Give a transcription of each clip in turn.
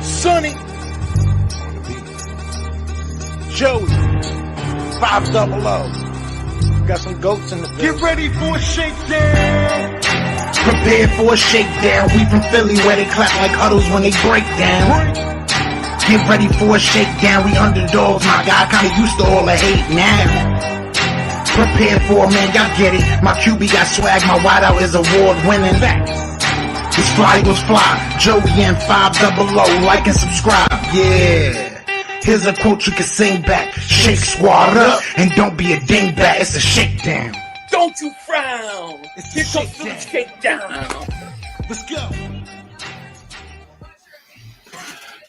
Sonny, Joey, 500. Got some goats in the building. Get ready for a shakedown. Prepare for a shakedown. We from Philly where they clap like huddles when they break down. Get ready for a shakedown. We underdogs, my guy. Kinda used to all the hate now. Prepare for it, man. Y'all get it. My QB got swag. My wideout is award winning. His fly was fly. Joey and 500. Like and subscribe. Yeah. Here's a quote you can sing back. Shake squad up and don't be a dingbat. It's a shakedown. Don't you frown. Here comes the shakedown. Let's go.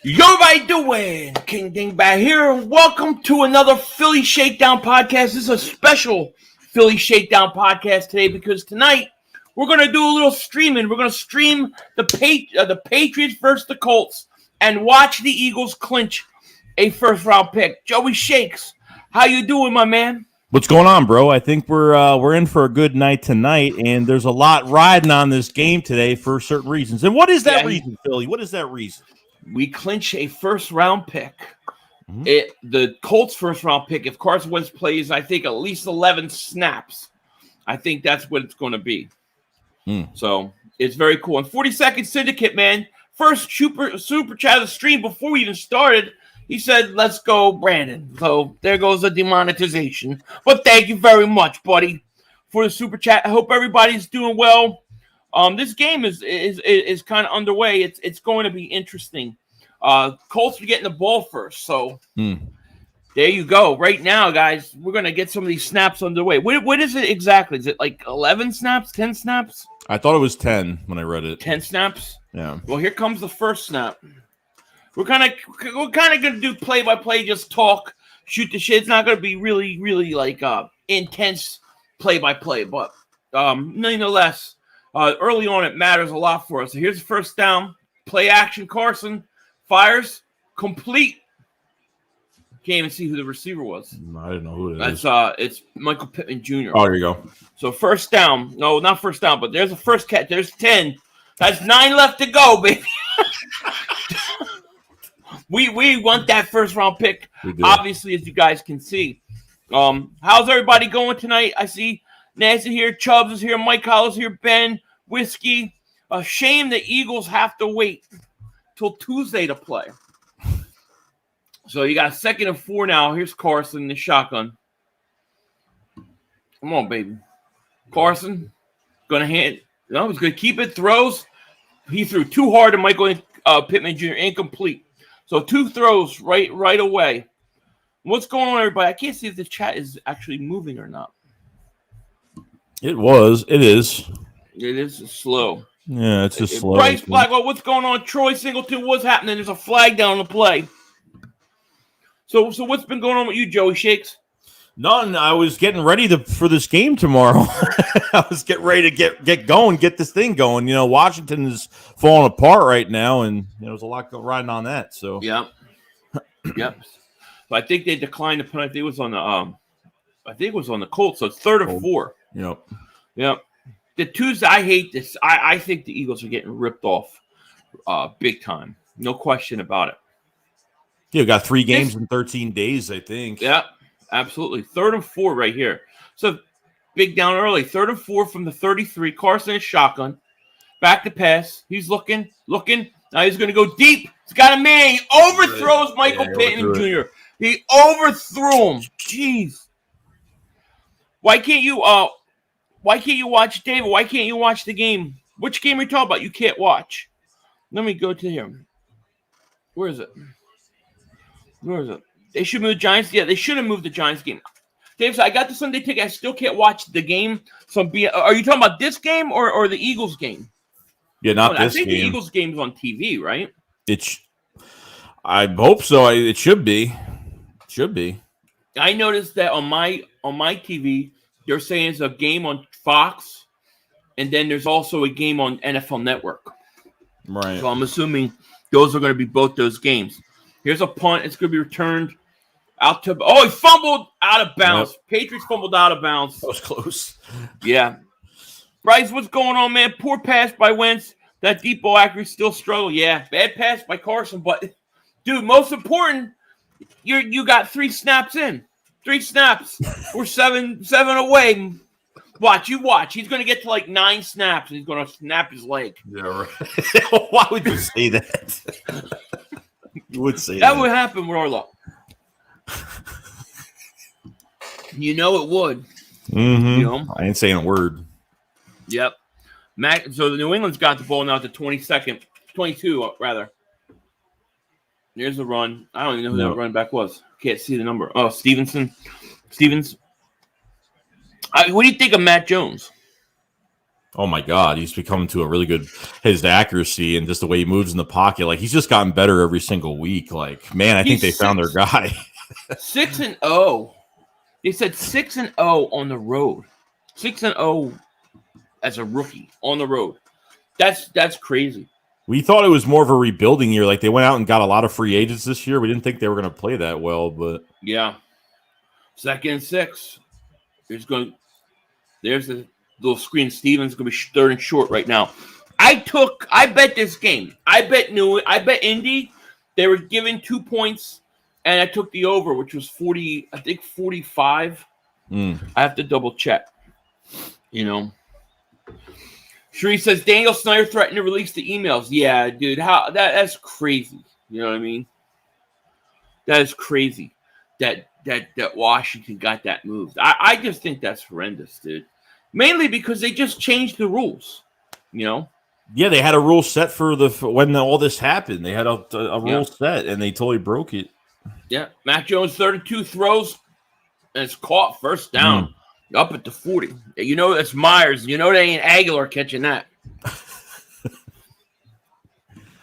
Yo, everybody doing? King Dingbat here. Welcome to another Philly Shakedown podcast. This is a special Philly Shakedown podcast today because tonight we're going to do a little streaming. We're going to stream the Patriots versus the Colts and watch the Eagles clinch a first-round pick. Joey Shakes, how you doing, my man? What's going on, bro? I think we're in for a good night tonight, and there's a lot riding on this game today for certain reasons. And what is that reason, Philly? What is that reason? We clinch a first-round pick. The Colts' first-round pick, if Carson Wentz plays, I think, at least 11 snaps, I think that's what it's going to be. So it's very cool. And 40-second syndicate, man. First super chat of the stream before we even started. He said, let's go, Brandon. So there goes the demonetization. But thank you very much, buddy, for the super chat. I hope everybody's doing well. This game is kind of underway. It's going to be interesting. Colts are getting the ball first. So there you go. Right now, guys, we're going to get some of these snaps underway. What is it exactly? Is it like 11 snaps, 10 snaps? I thought it was 10 when I read it. 10 snaps? Yeah. Well, here comes the first snap. We're kind of going to do play-by-play, just talk, shoot the shit. It's not going to be really like intense play-by-play, but nonetheless, early on it matters a lot for us. So here's the first down. Play action. Carson fires. Complete. Can't even see who the receiver was. I didn't know who it is. It's Michael Pittman Jr. Oh, there you go. So first down. No, not first down, but there's a first catch. There's 10. That's 9 left to go, baby. We want that first round pick, obviously, as you guys can see. How's everybody going tonight? I see Nancy here, Chubbs is here, Mike Hollis here, Ben, Whiskey. A shame the Eagles have to wait till Tuesday to play. So you got 2nd and 4 now. Here's Carson, the shotgun. Come on, baby. Carson, gonna hand. No, he's gonna keep it. Throws. He threw too hard to Michael Pittman Jr. Incomplete. So 2 throws right away. What's going on, everybody? I can't see if the chat is actually moving or not. It is. It is slow. Yeah, it's just slow. Bryce Blackwell, what's going on? Troy Singleton, what's happening? There's a flag down the play. So what's been going on with you, Joey Shakes? None. I was getting ready for this game tomorrow. I was getting ready to get going, get this thing going. You know, Washington is falling apart right now, and there's a lot riding on that. So yep. So I think they declined the penalty. It was on the Colts. So it's 3rd and 4. Yep. The Tuesday, I hate this. I think the Eagles are getting ripped off, big time. No question about it. Yeah, we got 3 games in 13 days, I think. Yep. Absolutely. 3rd and 4 right here. So big down early. 3rd and 4 from the 33. Carson is shotgun. Back to pass. He's looking. Now he's going to go deep. He's got a man. He overthrows Michael Pittman Jr. He overthrew him. Jeez. Why can't you watch, David? Why can't you watch the game? Which game are you talking about? You can't watch. Let me go to him. Where is it? They should move the Giants. Yeah, they should have moved the Giants game. Dave said, I got the Sunday ticket. I still can't watch the game. So are you talking about this game or the Eagles game? Yeah, not this game. I think the Eagles game is on TV, right? I hope so. It should be. I noticed that on my TV, they're saying it's a game on Fox, and then there's also a game on NFL Network. Right. So I'm assuming those are going to be both those games. Here's a punt. It's going to be returned out to. Oh, he fumbled out of bounds. Yep. Patriots fumbled out of bounds. That was close. Yeah. Bryce, what's going on, man? Poor pass by Wentz. That deep ball accuracy still struggle. Yeah, bad pass by Carson, but dude, most important, you got 3 snaps in. 3 snaps. We're 7 away. Watch. He's going to get to like 9 snaps, and he's going to snap his leg. Yeah, right. Why would you say that? You would say that would happen with our luck. You know it would. Mm-hmm. You know? I ain't saying a word. Yep. So the New England's got the ball now at the 22 rather. There's the run. I don't even know who that running back was. Can't see the number. Oh, Stevens. What do you think of Matt Jones? Oh my God, he's become to a really good. His accuracy and just the way he moves in the pocket, like he's just gotten better every single week. Like, man, I think they found their guy. 6-0. They said 6-0 on the road. 6-0 as a rookie on the road. That's crazy. We thought it was more of a rebuilding year. Like they went out and got a lot of free agents this year. We didn't think they were going to play that well, but yeah. 2nd and 6. There's the little screen. Stevens going to be 3rd and short right now. I bet this game. I bet Indy. They were given 2 points, and I took the over, which was 40. I think 45. I have to double check. You know. Sheree says Daniel Snyder threatened to release the emails. Yeah, dude. That's crazy. You know what I mean? That is crazy. That Washington got that moved. I just think that's horrendous, dude. Mainly because they just changed the rules, you know? Yeah, they had a rule set for when all this happened. They had a rule set, and they totally broke it. Yeah, Matt Jones, 32 throws, and it's caught first down, up at the 40. You know that's Myers. You know they ain't Aguilar catching that.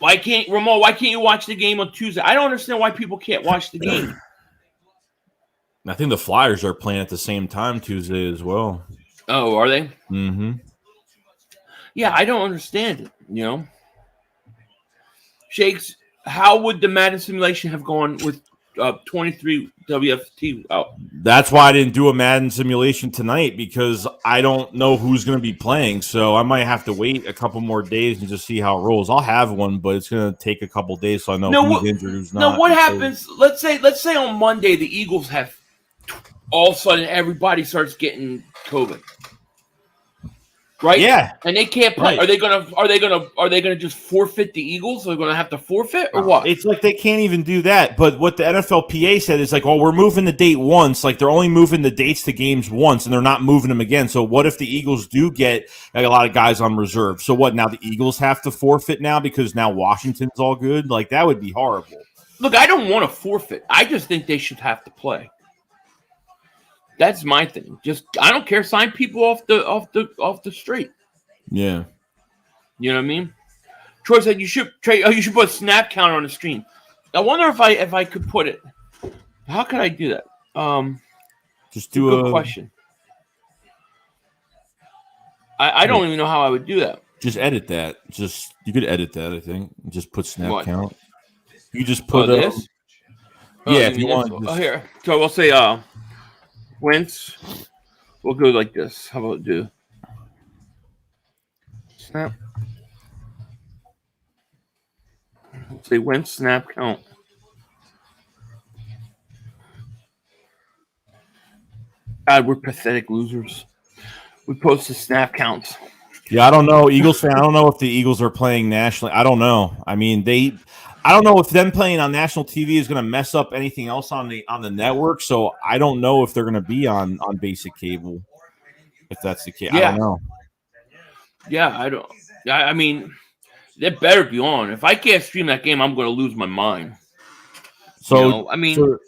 Why can't you watch the game on Tuesday? I don't understand why people can't watch the game. I think the Flyers are playing at the same time Tuesday as well. Oh, are they? Mm-hmm. Yeah, I don't understand it, you know? Shakes, how would the Madden simulation have gone with 23 WFT out? That's why I didn't do a Madden simulation tonight, because I don't know who's going to be playing. So I might have to wait a couple more days and just see how it rolls. I'll have one, but it's going to take a couple days so I know who's injured, who's not. Now, what happens? Let's say on Monday the Eagles have all of a sudden everybody starts getting COVID. Right? Yeah. And they can't play. Right. Are they gonna just forfeit the Eagles? Are they gonna have to forfeit or what? It's like they can't even do that. But what the NFLPA said is like, oh, we're moving the date once. Like they're only moving the dates to games once, and they're not moving them again. So what if the Eagles do get like a lot of guys on reserve? So what? Now the Eagles have to forfeit now because now Washington's all good. Like that would be horrible. Look, I don't want to forfeit. I just think they should have to play. That's my thing. Just I don't care. Sign people off the street. Yeah. You know what I mean? Troy said you should put a snap counter on the screen. I wonder if I could put it. How can I do that? Just do a good question. I don't even know how I would do that. Just edit that. You could edit that. I think. Just put snap count. You just put this. Yeah, if you want. Oh, here. So we'll say Wentz. We'll go like this. How about do snap? Say Wentz snap count. God, we're pathetic losers. We posted snap counts. Yeah, I don't know. Eagles fan. I don't know if the Eagles are playing nationally. I don't know. I mean, I don't know if them playing on national TV is going to mess up anything else on the network. So I don't know if they're going to be on basic cable. If that's the case, yeah. I don't know. Yeah, I don't. I mean, they better be on. If I can't stream that game, I'm going to lose my mind. So you know, I mean,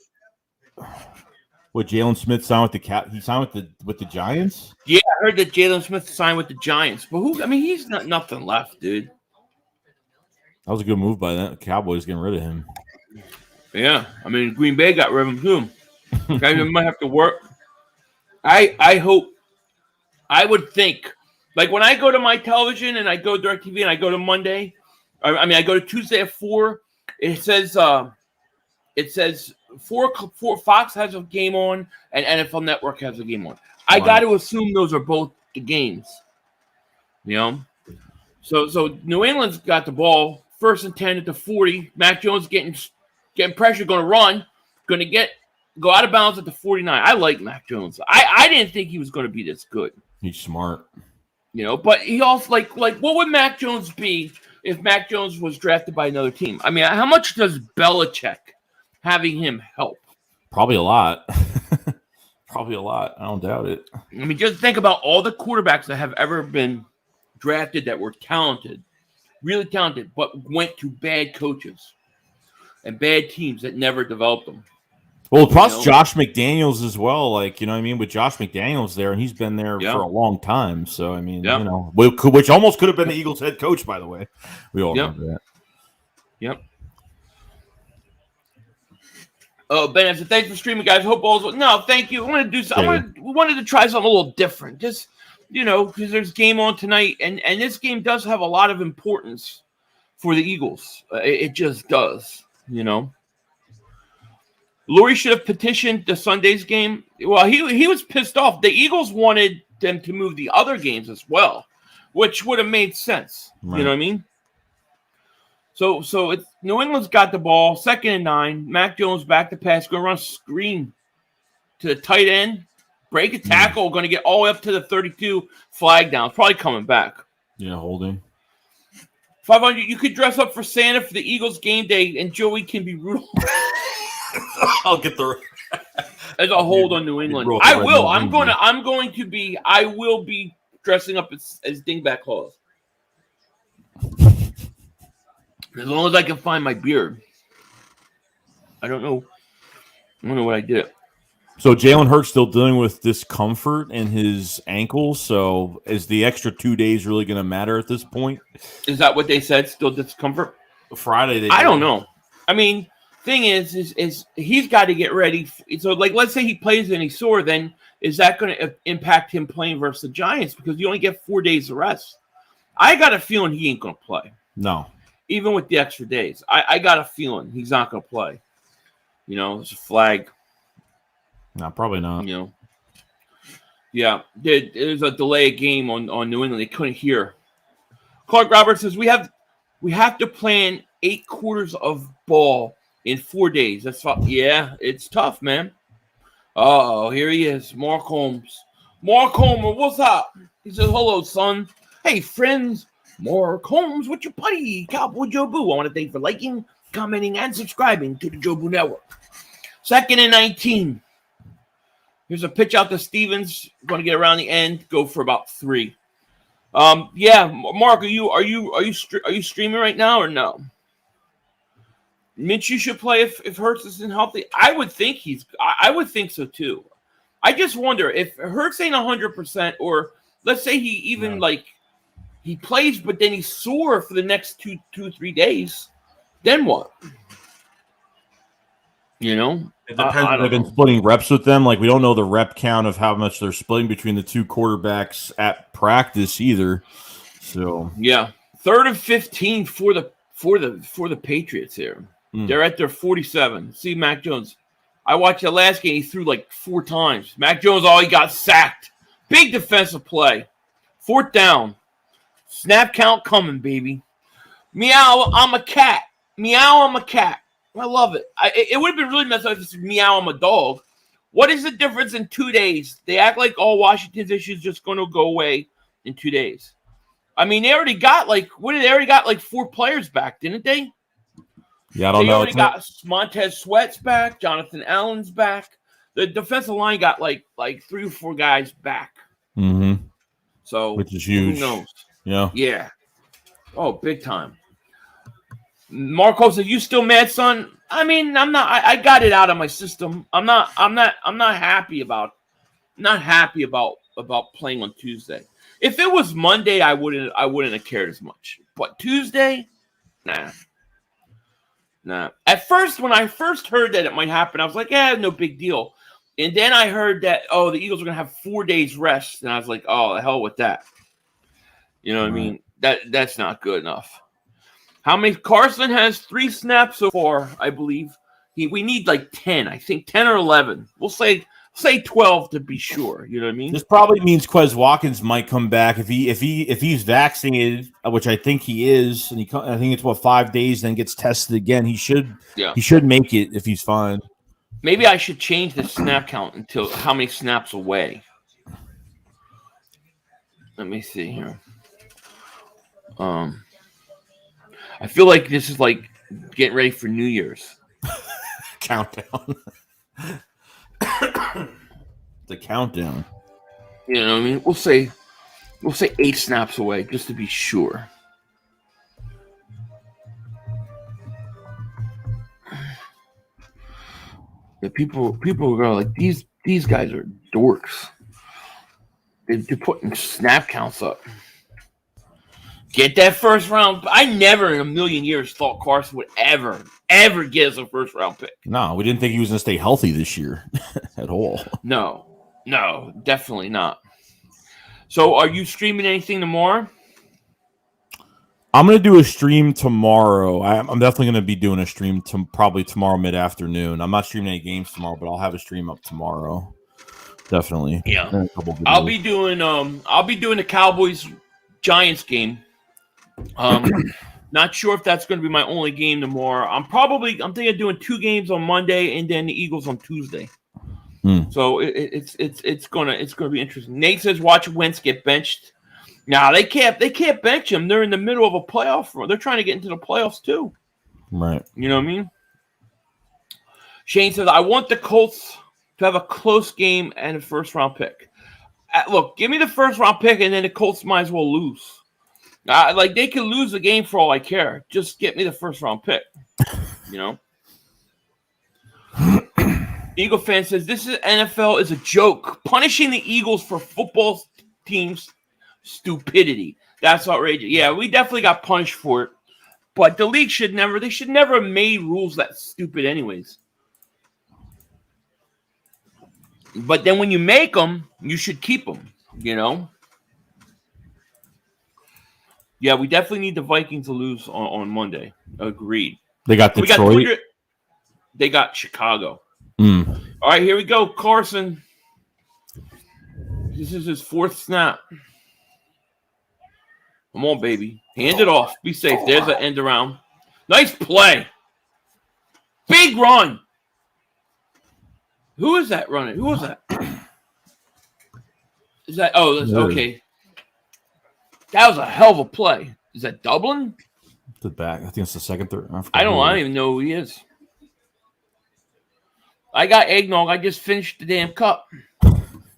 what Jalen Smith signed with he signed with the Giants? Yeah, I heard that Jalen Smith signed with the Giants, but who? I mean, he's not nothing left, dude. That was a good move by the Cowboys getting rid of him. Yeah, I mean, Green Bay got rid of him too. Guys might have to work. I hope. I would think, like when I go to my television and I go DirecTV and I go to Monday, I go to Tuesday at 4. It says 4 Fox has a game on and NFL Network has a game on. I got to assume those are both the games. You know, So New England's got the ball, 1st and 10 at the 40. Mac Jones getting pressure, going to run, going to go out of bounds at the 49. I like Mac Jones. I didn't think he was going to be this good. He's smart. But he also like what would Mac Jones be if Mac Jones was drafted by another team? I mean, how much does Belichick having him help? Probably a lot. Probably a lot. I don't doubt it. I mean, just think about all the quarterbacks that have ever been drafted that were talented, really talented, but went to bad coaches and bad teams that never developed them. Well, plus Josh McDaniels as well. Like, you know what I mean? With Josh McDaniels there, and he's been there for a long time. So, I mean, which almost could have been the Eagles head coach, by the way. We all remember that. Yep. Oh, Ben, I said, thanks for streaming, guys. Hope all's well. No, thank you. I wanted to do something. We wanted to try something a little different. Just, because there's game on tonight, and this game does have a lot of importance for the Eagles. It just does, Lurie should have petitioned the Sunday's game. Well, he was pissed off. The Eagles wanted them to move the other games as well, which would have made sense. Right. You know what I mean? So it's New England's got the ball, 2nd and 9. Mac Jones back to pass, going to run a screen to the tight end, break a tackle, going to get all the way up to the 32, flag down. Probably coming back. Yeah, holding. 500. You could dress up for Santa for the Eagles game day, and Joey can be Rudolph. I'll get the. As a hold on New England. I will. I will be dressing up as Dingbat Claus. As long as I can find my beard. I don't know what I did. So Jalen Hurts still dealing with discomfort in his ankle. So is the extra 2 days really going to matter at this point? Is that what they said? Still discomfort? Friday. I don't know. I mean, thing is he's got to get ready. So, like, let's say he plays and he's sore. Then is that going to impact him playing versus the Giants? Because you only get 4 days of rest. I got a feeling he ain't going to play. No. Even with the extra days. I got a feeling he's not going to play. It's a flag. No, probably not. Yeah. There's a delay of game on New England. They couldn't hear. Clark Roberts says, we have to plan 8 quarters of ball in 4 days. That's yeah, it's tough, man. Oh, here he is. Mark Holmes. Mark Homer, what's up? He says, hello, son. Hey, friends. Mark Holmes with your buddy, Cowboy Joe Boo. I want to thank you for liking, commenting, and subscribing to the Joe Boo Network. 2nd and 19. Here's a pitch out to Stevens. Going to get around the end. Go for about 3. Yeah, Mark, are you streaming right now or no? Minshew should play if Hurts isn't healthy. I would think so too. I just wonder if Hurts ain't 100%, or let's say he even he plays, but then he's sore for the next 2-3 days. Then what? It depends. They've been splitting reps with them. Like, we don't know the rep count of how much they're splitting between the 2 quarterbacks at practice either. So 3rd and 15 for the Patriots here. They're at their 47. See Mac Jones. I watched the last game. He threw like 4 times. Mac Jones, he got sacked. Big defensive play. 4th down. Snap count coming, baby. Meow, I'm a cat. Meow, I'm a cat. I love it. It would have been really messed up if it's meow, I'm a dog. What is the difference in 2 days? They act like all Washington's issues just going to go away in 2 days. I mean, they already got they already got 4 players back, didn't they? Yeah, I don't know. They already got Montez Sweat's back. Jonathan Allen's back. The defensive line got like 3 or 4 guys back. Mm-hmm. So, which is huge. Who knows? Yeah. Oh, big time. Marco said, "You still mad, son?" I mean, I'm not. I got it out of my system. I'm not happy about. Not happy about playing on Tuesday. If it was Monday, I wouldn't have cared as much. But Tuesday, nah. At first, when I first heard that it might happen, I was like, "Yeah, no big deal." And then I heard that the Eagles are gonna have 4 days rest, and I was like, "Oh, the hell with that." You know what I mean? That's not good enough. How many? Carson has 3 snaps so far, I believe. We need 10. I think 10 or 11. We'll say say 12 to be sure. You know what I mean? This probably means Quez Watkins might come back if he's vaccinated, which I think he is, and I think it's 5 days, then gets tested again. He should make it if he's fine. Maybe I should change the snap count until how many snaps away. Let me see here. I feel like this is like getting ready for New Year's. Countdown. The countdown. You know what I mean? We'll say 8 snaps away just to be sure. Yeah, people are going like these guys are dorks. They're putting snap counts up. Get that first round. I never in a million years thought Carson would ever get us a first round pick. No, we didn't think he was going to stay healthy this year at all. No, definitely not. So are you streaming anything tomorrow? I'm going to do a stream tomorrow. I'm definitely going to be doing a stream probably tomorrow mid-afternoon. I'm not streaming any games tomorrow, but I'll have a stream up tomorrow. Definitely. Yeah. I'll be doing the Cowboys Giants game. Not sure if that's going to be my only game tomorrow. I'm thinking of doing 2 games on Monday and then the Eagles on Tuesday. So it's gonna be interesting. Nate says watch Wentz get benched. Now they can't bench him. They're in the middle of a playoff run. They're trying to get into the playoffs too. Right. You know what I mean? Shane says I want the Colts to have a close game and a first round pick. Look, give me the first round pick and then the Colts might as well lose. Like they can lose the game for all I care. Just get me the first round pick. You know. Eagle fan says this NFL is a joke. Punishing the Eagles for football teams' stupidity. That's outrageous. Yeah, we definitely got punished for it. But the league should never have made rules that stupid anyways. But then when you make them, you should keep them, you know? Yeah, we definitely need the Vikings to lose on Monday. Agreed. They got Detroit. They got Chicago. All right, here we go. Carson. This is his 4th snap. Come on, baby. Hand it off. Be safe. There's an end around. Nice play. Big run. Who is that running? Who was that? Is that? Oh, that's okay. That was a hell of a play. Is that Dublin? The back. I think it's the second, third. I don't even know who he is. I got eggnog. I just finished the damn cup.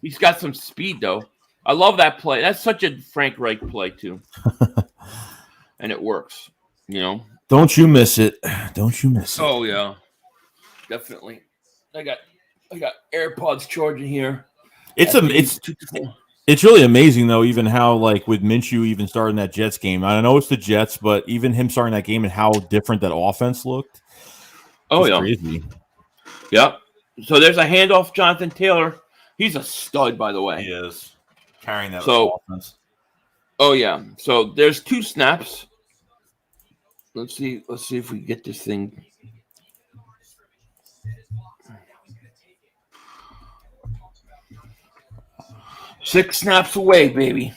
He's got some speed, though. I love that play. That's such a Frank Reich play, too. And it works, you know? Don't you miss it. Don't you miss it. Oh, yeah. Definitely. I got AirPods charging here. It's really amazing, though, even how, like, with Minshew even starting that Jets game. I know it's the Jets, but even him starting that game and how different that offense looked. Oh, yeah. Crazy. Yep. So there's a handoff, Jonathan Taylor. He's a stud, by the way. He is. Carrying that offense. Oh, yeah. So there's 2 snaps. Let's see if we get this thing. Six snaps away, baby.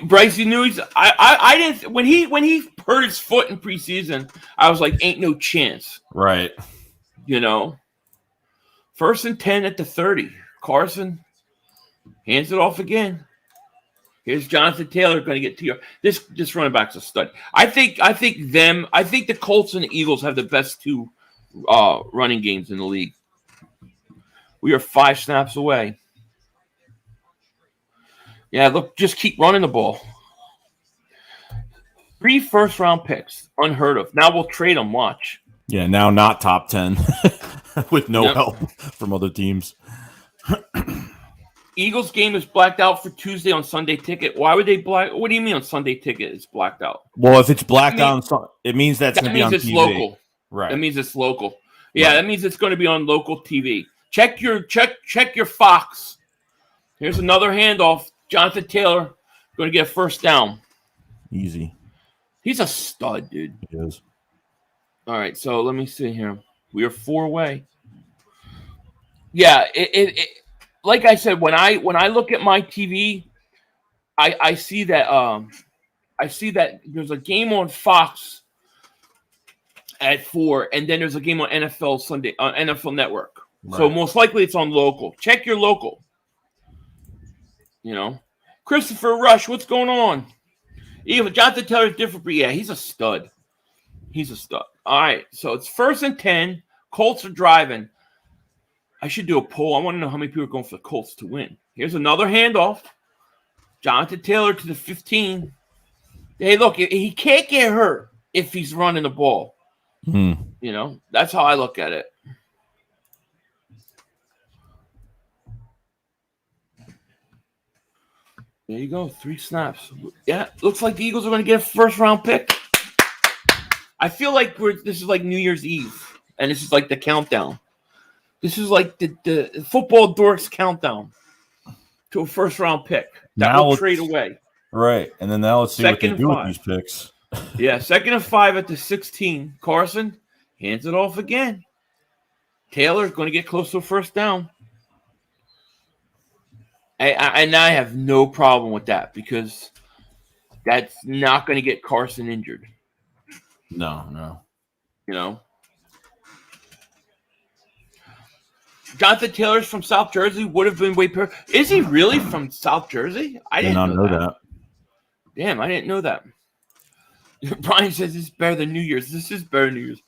Bryce, you knew I didn't when he hurt his foot in preseason, I was like, ain't no chance. Right. You know. 1st and 10 at the 30. Carson hands it off again. Here's Jonathan Taylor going to get to you. This running back's a stud. I think the Colts and the Eagles have the best 2 running games in the league. We are 5 snaps away. Yeah, look, just keep running the ball. 3 first-round picks, unheard of. Now we'll trade them. Watch. Yeah, now not top 10 with no help from other teams. Eagles game is blacked out for Tuesday on Sunday Ticket. Why would they black? What do you mean on Sunday Ticket it's blacked out? Well, if it's blacked out, it means that's going to be on TV. That means it's local. Right. That means it's local. Yeah, That means it's going to be on local TV. Check your Fox. Here's another handoff. Jonathan Taylor going to get a first down. Easy. He's a stud, dude. He is. All right, so let me see here. We are 4 away. Yeah, it like I said, when I look at my TV, I see that there's a game on Fox at 4, and then there's a game on NFL Sunday on NFL Network. Right. So most likely it's on local. Check your local. Christopher Rush, what's going on? Even Jonathan Taylor's different, but yeah, he's a stud. All right, so it's 1st and 10. Colts are driving. I should do a poll. I want to know how many people are going for the Colts to win. Here's another handoff. Jonathan Taylor to the 15. Hey, look, he can't get hurt if he's running the ball. That's how I look at it. There you go, 3 snaps. Yeah, looks like the Eagles are going to get a first-round pick. I feel like this is like New Year's Eve, and this is like the countdown. This is like the football dorks countdown to a first-round pick that will trade away. Right, and then now let's see what they do with these picks. Yeah, 2nd and 5 at the 16. Carson hands it off again. Taylor's going to get close to a first down. And I have no problem with that because that's not going to get Carson injured. No. Jonathan Taylor's from South Jersey would have been way better. Is he really from South Jersey? I did not know that. Damn, I didn't know that. Brian says this is better than New Year's. This is better than New Year's.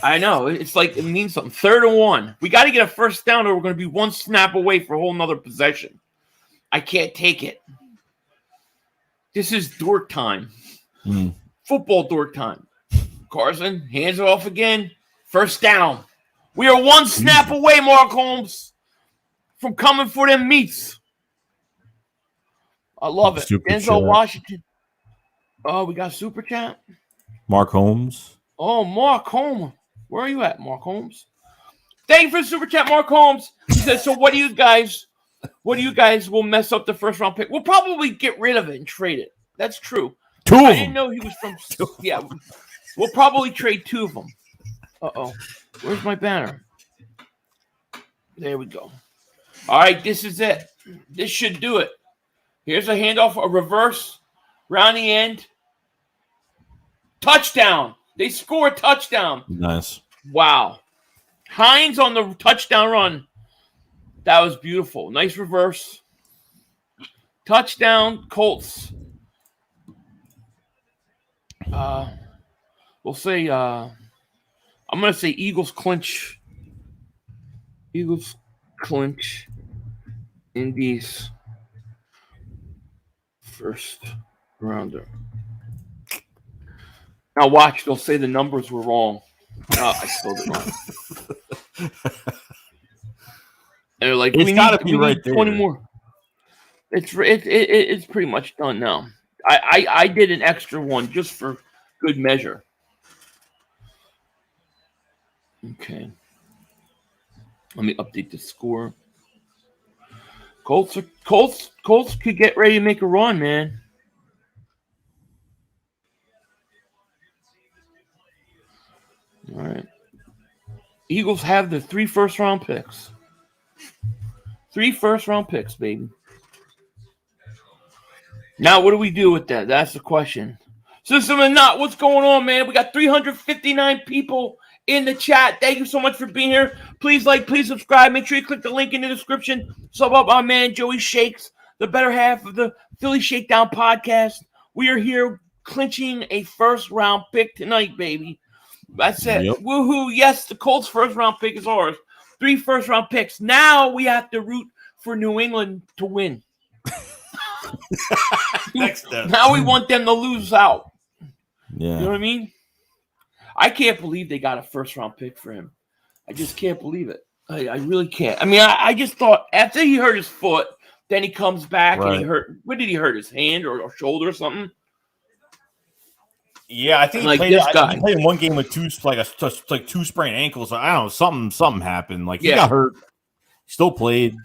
I know. It's like it means something. 3rd and 1. We got to get a first down or we're going to be 1 snap away for a whole nother possession. I can't take it. This is dork time. Football dork time. Carson hands it off again. First down. We are 1 snap away, Mark Holmes, from coming for them meats. I love it. Denzel Washington. Oh, we got Super Chat. Mark Holmes. Oh, Mark Holmes. Where are you at, Mark Holmes? Thank you for the Super Chat, Mark Holmes. He says, so what do you guys will mess up the first-round pick? We'll probably get rid of it and trade it. That's true. 2 of them. I didn't know he was from – yeah. We'll probably trade 2 of them. Uh-oh. Where's my banner? There we go. All right, this is it. This should do it. Here's a handoff, a reverse, round the end. Touchdown. They score a touchdown. Nice. Wow. Hines on the touchdown run. That was beautiful. Nice reverse. Touchdown, Colts. We'll say I'm going to say Eagles clinch. Eagles clinch in these first rounder. Now watch, they'll say the numbers were wrong. I spelled it wrong. And they're like, it's got to be right there. 20 more. It's pretty much done now. I did an extra one just for good measure. Okay. Let me update the score. Colts could get ready to make a run, man. All right. Eagles have the 3 first-round picks. 3 first-round picks, baby. Now, what do we do with that? That's the question. System and Not, what's going on, man? We got 359 people in the chat. Thank you so much for being here. Please like, please subscribe. Make sure you click the link in the description. Sub up our man, Joey Shakes, the better half of the Philly Shakedown podcast. We are here clinching a first-round pick tonight, baby. That's it. Yep. Woohoo. Yes, the Colts' first-round pick is ours. 3 first-round picks. Now we have to root for New England to win. Now we want them to lose out. Yeah. You know what I mean? I can't believe they got a first-round pick for him. I just can't believe it. I really can't. I mean, I just thought after he hurt his foot, then he comes back and he hurt. What did he hurt? His hand or shoulder or something? Yeah, I think like he played in one game with 2 sprained ankles. I don't know, something happened. Like he got hurt, still played.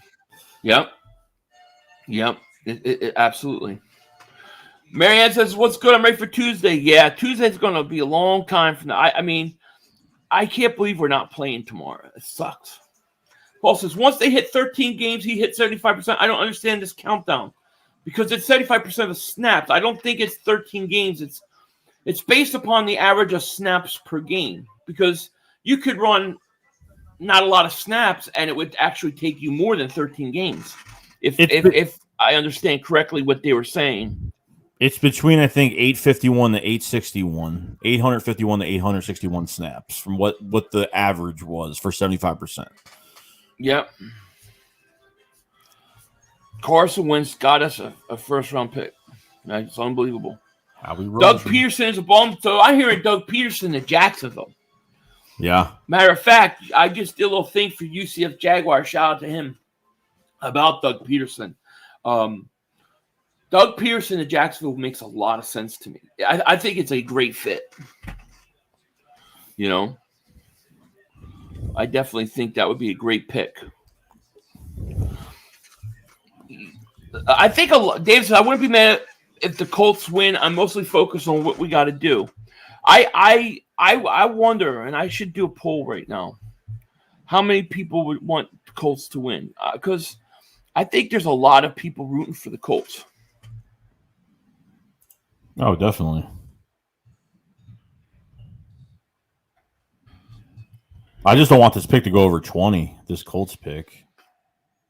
Yep. It absolutely. Marianne says, "What's good? I'm ready for Tuesday." Yeah, Tuesday's going to be a long time from now. I mean, I can't believe we're not playing tomorrow. It sucks. Paul says, once they hit 13 games, he hit 75%. I don't understand this countdown because it's 75% of snaps. I don't think it's 13 games. It's based upon the average of snaps per game because you could run not a lot of snaps and it would actually take you more than 13 games. If I understand correctly what they were saying. It's between, I think, 851 to 861, 851 to 861 snaps from what the average was for 75%. Yep. Carson Wentz got us a first-round pick. It's unbelievable. Doug Peterson is a bum. So I hear Doug Peterson in Jacksonville. Yeah. Matter of fact, I just did a little thing for UCF Jaguars. Shout out to him about Doug Peterson. Doug Peterson in Jacksonville makes a lot of sense to me. I think it's a great fit. You know, I definitely think that would be a great pick. I think Dave said I wouldn't be mad if the Colts win. I'm mostly focused on what we got to do. I wonder, and I should do a poll right now, how many people would want the Colts to win? Because I think there's a lot of people rooting for the Colts. Oh, definitely. I just don't want this pick to go over 20, this Colts pick.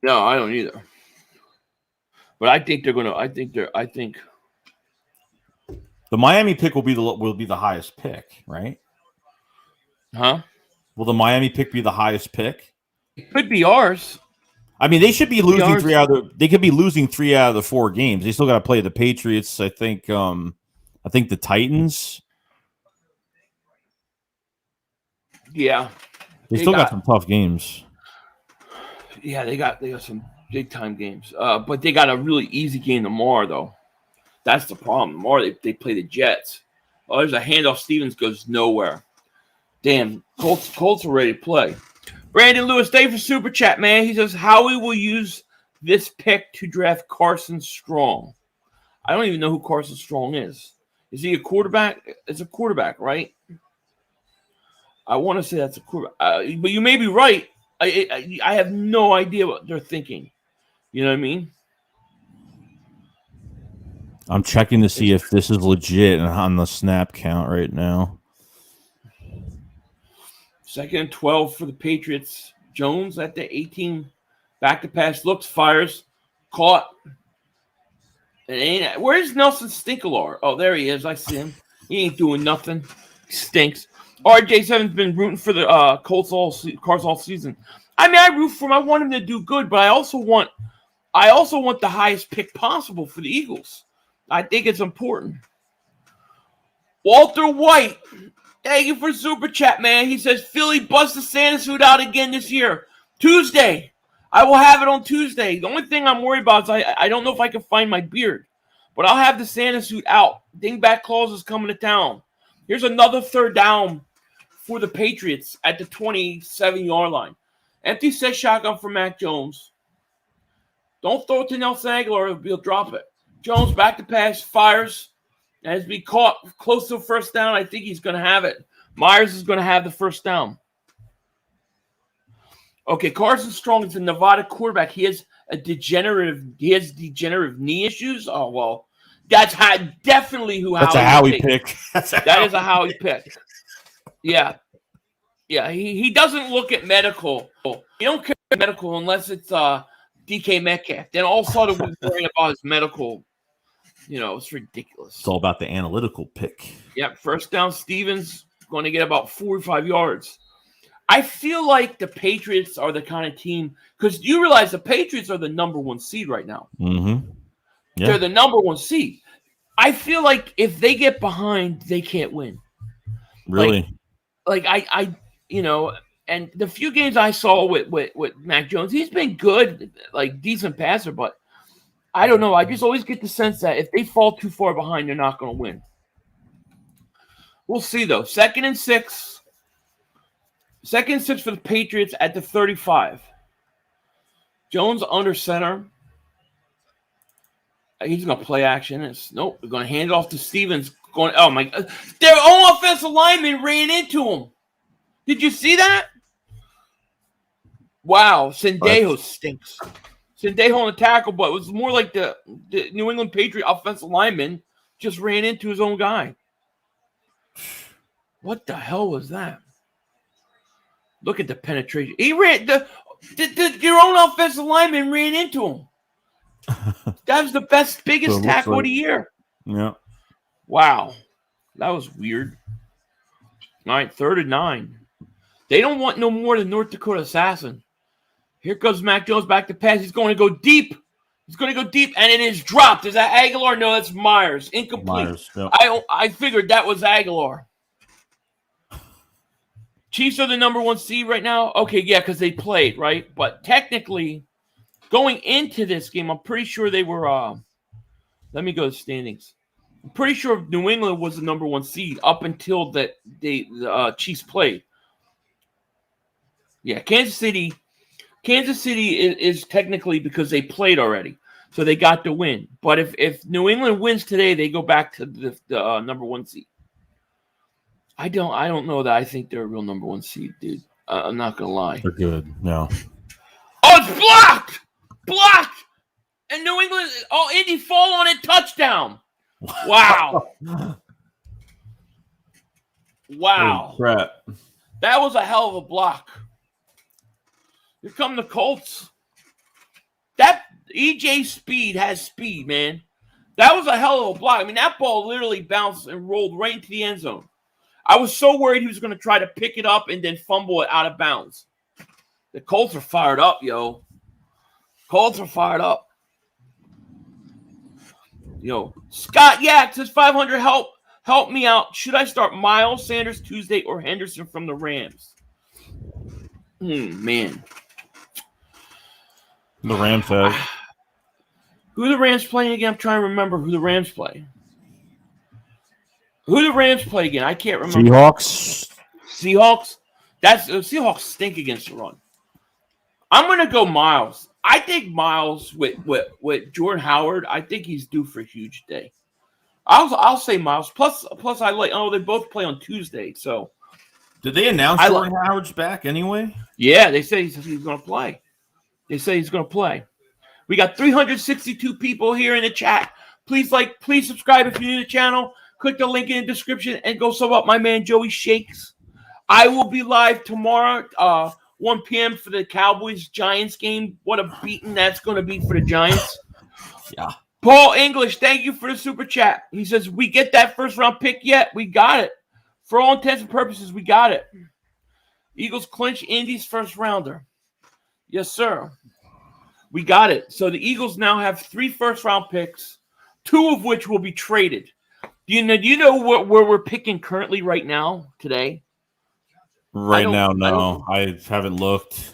No, I don't either. But I think they're going to. I think the Miami pick will be the highest pick, right? Huh? Will the Miami pick be the highest pick? It could be ours. I mean, they should be losing they could be losing 3 out of the 4 games. They still got to play the Patriots. I think the Titans. Yeah. They still got some tough games. Yeah, they got some big time games. But they got a really easy game tomorrow, though. That's the problem. Tomorrow they play the Jets. Oh, there's a handoff. Stevens goes nowhere. Damn, Colts are ready to play. Brandon Lewis, thank you for Super Chat, man. He says, Howie will use this pick to draft Carson Strong. I don't even know who Carson Strong is. Is he a quarterback? It's a quarterback, right? I want to say that's a quarterback. But you may be right. I have no idea what they're thinking. You know what I mean? I'm checking to see if this is legit on the snap count right now. 2nd and 12 for the Patriots. Jones at the 18. Back to pass. Looks, fires. Caught. Where's Nelson Stinkelar? Oh, there he is. I see him. He ain't doing nothing. He stinks. RJ7's been rooting for the Colts all season. I mean, I root for him. I want him to do good, but I also want the highest pick possible for the Eagles. I think it's important. Walter White, thank you for Super Chat, man. He says, Philly bust the Santa suit out again this year. Tuesday. I will have it on Tuesday. The only thing I'm worried about is I don't know if I can find my beard, but I'll have the Santa suit out. Dingbat Claus is coming to town. Here's another 3rd down for the Patriots at the 27-yard line. Empty set shotgun for Mac Jones. Don't throw it to Nelson Aguilar. He'll drop it. Jones back to pass, fires. As we caught close to a first down, I think he's going to have it. Myers is going to have the first down. Okay, Carson Strong is a Nevada quarterback. He has degenerative knee issues. Oh, well, that's definitely who That's a Howie pick. That is a Howie pick. Yeah. Yeah, he doesn't look at medical. He don't care about medical unless it's DK Metcalf. Then all of a sudden we're worrying about his medical. You know, it's ridiculous. It's all about the analytical pick. Yep, first down, Stevens going to get about 45 yards. I feel like the Patriots are the kind of team, because you realize the Patriots are the number 1 seed right now. Mm-hmm. Yeah. They're the number 1 seed. I feel like if they get behind, they can't win. Really? Like I you know, and the few games I saw with Mac Jones, he's been good, like decent passer, but I don't know. I just always get the sense that if they fall too far behind, they're not going to win. We'll see, though. 2nd and 6. 2nd and 6 for the Patriots at the 35. Jones under center. He's going to play action. Nope. They're going to hand it off to Stevens. Oh, my God. Their own offensive lineman ran into him. Did you see that? Wow, Sendejo stinks. Sendejo on the tackle, but it was more like the New England Patriot offensive lineman just ran into his own guy. What the hell was that? Look at the penetration. He ran your own offensive lineman ran into him. That was the biggest tackle of the year. Yeah. Wow. That was weird. All right, 3rd and 9. They don't want no more than North Dakota Assassin. Here comes Mac Jones back to pass. He's going to go deep. And it is dropped. Is that Aguilar? No, that's Myers. Incomplete. Myers, yeah. I figured that was Aguilar. Chiefs are the number 1 seed right now. Okay, yeah, because they played, right? But technically, going into this game, I'm pretty sure they were let me go to standings. I'm pretty sure New England was the number 1 seed up until the Chiefs played. Yeah, Kansas City is technically because they played already, so they got the win. But if New England wins today, they go back to the number 1 seed. I don't know that I think they're a real number 1 seed, dude. I'm not gonna lie. They're good. No. Oh, it's blocked, and New England. Oh, Indy fall on it, touchdown. Wow. Wow. Holy crap. That was a hell of a block. Here come the Colts. That EJ Speed has speed, man. That was a hell of a block. I mean, that ball literally bounced and rolled right into the end zone. I was so worried he was going to try to pick it up and then fumble it out of bounds. The Colts are fired up, yo. Colts are fired up. Yo, Scott Yak says 500, help me out. Should I start Miles Sanders Tuesday or Henderson from the Rams? Man. The Rams have. Who the Rams playing again? I'm trying to remember who the Rams play. Who the Rams play again? I can't remember. Seahawks. Seahawks stink against the run. I'm gonna go Miles. I think Miles with Jordan Howard. I think he's due for a huge day. I'll say Miles. Plus I like. Oh, they both play on Tuesday. So did they announce Jordan Howard's back anyway? Yeah, they say he's going to play. They say he's going to play. We got 362 people here in the chat. Please subscribe if you're new to the channel. Click the link in the description and go sub up my man Joey Shakes. I will be live tomorrow, 1 p.m. for the Cowboys-Giants game. What a beating that's going to be for the Giants. Yeah. Paul English, thank you for the super chat. He says, we get that first-round pick yet? We got it. For all intents and purposes, we got it. Eagles clinch Indy's first rounder. Yes, sir. We got it. So the Eagles now have 3 first-round picks, 2 of which will be traded. Do you know where we're picking currently right now, today? Right now, no. I haven't looked.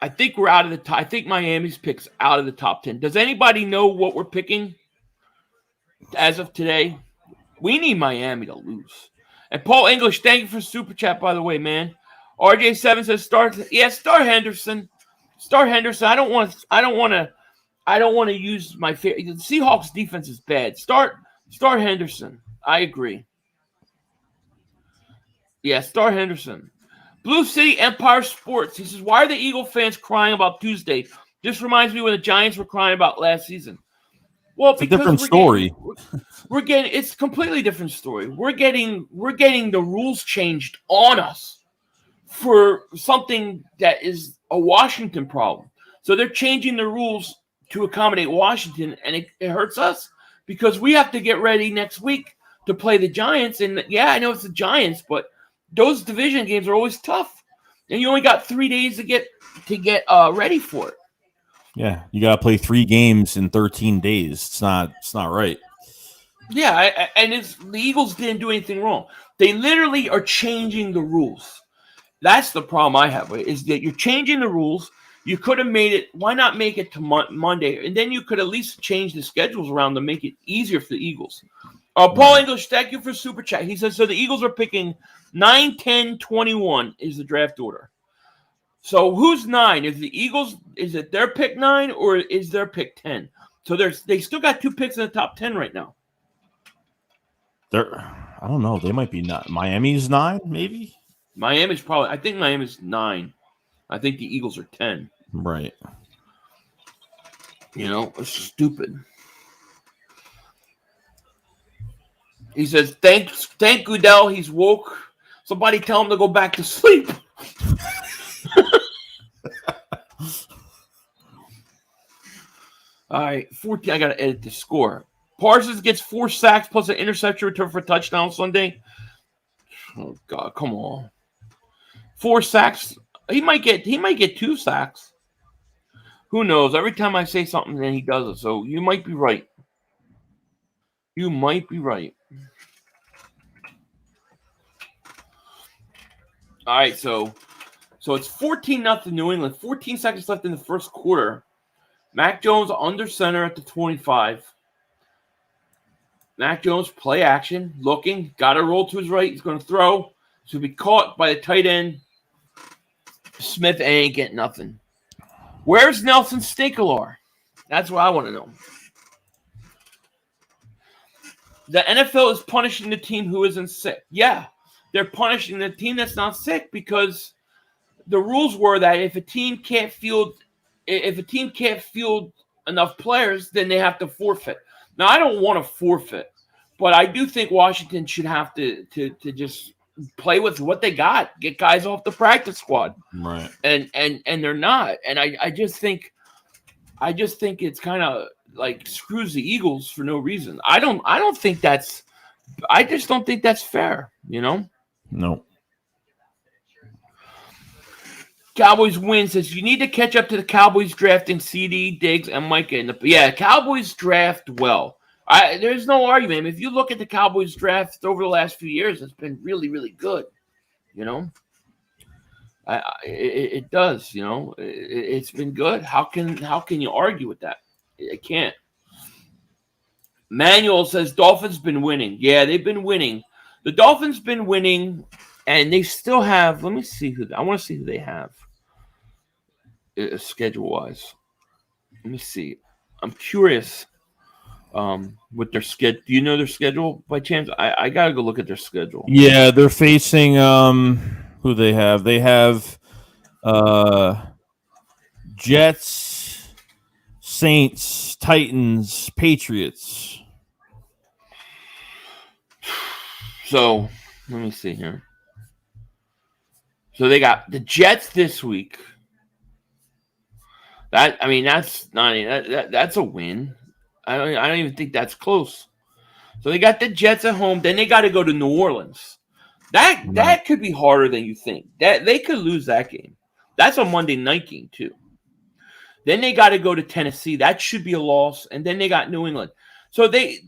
I think we're out of the top. I think Miami's pick's out of the top 10. Does anybody know what we're picking as of today? We need Miami to lose. And Paul English, thank you for super chat, by the way, man. RJ7 says start Henderson. Start Henderson. I don't want to use my favorite. The Seahawks defense is bad. Start Henderson. I agree. Yeah, start Henderson. Blue City Empire Sports. He says, why are the Eagle fans crying about Tuesday? This reminds me when the Giants were crying about last season. Well, it's a different story. It's a completely different story. We're getting the rules changed on us for something that is a Washington problem. So they're changing the rules to accommodate Washington, and it hurts us because we have to get ready next week to play the Giants. And yeah, I know it's the Giants, but those division games are always tough, and you only got 3 days to get ready for it. Yeah, you got to play 3 games in 13 days. It's not right. Yeah, and the Eagles didn't do anything wrong. They literally are changing the rules. That's the problem I have, is that you're changing the rules. You could have made it. Why not make it to Monday? And then you could at least change the schedules around to make it easier for the Eagles. Paul English, thank you for super chat. He says, so the Eagles are picking 9, 10, 21 is the draft order. So who's 9? Is it their pick 9 or is their pick 10? So they still got 2 picks in the top 10 right now. I don't know. They might be not. Miami's 9, maybe. Miami's probably. I think Miami's 9. I think the Eagles are 10. Right. It's stupid. He says, thank Goodell, he's woke. Somebody tell him to go back to sleep. All right, 14. I got to edit the score. Parsons gets 4 sacks plus an interception return for a touchdown Sunday. Oh, God, come on. 4 sacks. He might get 2 sacks. Who knows? Every time I say something, then he does it. So you might be right. You might be right. All right, so it's 14-0 New England. 14 seconds left in the first quarter. Mac Jones under center at the 25. Mac Jones play action, looking, got to roll to his right. He's going to throw. So be caught by the tight end. Smith ain't getting nothing. Where's Nelson Stinkelar? That's what I want to know. The NFL is punishing the team who isn't sick. Yeah, they're punishing the team that's not sick because the rules were that if a team can't field enough players, then they have to forfeit. Now, I don't want to forfeit, but I do think Washington should have to just play with what they got, get guys off the practice squad, right? And they're not, and I just think it's kind of like screws the Eagles for no reason. I just don't think that's fair, No. Cowboys win says you need to catch up to the Cowboys drafting CD, Diggs, and Micah. Cowboys draft well. There's no argument. If you look at the Cowboys draft over the last few years, it's been really, really good. It does. It's been good. How can you argue with that? I can't. Manuel says Dolphins been winning. Yeah, they've been winning. The Dolphins been winning, and they still have. Let me see I want to see who they have. Schedule wise, let me see. I'm curious. With their schedule, do you know their schedule by chance? I gotta go look at their schedule. Yeah, they're facing who they have. They have Jets, Saints, Titans, Patriots. So let me see here. So they got the Jets this week. That's a win. I don't even think that's close. So they got the Jets at home. Then they got to go to New Orleans. That could be harder than you think. That they could lose that game. That's a Monday night game too. Then they got to go to Tennessee. That should be a loss. And then they got New England. So they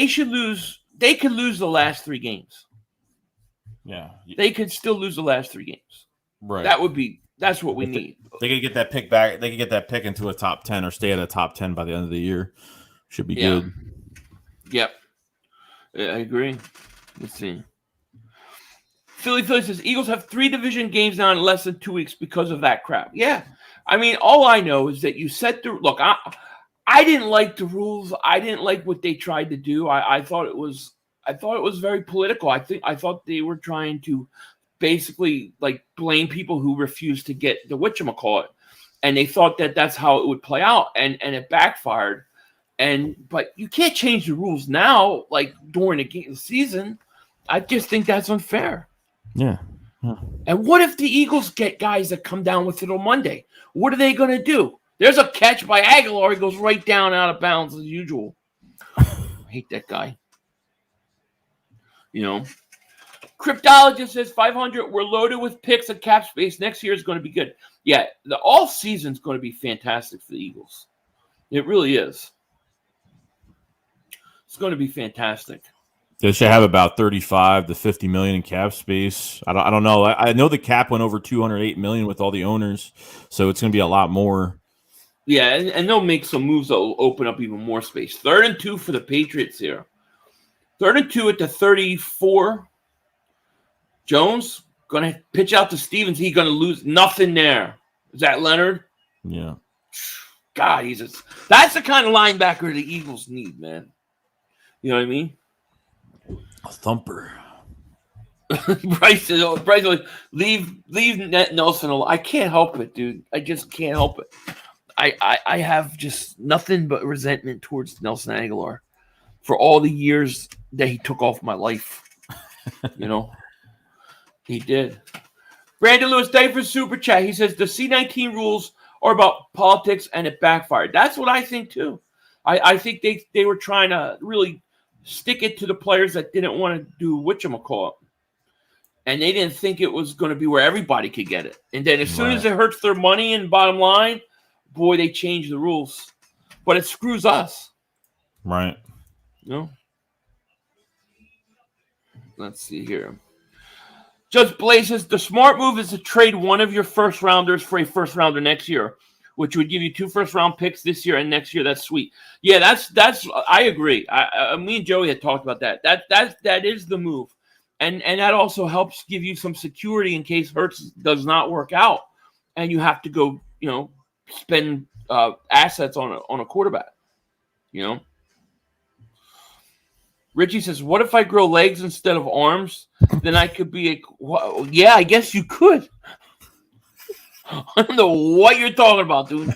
should lose. They could lose the last 3 games. Yeah, they could still lose the last 3 games. Right. That's what we need. They could get that pick back. They could get that pick into a top 10 or stay at a top 10 by the end of the year. Should be good. Yep. I agree. Let's see. Philly says Eagles have 3 division games now in less than 2 weeks because of that crap. Yeah. All I know is that you set the look. I didn't like the rules. I didn't like what they tried to do. I thought it was very political. I thought they were trying to basically like blame people who refused to get the whatchamacallit. And they thought that that's how it would play out. And it backfired. But you can't change the rules now, like during the season. I just think that's unfair. Yeah. And what if the Eagles get guys that come down with it on Monday? What are they going to do? There's a catch by Aguilar. He goes right down out of bounds as usual. I hate that guy. Cryptologist says 500. We're loaded with picks and cap space. Next year is going to be good. Yeah, the all season's going to be fantastic for the Eagles. It really is. It's going to be fantastic. They should have about 35 to 50 million in cap space. I don't know. I know the cap went over 208 million with all the owners, so it's going to be a lot more. Yeah, and they'll make some moves that will open up even more space. 3rd and 2 for the Patriots here. 3rd and 2 at the 34. Jones going to pitch out to Stevens. He's going to lose nothing there. Is that Leonard? Yeah. God, that's the kind of linebacker the Eagles need, man. You know what I mean? A thumper. Bryce like, leave Nelson alone. I can't help it, dude. I just can't help it. I have just nothing but resentment towards Nelson Aguilar for all the years that he took off my life. He did. Brandon Lewis, thank you for super chat. He says the C-19 rules are about politics and it backfired. That's what I think too. I think they were trying to really stick it to the players that didn't want to do whatchamacallit. And they didn't think it was going to be where everybody could get it. And then as soon as it hurts their money and bottom line, boy, they change the rules. But it screws us. Right. Let's see here. Judge Blaze says the smart move is to trade one of your first rounders for a first rounder next year, which would give you 2 first round picks this year and next year. That's sweet. Yeah, that's I agree. Me and Joey had talked about that. That is the move. And that also helps give you some security in case Hurts does not work out and you have to go, spend assets on a quarterback. Richie says, what if I grow legs instead of arms? Then I could be yeah, I guess you could. I don't know what you're talking about, dude.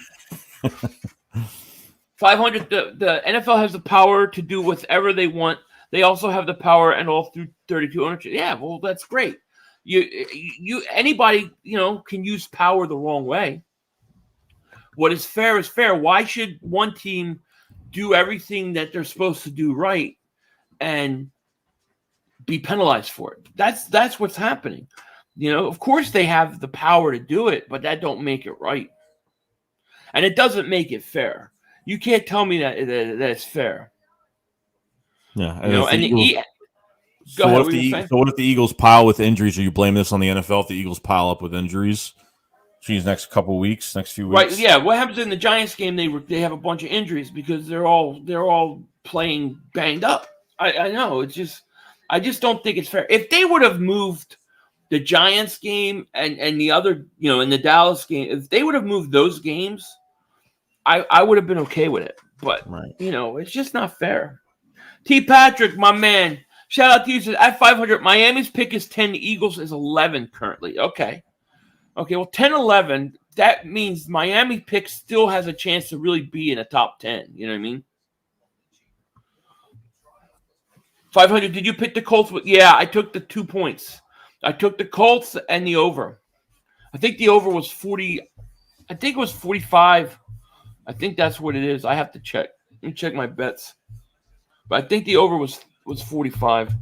500, the NFL has the power to do whatever they want. They also have the power and all through 32 ownership. Yeah, well, that's great. Anybody, can use power the wrong way. What is fair is fair. Why should one team do everything that they're supposed to do right and be penalized for it? That's what's happening. Of course they have the power to do it, but that don't make it right. And it doesn't make it fair. You can't tell me that it's fair. Yeah. So what if the Eagles pile with injuries? Are you blaming this on the NFL if the Eagles pile up with injuries? Geez, next few weeks. Right, yeah. What happens in the Giants game? They have a bunch of injuries because they're all playing banged up. I know. I just don't think it's fair. If they would have moved the Giants game and the other, in the Dallas game, if they would have moved those games, I would have been okay with it. But it's just not fair. T. Patrick, my man, shout out to you. Says at 500, Miami's pick is 10. The Eagles is 11 currently. Okay. Well, 10-11. That means Miami pick still has a chance to really be in the top 10. You know what I mean? 500. Did you pick the Colts? Yeah, I took the 2 points. I took the Colts and the over. I think the over was 40. I think it was 45. I think that's what it is. I have to check. Let me check my bets. But I think the over was 45.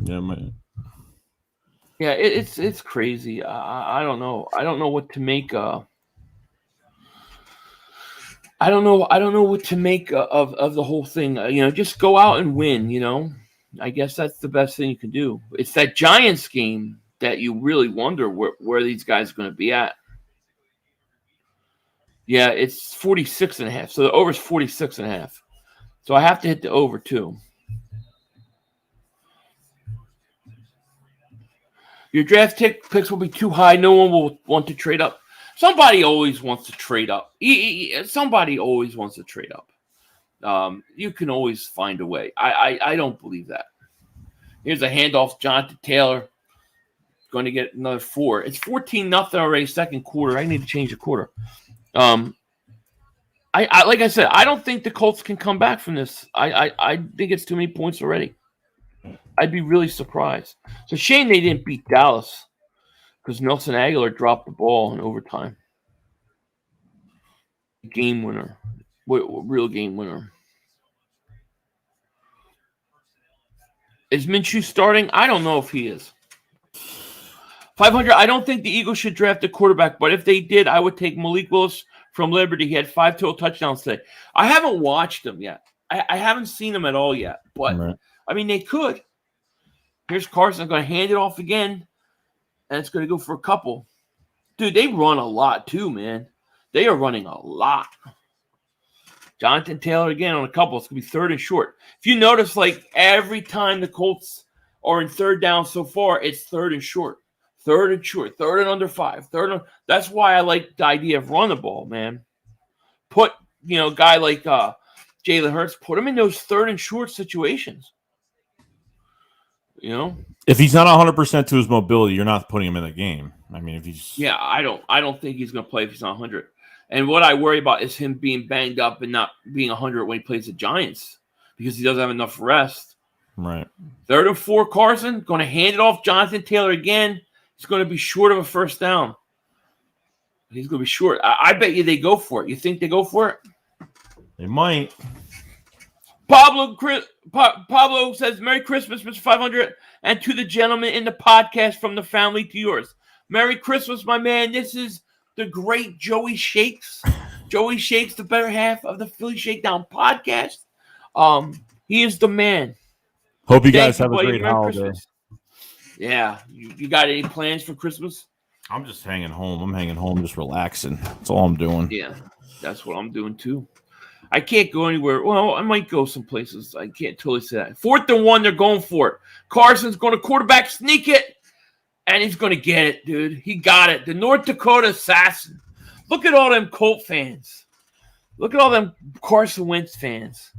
Yeah, man. Yeah, it's crazy. I don't know. I don't know what to make. I don't know what to make of the whole thing. Just go out and win. I guess that's the best thing you can do. It's that Giants game that you really wonder where these guys are going to be at. Yeah, it's 46.5. So the over is 46.5. So I have to hit the over too. Your draft picks will be too high. No one will want to trade up. Somebody always wants to trade up. Somebody always wants to trade up. You can always find a way. I don't believe that. Here's a handoff. Jonathan Taylor going to get another 4. It's 14-0 already. Second quarter. I need to change the quarter. I like I said, I don't think the Colts can come back from this. I think it's too many points already. I'd be really surprised. It's a shame they didn't beat Dallas because Nelson Aguilar dropped the ball in overtime. Game winner. Real game winner. Is Minshew starting? I don't know if he is. 500, I don't think the Eagles should draft a quarterback, but if they did, I would take Malik Willis from Liberty. He had 5 total touchdowns today. I haven't watched him yet. I haven't seen him at all yet, but I mean, they could. Here's Carson going to hand it off again, and it's going to go for a couple. Dude, they run a lot too, man. They are running a lot. Jonathan Taylor again on a couple. It's going to be 3rd and short. If you notice, like every time the Colts are in 3rd down so far, it's 3rd and short. 3rd and short, 3rd and under 5. That's why I like the idea of run the ball, man. Put, a guy like Jalen Hurts, put him in those 3rd and short situations. You know, if he's not 100% to his mobility, you're not putting him in the game. I mean, if he's I don't think he's going to play if he's not 100. And what I worry about is him being banged up and not being 100 when he plays the Giants because he doesn't have enough rest. Right. 3rd and 4, Carson going to hand it off Jonathan Taylor again. He's going to be short of a first down. He's going to be short. I bet you they go for it. You think they go for it? They might. Pablo says, Merry Christmas, Mr. 500, and to the gentleman in the podcast, from the family to yours. Merry Christmas, my man. This is the great Joey Shakes. Joey Shakes, the better half of the Philly Shakedown podcast. He is the man. Hope you guys have a great holiday. Christmas. Yeah. You got any plans for Christmas? I'm just hanging home. I'm hanging home, just relaxing. That's all I'm doing. Yeah, that's what I'm doing too. I can't go anywhere. Well, I might go some places. I can't totally say that. 4th and 1, they're going for it. Carson's going to quarterback sneak it, and he's going to get it, dude. He got it. The North Dakota assassin. Look at all them Colt fans. Look at all them Carson Wentz fans.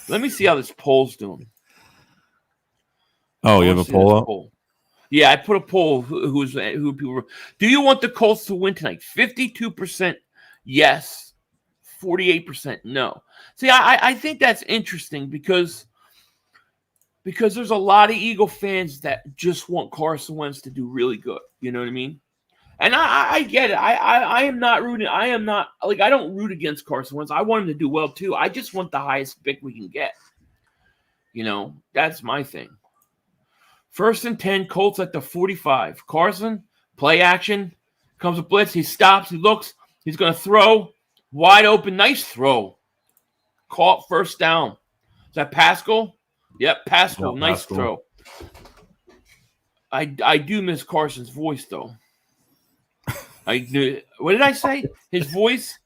Let me see how this poll's doing. Oh, you have a poll up? Yeah, I put a poll. Who people were. Do you want the Colts to win tonight? 52% yes, 48% no. See, I think that's interesting because there's a lot of Eagle fans that just want Carson Wentz to do really good. You know what I mean? And I get it. I am not rooting. I don't root against Carson Wentz. I want him to do well too. I just want the highest pick we can get. You know, that's my thing. 1st and 10, Colts at the 45. Carson, play action. Comes a blitz. He stops. He looks. He's going to throw. Wide open. Nice throw. Caught, first down. Is that Pascal? Yep, Pascal. Yeah, nice Pascal. throw. I do miss Carson's voice, though. What did I say? His voice?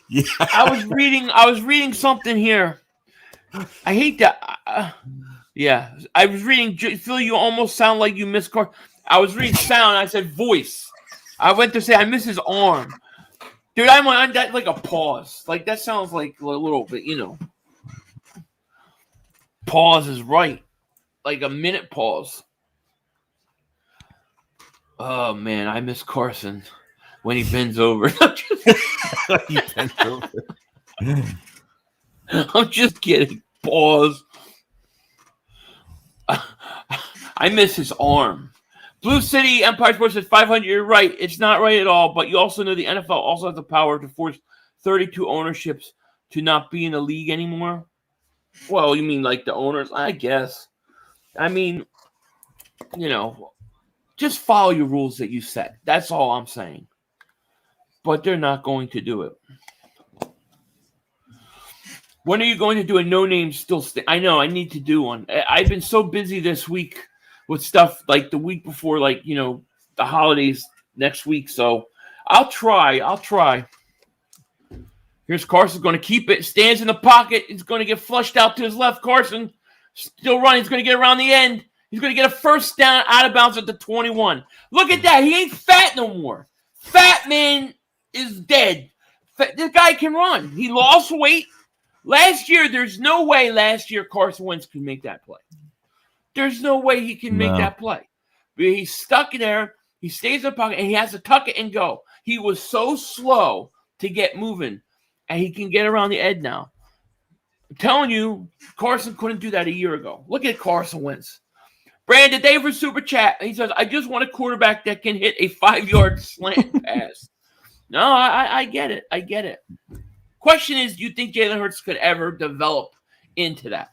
Yeah. I was reading something here. I hate that. Yeah, I was reading. Phil, you almost sound like you miss Carson. I was reading sound. I said voice. I went to say I miss his arm. Dude, I'm on that like a pause. Like that sounds like a little bit, you know. Pause is right. Like a minute pause. Oh man, I miss Carson when he bends over. He bends over. I'm just kidding. Pause. I miss his arm. Blue City Empire Sports says 500. You're right. It's not right at all. But you also know the NFL also has the power to force 32 ownerships to not be in the league anymore. Well, you mean like the owners? I guess. I mean, you know, just follow your rules that you set. That's all I'm saying. But they're not going to do it. When are you going to do a no-name still? I know, I need to do one. I've been so busy this week with stuff like the week before, like, you know, the holidays next week. So I'll try. Here's Carson going to keep it. Stands in the pocket. He's going to get flushed out to his left. Carson still running. He's going to get around the end. He's going to get a first down out of bounds at the 21. Look at that. He ain't fat no more. Fat man is dead. This guy can run. He lost weight. Last year, there's no way Carson Wentz could make that play. There's no way he can make that play. But he's stuck in there. He stays in the pocket, and he has to tuck it and go. He was so slow to get moving, and he can get around the edge now. I'm telling you, Carson couldn't do that a year ago. Look at Carson Wentz. Brandon Dave for Super Chat. He says, I just want a quarterback that can hit a 5-yard slant pass. No, I get it. I get it. Question is, do you think Jalen Hurts could ever develop into that?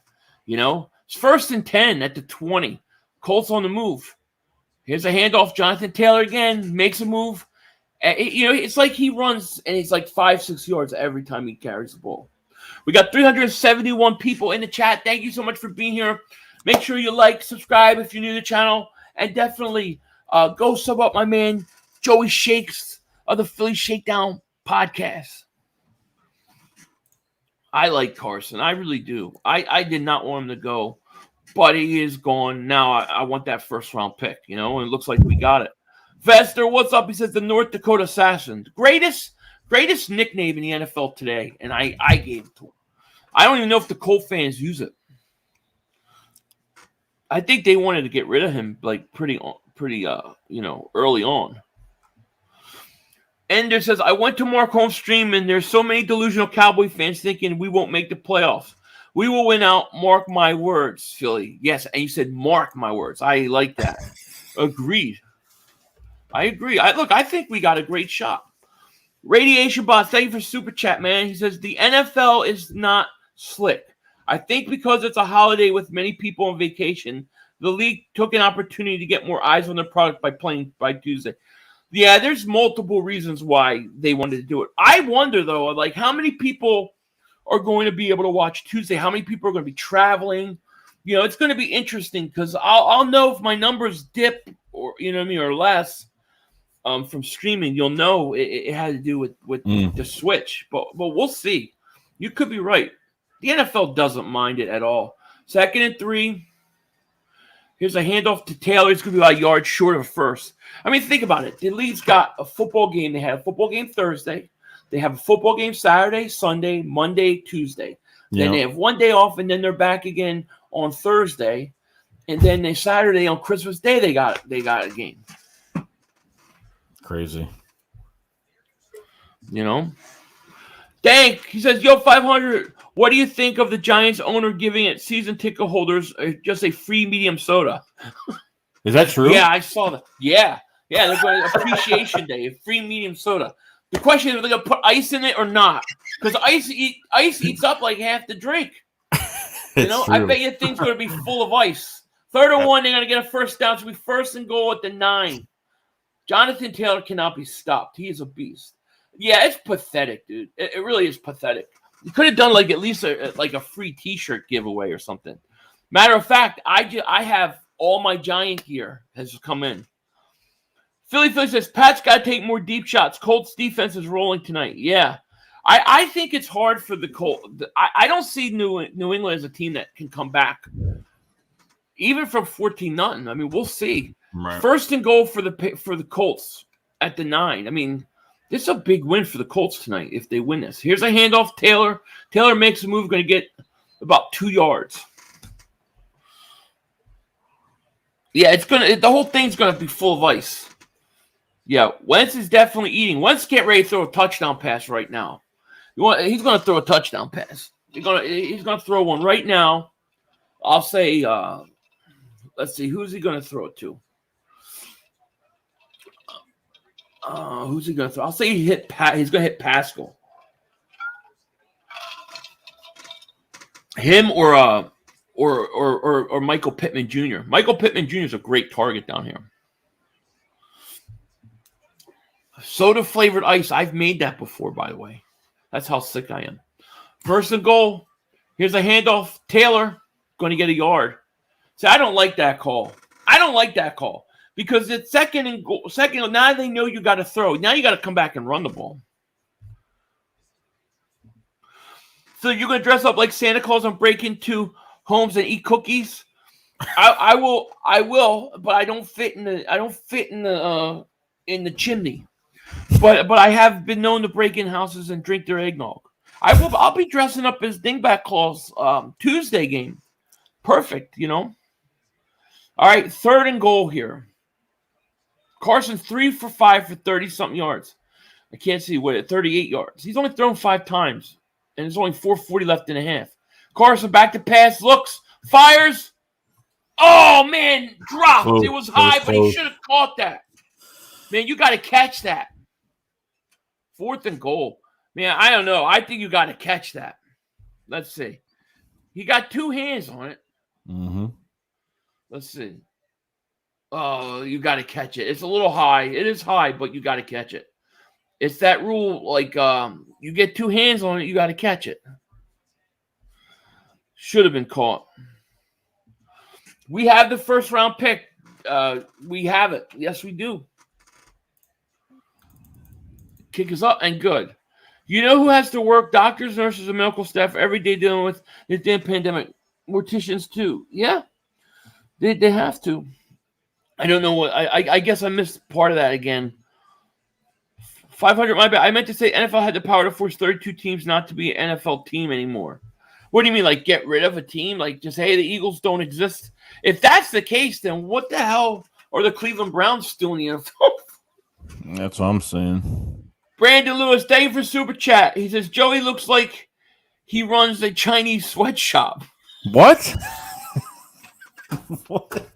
You know, it's 1st and 10 at the 20. Colts on the move. Here's a handoff. Jonathan Taylor again makes a move. You know, it's like he runs and he's like 5-6 yards every time he carries the ball. We got 371 people in the chat. Thank you so much for being here. Make sure you like, subscribe if you're new to the channel, and definitely go sub up my man Joey Shakes of the Philly Shakedown podcast. I like Carson. I really do. I did not want him to go, but he is gone. Now I want that first-round pick, you know, and it looks like we got it. Vester, what's up? He says the North Dakota Assassin. Greatest nickname in the NFL today, and I gave it to him. I don't even know if the Colt fans use it. I think they wanted to get rid of him like pretty early on. Ender says, I went to Mark Holmes' stream, and there's so many delusional Cowboy fans thinking we won't make the playoffs. We will win out. Mark my words, Philly. Yes, and you said mark my words. I like that. Agreed. I agree. I think we got a great shot. Radiation Boss, thank you for Super Chat, man. He says, the NFL is not slick. I think because it's a holiday with many people on vacation, the league took an opportunity to get more eyes on their product by playing by Tuesday. Yeah, there's multiple reasons why they wanted to do it. I wonder, though, like how many people are going to be able to watch Tuesday? How many people are going to be traveling? It's going to be interesting because I'll know if my numbers dip or or less from streaming. You'll know it had to do with the switch, but we'll see. You could be right. The NFL doesn't mind it at all. 2nd and 3. Here's a handoff to Taylor. It's going to be about a yard short of first. I mean, think about it. The league's got a football game. They had a football game Thursday. They have a football game Saturday, Sunday, Monday, Tuesday. Then they have one day off, and then they're back again on Thursday. And then Saturday on Christmas Day, they got a game. Crazy. Dank, he says, yo, 500, what do you think of the Giants owner giving its season ticket holders just a free medium soda? Is that true? Yeah, I saw that. Yeah, they're going to Appreciation Day, a free medium soda. The question is, are they going to put ice in it or not? Because ice eats up like half the drink. I bet you thing's going to be full of ice. 3rd and 1, they're going to get a first down. So we 1st and goal at the 9. Jonathan Taylor cannot be stopped. He is a beast. Yeah, it's pathetic, dude. It really is pathetic. You could have done like at least a free T-shirt giveaway or something. Matter of fact, I have all my Giant gear has come in. Philly says, Pat's got to take more deep shots. Colts defense is rolling tonight. Yeah. I think it's hard for the Colts. I don't see New England as a team that can come back even from 14-0. I mean, we'll see. Right. 1st and goal for the Colts at the 9. I mean, this is a big win for the Colts tonight if they win this. Here's a handoff. Taylor. Taylor makes a move, going to get about 2 yards. Yeah, the whole thing's going to be full of ice. Yeah, Wentz is definitely eating. Wentz can't ready to throw a touchdown pass right now. He's going to throw a touchdown pass. He's going to throw one right now. I'll say, let's see, who's he going to throw it to? Who's he going to throw? I'll say he's going to hit Pascal. Him or Michael Pittman Jr. Michael Pittman Jr. is a great target down here. Soda flavored ice. I've made that before, by the way. That's how sick I am. 1st and goal. Here's a handoff. Taylor going to get a yard. See, I don't like that call. Because it's 2nd and goal. Now they know you got to throw. Now you got to come back and run the ball. So you're going to dress up like Santa Claus and break into homes and eat cookies? I will, but I don't fit in the chimney. But I have been known to break in houses and drink their eggnog. I'll be dressing up as Dingbat Claus Tuesday game. Perfect, All right, 3rd and goal here. Carson 3 for 5 for 30-something yards. I can't see what it 38 yards. He's only thrown 5 times, and there's only 4:40 left in a half. Carson back to pass, looks, fires. Oh, man, dropped. It was high, but he should have caught that. Man, you got to catch that. 4th and goal. Man, I don't know. I think you got to catch that. Let's see. He got 2 hands on it. Mm-hmm. Let's see. Oh, you got to catch it. It's a little high. It is high, but you got to catch it. It's that rule, like you get 2 hands on it, you got to catch it. Should have been caught. We have the 1st round pick. We have it. Yes, we do. Kick is up and good. You know who has to work? Doctors, nurses, and medical staff every day dealing with this damn pandemic. Morticians too. Yeah, they have to. I don't know what. I guess I missed part of that again. 500. My bad. I meant to say NFL had the power to force 32 teams not to be an NFL team anymore. What do you mean, like get rid of a team? Like just, hey, the Eagles don't exist? If that's the case, then what the hell are the Cleveland Browns still in the NFL? That's what I'm saying. Brandon Lewis, thank you for Super Chat. He says, Joey looks like he runs a Chinese sweatshop. What? What?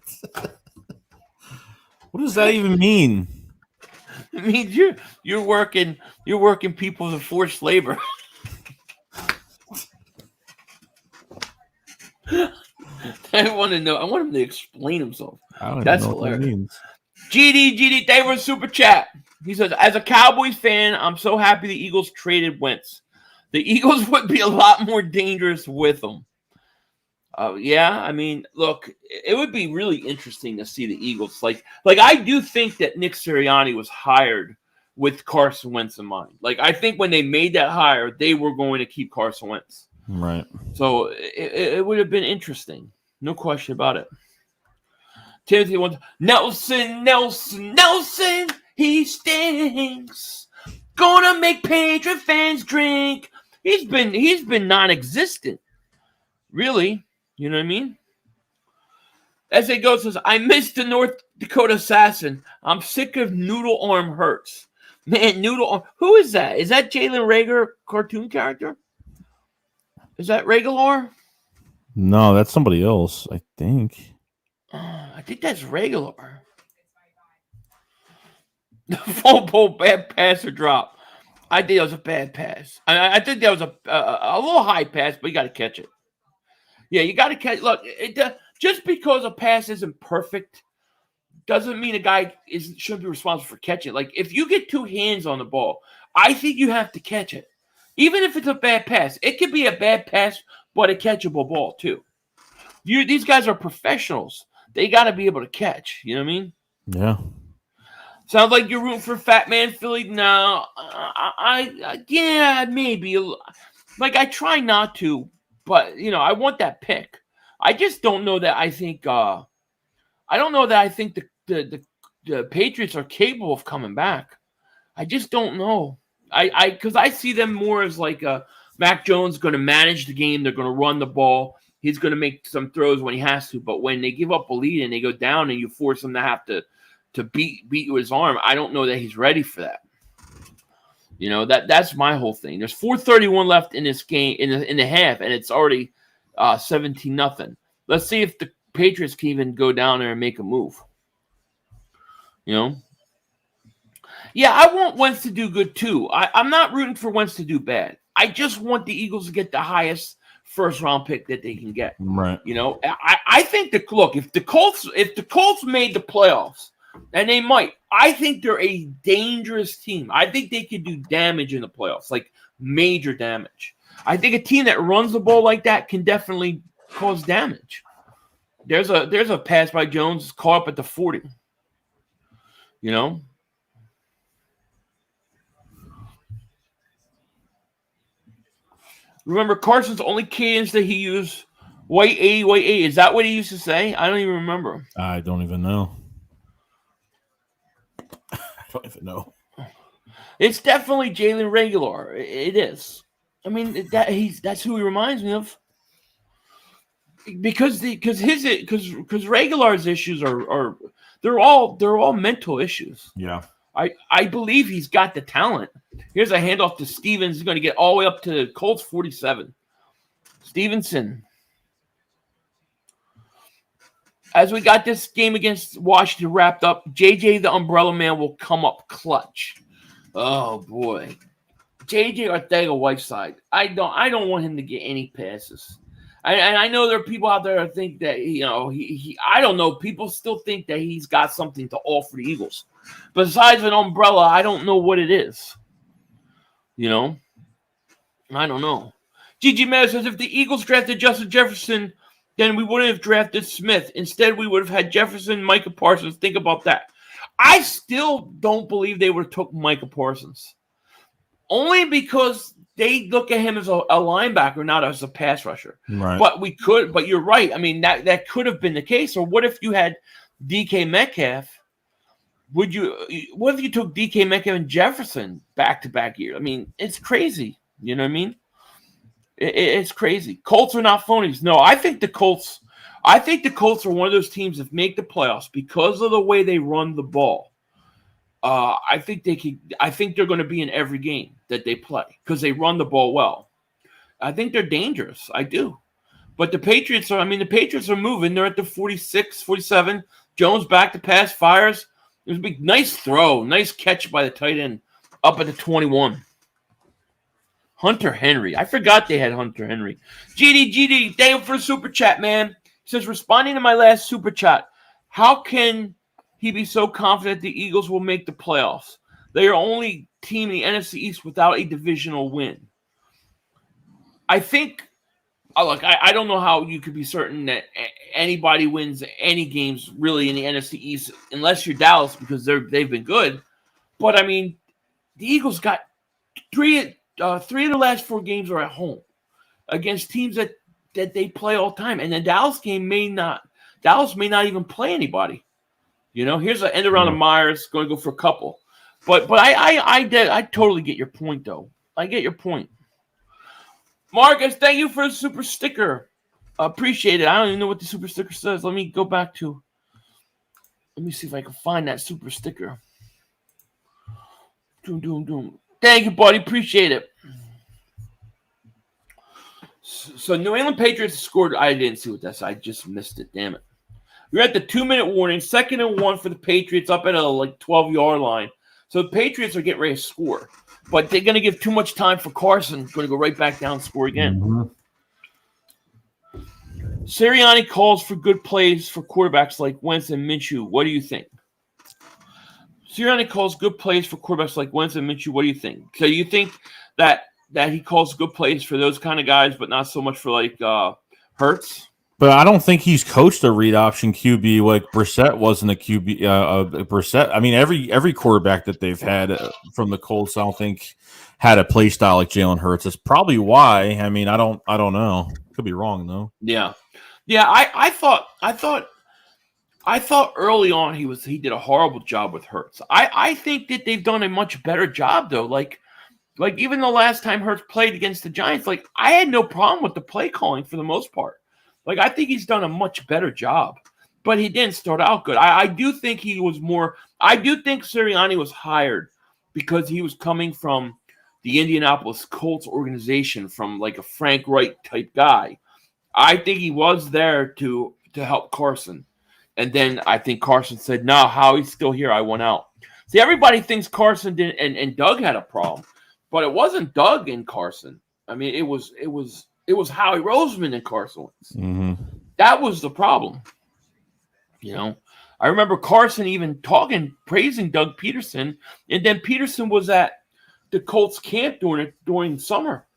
What does that even mean? It means you're working people for forced labor. I want to know. I want him to explain himself. That's hilarious. GD, thank you for Super Chat. He says, as a Cowboys fan, I'm so happy the Eagles traded Wentz. The Eagles would be a lot more dangerous with him. Yeah, I mean, look, it would be really interesting to see the Eagles. Like I do think that Nick Sirianni was hired with Carson Wentz in mind. Like, I think when they made that hire, they were going to keep Carson Wentz. Right. So it would have been interesting. No question about it. Timothy wants Nelson, he stinks. Gonna make Patriot fans drink. He's been non-existent. Really. You know what I mean? As it goes, says, I missed the North Dakota Assassin. I'm sick of Noodle Arm Hurts. Man, Noodle Arm. Who is that? Is that Jalen Rager cartoon character? Is that Regular? No, that's somebody else, I think. I think that's Regular. The full bad pass or drop. I think that was a bad pass. I think that was a little high pass, but you got to catch it. Yeah, you got to catch. Look, just because a pass isn't perfect doesn't mean a guy shouldn't be responsible for catching it. Like, if you get two hands on the ball, I think you have to catch it. Even if it's a bad pass. It could be a bad pass, but a catchable ball, too. These guys are professionals. They got to be able to catch. You know what I mean? Yeah. Sounds like you're rooting for Fat Man Philly. No, yeah, maybe. Like, I try not to. But, I want that pick. I just don't know that I think the Patriots are capable of coming back. I just don't know. Because I see them more as like Mac Jones going to manage the game. They're going to run the ball. He's going to make some throws when he has to. But when they give up a lead and they go down and you force him to have to beat you with his arm, I don't know that he's ready for that. That's my whole thing. There's 4:31 left in this game in the half, and it's already 17-0. Let's see if the Patriots can even go down there and make a move. Yeah, I want Wentz to do good too. I'm not rooting for Wentz to do bad. I just want the Eagles to get the highest first-round pick that they can get. Right. I think if the Colts made the playoffs. And they might. I think they're a dangerous team. I think they could do damage in the playoffs, like major damage. I think a team that runs the ball like that can definitely cause damage. There's a pass by Jones caught up at the 40. Remember Carson's only cadence that he used, white 80, white 80. Is that what he used to say? I don't even remember. I don't even know. I don't even know. It's definitely Jalen Regular. It is. I mean, that's who he reminds me of. Because Regular's issues are they're all mental issues. Yeah. I believe he's got the talent. Here's a handoff to Stevens. He's going to get all the way up to Colts 47. Stevenson. As we got this game against Washington wrapped up, JJ the Umbrella Man will come up clutch. Oh boy, JJ Ortega-Whiteside. I don't want him to get any passes. And I know there are people out there that think that he I don't know. People still think that he's got something to offer the Eagles. Besides an umbrella, I don't know what it is. I don't know. Gigi Mez says if the Eagles drafted Justin Jefferson, then we wouldn't have drafted Smith. Instead, we would have had Jefferson, Micah Parsons. Think about that. I still don't believe they would have took Micah Parsons. Only because they look at him as a linebacker, not as a pass rusher. Right. But you're right. I mean, that could have been the case. Or what if you had DK Metcalf? What if you took DK Metcalf and Jefferson back-to-back year? I mean, it's crazy. You know what I mean? It's crazy. Colts are not phonies. No, I think the Colts are one of those teams that make the playoffs because of the way they run the ball. I think they're going to be in every game that they play because they run the ball well. I think they're dangerous. I do. But the Patriots are moving. They're at the 46, 47. Jones back to pass, fires. It was a big, nice throw. Nice catch by the tight end up at the 21. Hunter Henry. I forgot they had Hunter Henry. GD, thank you for the super chat, man. He says, responding to my last super chat, how can he be so confident the Eagles will make the playoffs? They are only team in the NFC East without a divisional win. I think, look, I don't know how you could be certain that anybody wins any games really in the NFC East unless you're Dallas because they've been good. But, I mean, the Eagles got three of the last 4 games are at home against teams that they play all the time. And the Dallas game may not even play anybody. You know, here's an end around of Myers going to go for a couple. But I totally get your point, though. I get your point. Marcus, thank you for the super sticker. Appreciate it. I don't even know what the super sticker says. Let me see if I can find that super sticker. Doom. Thank you, buddy. Appreciate it. So New England Patriots scored. I didn't see what that said. I just missed it. Damn it. We're at the 2-minute warning. 2nd and 1 for the Patriots up at a 12-yard line. So the Patriots are getting ready to score. But they're going to give too much time for Carson. Going to go right back down and score again. Mm-hmm. Sirianni calls for good plays for quarterbacks like Wentz and Minshew. What do you think? Sirianni calls good plays for quarterbacks like Wentz and Minshew. What do you think? So you think that he calls good plays for those kind of guys, but not so much for Hurts? But I don't think he's coached a read option QB like Brissett wasn't a QB. Brissett. I mean, every quarterback that they've had from the Colts, I don't think had a play style like Jalen Hurts. That's probably why. I mean, I don't know. Could be wrong though. Yeah. I thought early on he did a horrible job with Hurts. I think that they've done a much better job though. Like even the last time Hurts played against the Giants, I had no problem with the play calling for the most part. I think he's done a much better job, but he didn't start out good. I do think he was more. I do think Sirianni was hired because he was coming from the Indianapolis Colts organization, from a Frank Wright type guy. I think he was there to help Carson, and then I think Carson said, "No, Howie's still here. I want out." See, everybody thinks Carson did, and Doug had a problem, but it wasn't Doug and Carson. I mean, it was Howie Roseman and Carson Wentz. Mm-hmm. That was the problem. You know, I remember Carson even praising Doug Peterson, and then Peterson was at the Colts camp during summer.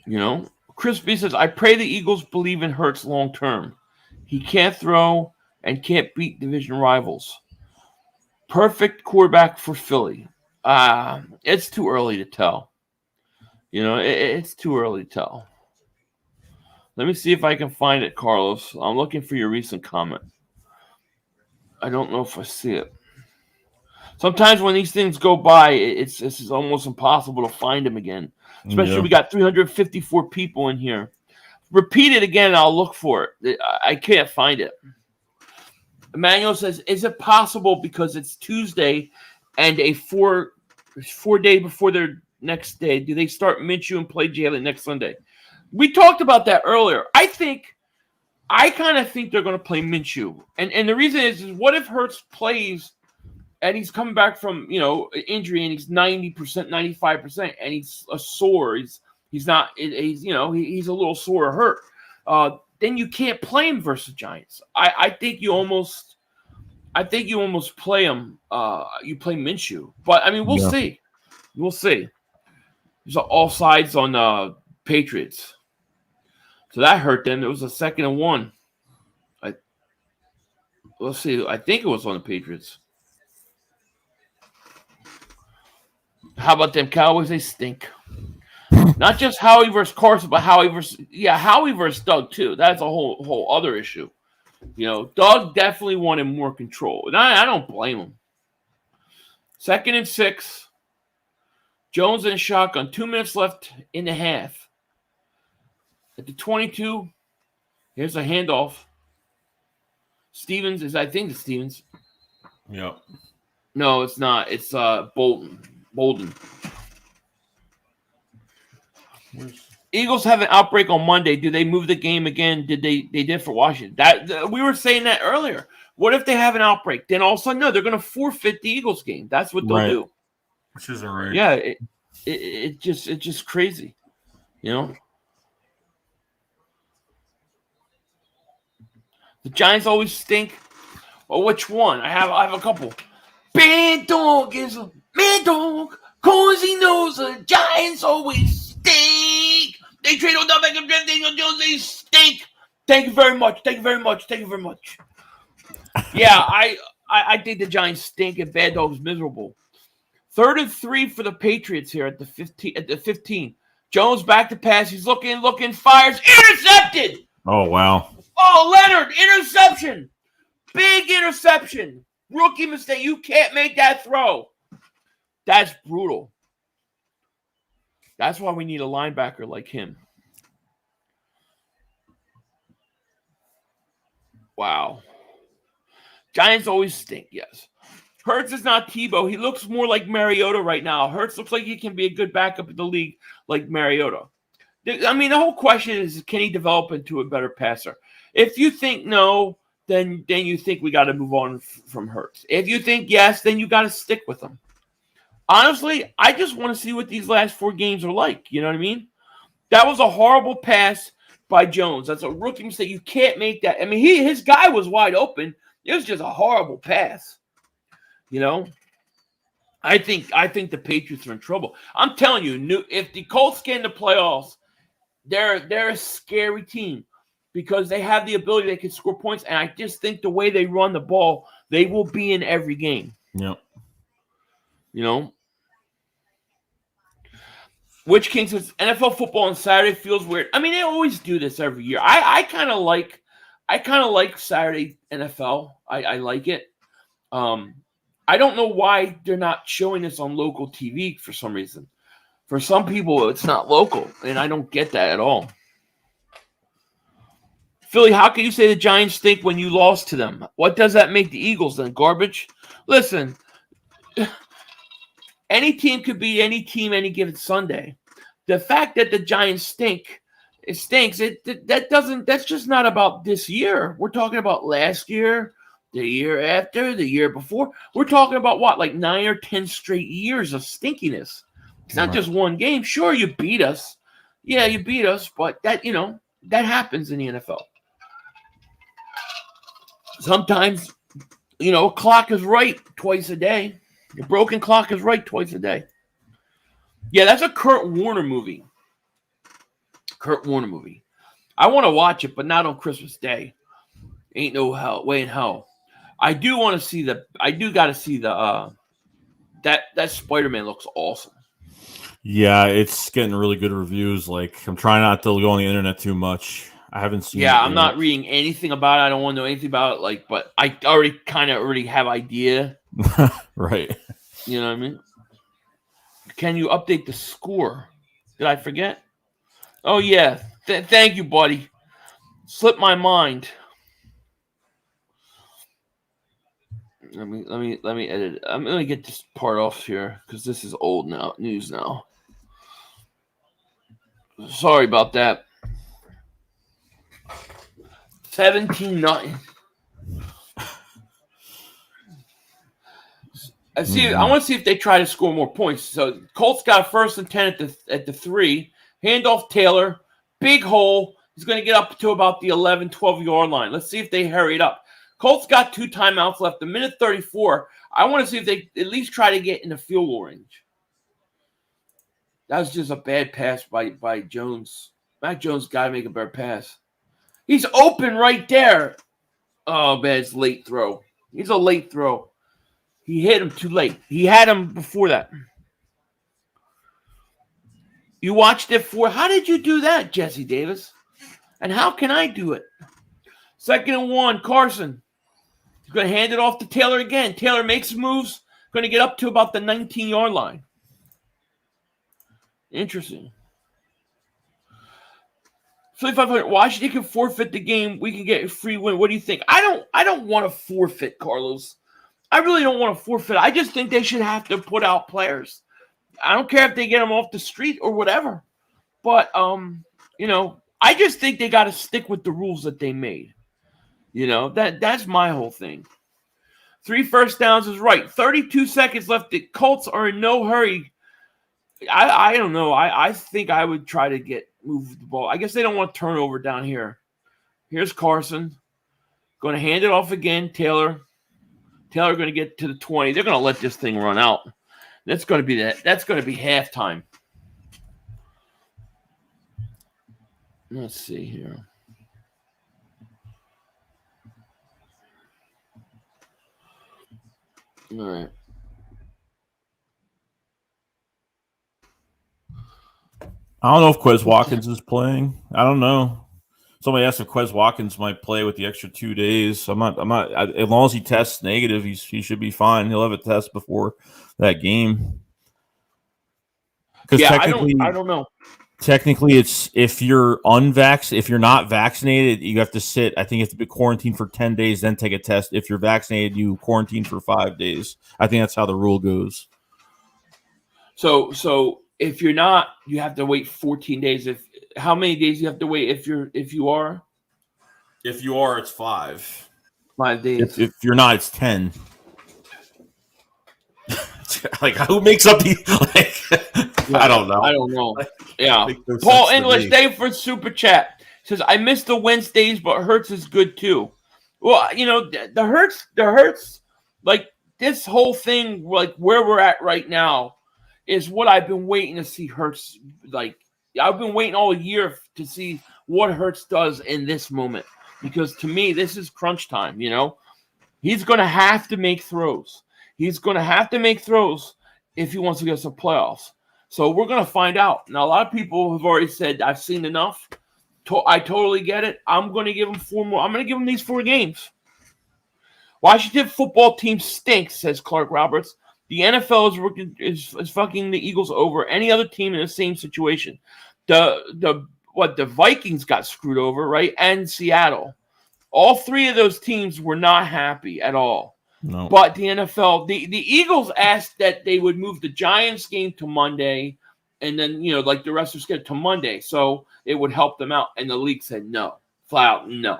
You know, Chris B says, I pray the Eagles believe in Hurts long term. He can't throw and can't beat division rivals. Perfect quarterback for Philly. It's too early to tell. You know, it's too early to tell. Let me see if I can find it, Carlos. I'm looking for your recent comment. I don't know if I see it. Sometimes when these things go by, it's almost impossible to find them again. Especially we got 354 people in here. Repeat it again, and I'll look for it. I can't find it. Emmanuel says, is it possible because it's Tuesday and a four day before their next day, do they start Minshew and play Jalen next Sunday? We talked about that earlier. I kind of think they're going to play Minshew. And the reason is what if Hurts plays and he's coming back from, injury and he's 90%, 95%, and he's sore. He's a little sore or hurt. Then you can't play him versus Giants. I think you almost play him. You play Minshew, but I mean we'll see. We'll see. There's all sides on Patriots, so that hurt them. It was a 2nd and 1. Let's see. I think it was on the Patriots. How about them Cowboys? They stink. Not just Howie versus Carson, but Howie versus Doug too. That's a whole other issue. Doug definitely wanted more control, and I don't blame him. 2nd and 6. Jones in a shotgun. 2 minutes left in the half. At the 22, here's a handoff. Stevens I think it's Stevens. Yep. No, it's not. It's Bolden. Eagles have an outbreak on Monday. Do they move the game again? They did for Washington. We were saying that earlier. What if they have an outbreak? Then all of a sudden, no, they're going to forfeit the Eagles game. That's what they'll do. Which isn't right. Yeah, it's just crazy, you know. The Giants always stink. Well, which one? I have a couple. Bad dog is a mad dog, cause he knows the Giants always stink. They trade on Odell Beckham, Daniel Jones, they stink. Thank you very much. Thank you very much. Thank you very much. Yeah, I think the Giants stink and Bad Dog's miserable. 3rd and 3 for the Patriots here at the 15. Jones back to pass. He's looking, fires, intercepted. Oh, wow. Oh, Leonard, interception. Big interception. Rookie mistake. You can't make that throw. That's brutal. That's why we need a linebacker like him. Wow. Giants always stink, yes. Hurts is not Tebow. He looks more like Mariota right now. Hurts looks like he can be a good backup in the league like Mariota. I mean, the whole question is, can he develop into a better passer? If you think no, then you think we got to move on from Hurts. If you think yes, then you got to stick with him. Honestly, I just want to see what these last 4 games are like. You know what I mean? That was a horrible pass by Jones. That's a rookie mistake. You can't make that. I mean, his guy was wide open. It was just a horrible pass. You know? I think the Patriots are in trouble. I'm telling you, if the Colts get in the playoffs, they're a scary team because they have the ability, they can score points, and I just think the way they run the ball, they will be in every game. Yep. You know? Which King says NFL football on Saturday feels weird. I mean, they always do this every year. I kind of like Saturday NFL. I like it. I don't know why they're not showing this on local TV for some reason. For some people, it's not local, and I don't get that at all. Philly, how can you say the Giants stink when you lost to them? What does that make the Eagles then? Garbage? Listen, any team could beat any team any given Sunday. The fact that the Giants stink, it stinks. That's just not about this year. We're talking about last year, the year after, the year before. We're talking about what, like 9 or 10 straight years of stinkiness. It's not just one game. Sure, you beat us. Yeah, you beat us, but that happens in the NFL. Sometimes, a clock is right twice a day. A broken clock is right twice a day. Yeah, that's a Kurt Warner movie. I want to watch it, but not on Christmas Day. Ain't no way in hell. I do want to see that Spider-Man looks awesome. Yeah, it's getting really good reviews. Like, I'm trying not to go on the internet too much. I haven't seen it. Yeah, I'm not reading anything about it. I don't want to know anything about it. But I already have idea. Right. You know what I mean? Can you update the score? Did I forget? Oh yeah. Thank you, buddy. Slipped my mind. Let me edit it. I'm gonna get this part off here because this is old news now. Sorry about that. 17-9. I want to see if they try to score more points. So Colts got 1st and 10 at the 3. Handoff Taylor. Big hole. He's going to get up to about the 11, 12-yard line. Let's see if they hurry it up. Colts got 2 timeouts left. A minute 34. I want to see if they at least try to get in the field goal range. That was just a bad pass by Jones. Mac Jones got to make a better pass. He's open right there. Oh, man, it's a late throw. He's a late throw. He hit him too late. He had him before that. You watched it for. How did you do that, Jesse Davis? And how can I do it? 2nd and 1, Carson. He's going to hand it off to Taylor again. Taylor makes moves. Going to get up to about the 19-yard line. Interesting. 500. Washington can forfeit the game. We can get a free win. What do you think? I don't want to forfeit, Carlos. I really don't want to forfeit. I just think they should have to put out players. I don't care if they get them off the street or whatever. But I just think they got to stick with the rules that they made. That's my whole thing. 3 first downs is right. 32 seconds left. The Colts are in no hurry. I don't know. I think I would try to move the ball. I guess they don't want turnover down here. Here's Carson. Going to hand it off again. Taylor going to get to the 20. They're going to let this thing run out. That's going to be That's going to be halftime. Let's see here. All right. I don't know if Quez Watkins is playing. I don't know. Somebody asked if Quez Watkins might play with the extra 2 days. I'm not. As long as he tests negative, he should be fine. He'll have a test before that game. Because I don't know. Technically, it's if you're not vaccinated, you have to sit. I think you have to be quarantined for 10 days, then take a test. If you're vaccinated, you quarantine for 5 days. I think that's how the rule goes. So if you're not, you have to wait 14 days. How many days you have to wait if you are? If you are, it's 5. 5 days. If you're not, it's 10. Like, who makes up the I don't know. Yeah. Paul English, Dave for Super Chat says, I miss the Wednesdays, but Hurts is good too. Well, the Hurts, like this whole thing, like where we're at right now, is what I've been waiting to see Hurts. Like, I've been waiting all year to see what Hurts does in this moment. Because to me, this is crunch time, He's going to have to make throws. He's going to have to make throws if he wants to get us to playoffs. So we're going to find out. Now, a lot of people have already said, I've seen enough. I totally get it. I'm going to give him 4 more. I'm going to give him these 4 games. Washington football team stinks, says Clark Roberts. The NFL is fucking the Eagles over any other team in the same situation. The Vikings got screwed over, right? And Seattle. All 3 of those teams were not happy at all. No. But the NFL, the Eagles asked that they would move the Giants game to Monday, and then, like the rest of the schedule to Monday, so it would help them out. And the league said no, flat out no.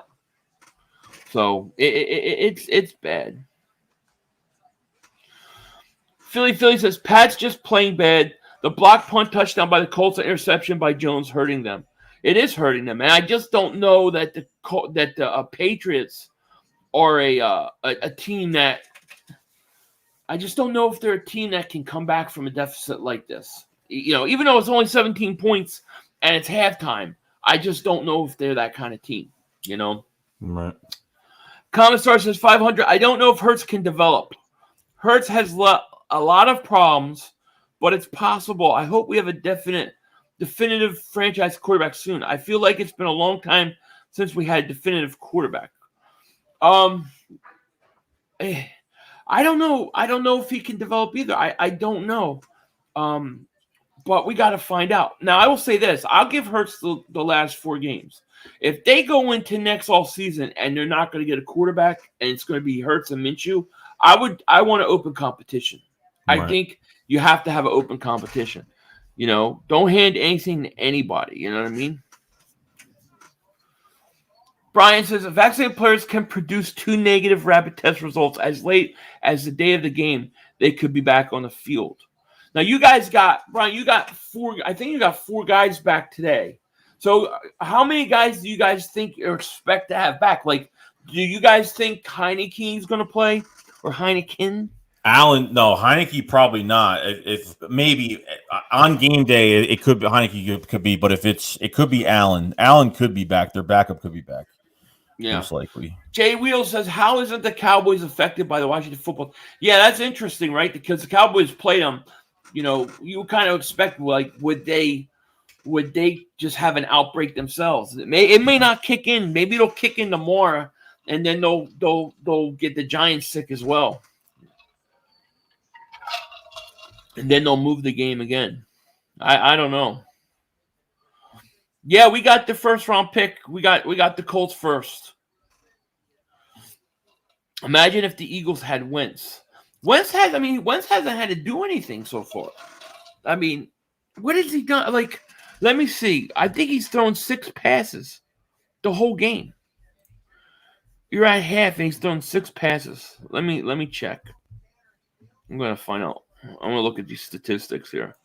So it's bad. Philly says, Pat's just playing bad. The block punt touchdown by the Colts and interception by Jones hurting them. It is hurting them, and I just don't know that the Patriots are a team that I just don't know if they're a team that can come back from a deficit like this. Even though it's only 17 points and it's halftime, I just don't know if they're that kind of team. Right. Commissar says 500. I don't know if Hurts can develop. Hurts has a lot of problems, but it's possible. I hope we have a definitive franchise quarterback soon. I feel like it's been a long time since we had a definitive quarterback. I don't know. I don't know if he can develop either. I don't know. But we got to find out. Now, I will say this. I'll give Hurts the last 4 games. If they go into next all season and they're not going to get a quarterback and it's going to be Hurts and Minshew, I want an open competition. Right. I think you have to have an open competition. Don't hand anything to anybody. You know what I mean? Brian says, if vaccinated players can produce 2 negative rapid test results as late as the day of the game, they could be back on the field. Now, Brian, you got 4. I think you got 4 guys back today. So how many guys do you guys think or expect to have back? Like, do you guys think Heineke's going to play or Heineken? Allen, no, Heineke probably not. If maybe on game day, it could be Heineke could be, but it could be Allen. Allen could be back. Their backup could be back. Yeah, most likely. Jay Wheel says, how isn't the Cowboys affected by the Washington football? Yeah, that's interesting, right? Because the Cowboys played them. You kind of expect, like, would they just have an outbreak themselves? It may not kick in. Maybe it'll kick in tomorrow, and then they'll get the Giants sick as well. And then they'll move the game again. I don't know. Yeah, we got the first round pick. We got the Colts first. Imagine if the Eagles had Wentz. Wentz hasn't had to do anything so far. I mean, what has he done? Like, let me see. I think he's thrown 6 passes the whole game. You're at half and he's thrown 6 passes. Let me check. I'm gonna find out. I'm gonna look at these statistics here.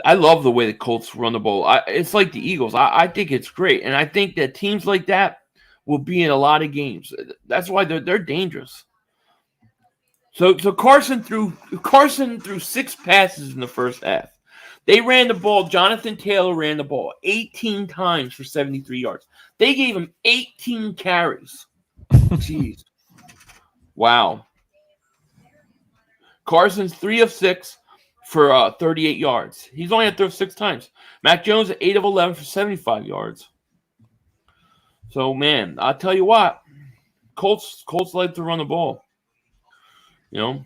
I love the way the Colts run the ball. It's like the Eagles. I think it's great, and I think that teams like that will be in a lot of games. That's why they're dangerous. So Carson threw 6 passes in the first half. They ran the ball. Jonathan Taylor ran the ball 18 times for 73 yards. They gave him 18 carries. Jeez. Wow. Carson's 3 of 6 for 38 yards. He's only had to throw 6 times. Mac Jones at 8 of 11 for 75 yards. So, man, I'll tell you what. Colts like to run the ball. You know?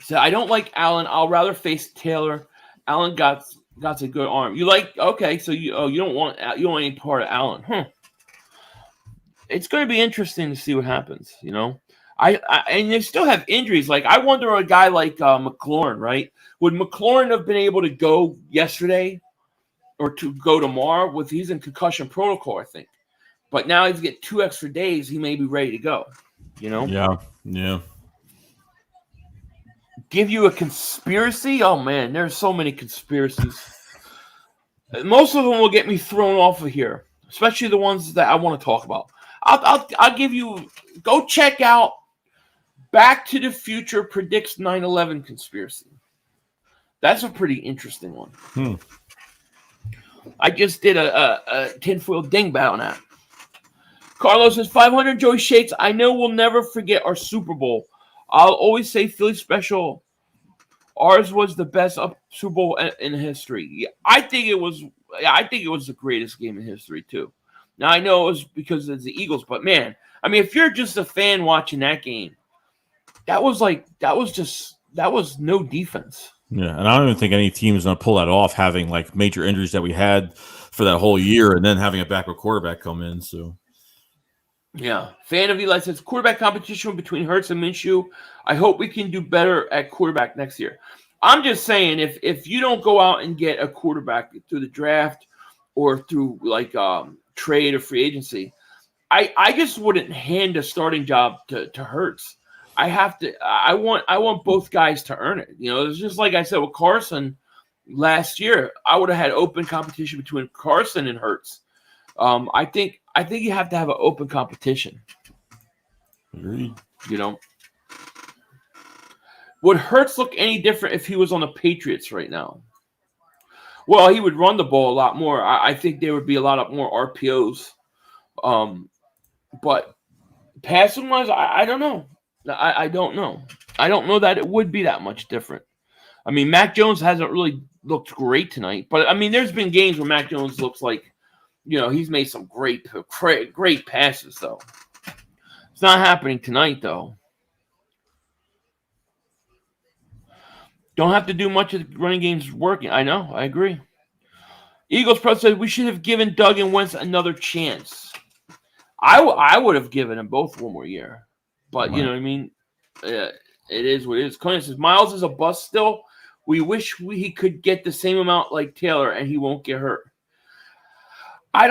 So I don't like Allen. I'll rather face Taylor. Allen got a good arm. You like, okay, so you don't want any part of Allen. It's going to be interesting to see what happens, you know? And they still have injuries. Like, I wonder a guy like McLaurin, right? Would McLaurin have been able to go yesterday or to go tomorrow? He's in concussion protocol, I think. But now he's get 2 extra days. He may be ready to go, you know? Yeah. Give you a conspiracy? Oh, man, there's so many conspiracies. Most of them will get me thrown off of here, especially the ones that I want to talk about. I'll give you – go check out Back to the Future predicts 9/11 conspiracy. That's a pretty interesting one. I just did a tinfoil dingbat on that. Carlos says, 500 Joey Shakes. I know we'll never forget our Super Bowl. I'll always say Philly special. Ours was the best Super Bowl in history. Yeah, I think it was the greatest game in history too. Now I know it was because it's the Eagles, but man, I mean, if you're just a fan watching that game, that was no defense. Yeah, and I don't even think any team is going to pull that off, having like major injuries that we had for that whole year, and then having a backup quarterback come in. So, yeah, fan of Eli says quarterback competition between Hurts and Minshew. I hope we can do better at quarterback next year. I'm just saying, if you don't go out and get a quarterback through the draft or through like trade or free agency, I just wouldn't hand a starting job to Hurts. I want both guys to earn it. You know, it's just like I said with Carson last year. I would have had open competition between Carson and Hurts. I think you have to have an open competition. Agreed. You know, would Hurts look any different if he was on the Patriots right now? Well, he would run the ball a lot more. I think there would be a lot more RPOs. But passing wise, I don't know. I don't know. I don't know that it would be that much different. I mean, Mac Jones hasn't really looked great tonight, but I mean, there's been games where Mac Jones looks like, you know, he's made some great passes, though. It's not happening tonight, though. Don't have to do much of the running game's working. I know. I agree. Eagles Pro said we should have given Doug and Wentz another chance. I would have given them both one more year. But, you know what I mean? It is what it is. Conan says, Miles is a bust still. We wish he could get the same amount like Taylor and he won't get hurt. I'm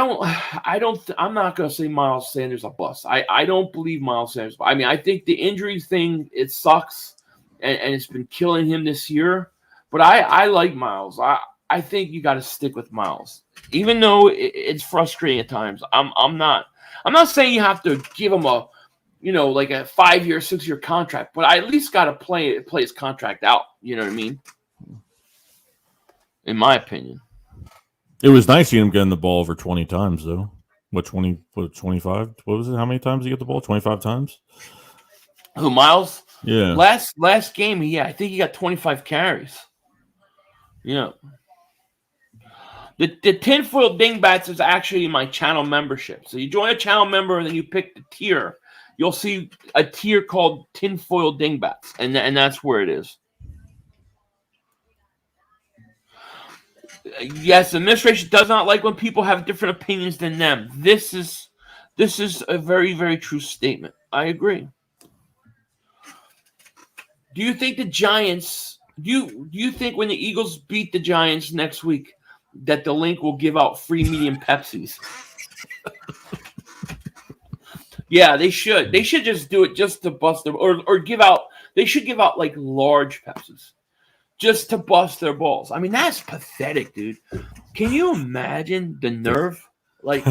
not going to say Miles Sanders a bust. I don't believe Miles Sanders. I mean, I think the injury thing, it sucks. And it's been killing him this year. But I like Miles. I think you got to stick with Miles. Even though it's frustrating at times. I'm not saying you have to give him a, you know, like a 5-year, 6-year contract, but I at least got to play his contract out. You know what I mean? In my opinion. It was nice seeing him getting the ball over 20 times, though. 25? What was it? How many times did he get the ball? 25 times? Who, Miles? Yeah. Last game, I think he got 25 carries. Yeah. The tinfoil dingbats is actually my channel membership. So you join a channel member and then you pick the tier. you'll see a tier called tinfoil dingbats, and that's where it is. Yes, administration does not like when people have different opinions than them. This is a very, very true statement. I agree. Do you think the Giants? Do you think when the Eagles beat the Giants next week that the link will give out free medium Pepsis? Yeah, they should. They should just do it just to bust them, or give out. They should give out like large Pepsis, just to bust their balls. I mean, that's pathetic, dude. Can you imagine the nerve? Like,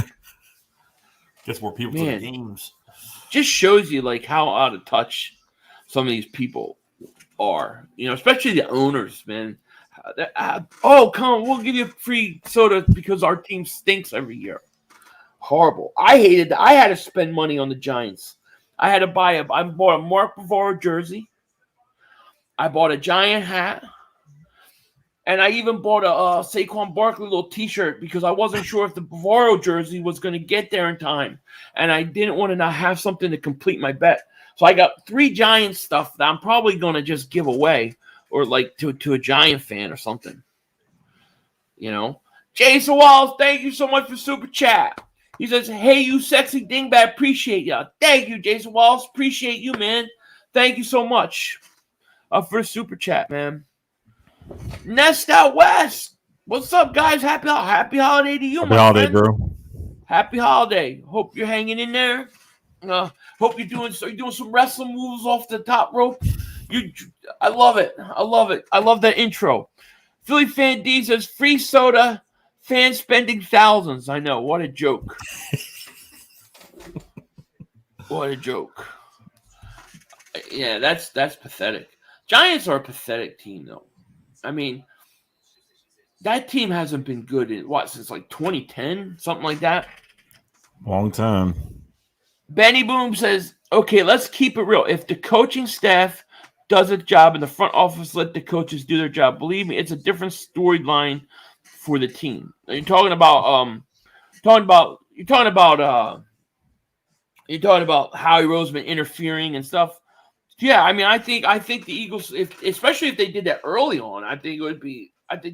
gets more people to the games. Just shows you like how out of touch some of these people are. You know, especially the owners, man. Oh, come on, we'll give you a free soda because our team stinks every year. Horrible. I hated that. I had to spend money on the Giants. I bought a Mark Bavaro jersey. I bought a Giant hat. And I even bought a Saquon Barkley little T-shirt because I wasn't sure if the Bavaro jersey was going to get there in time. And I didn't want to not have something to complete my bet. So I got 3 Giant stuff that I'm probably going to just give away or like to a Giant fan or something. You know? Jason Wallace, thank you so much for Super Chat. He says, hey, you sexy dingbat, appreciate ya. Thank you, Jason Wallace. Appreciate you, man. Thank you so much for Super Chat, man. Nest Out West. What's up, guys? Happy holiday to you, Happy my holiday, friend. bro. Happy holiday. Hope you're hanging in there. Hope you're doing some wrestling moves off the top rope. I love it. I love it. I love that intro. Philly Fan D says, free soda, fans spending thousands. I know. What a joke. What a joke. Yeah, that's pathetic. Giants are a pathetic team, though. I mean, that team hasn't been good since like 2010, something like that. Long time. Benny Boom says, okay, let's keep it real. If the coaching staff does a job and the front office let the coaches do their job, believe me, it's a different storyline for the team. You're talking about Howie Roseman interfering and stuff. Yeah, I mean, I think the Eagles, especially if they did that early on, I think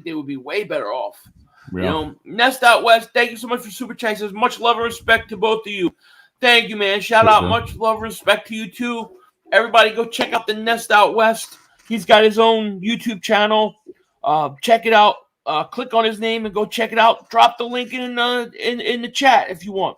they would be way better off. Yeah. You know, Nest Out West, thank you so much for Super Chat. Says much love and respect to both of you. Thank you, man. Shout out, much love and respect to you too. Everybody, go check out the Nest Out West. He's got his own YouTube channel. Check it out. Click on his name and go check it out. Drop the link in the chat if you want.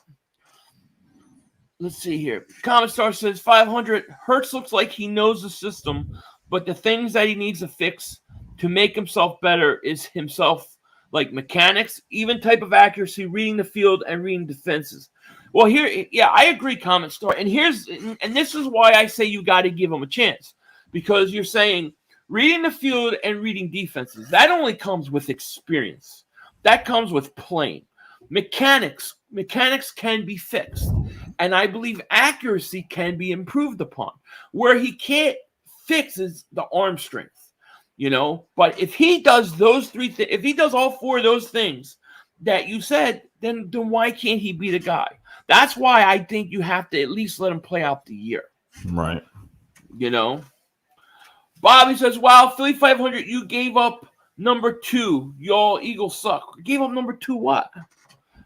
Let's see here. Common Star says 500. Hurts looks like he knows the system, but the things that he needs to fix to make himself better is himself, like mechanics, even type of accuracy, reading the field, and reading defenses. Well, I agree, Common Star. And this is why I say you got to give him a chance, because you're saying reading the field and reading defenses. That only comes with experience. That comes with playing. Mechanics can be fixed. And I believe accuracy can be improved upon. Where he can't fix is the arm strength, you know. But if he does those 3 things, if he does all 4 of those things that you said, then why can't he be the guy? That's why I think you have to at least let him play out the year. Right. You know. Bobby says, wow, Philly 500, you gave up number 2. Y'all Eagles suck. You gave up number 2 what?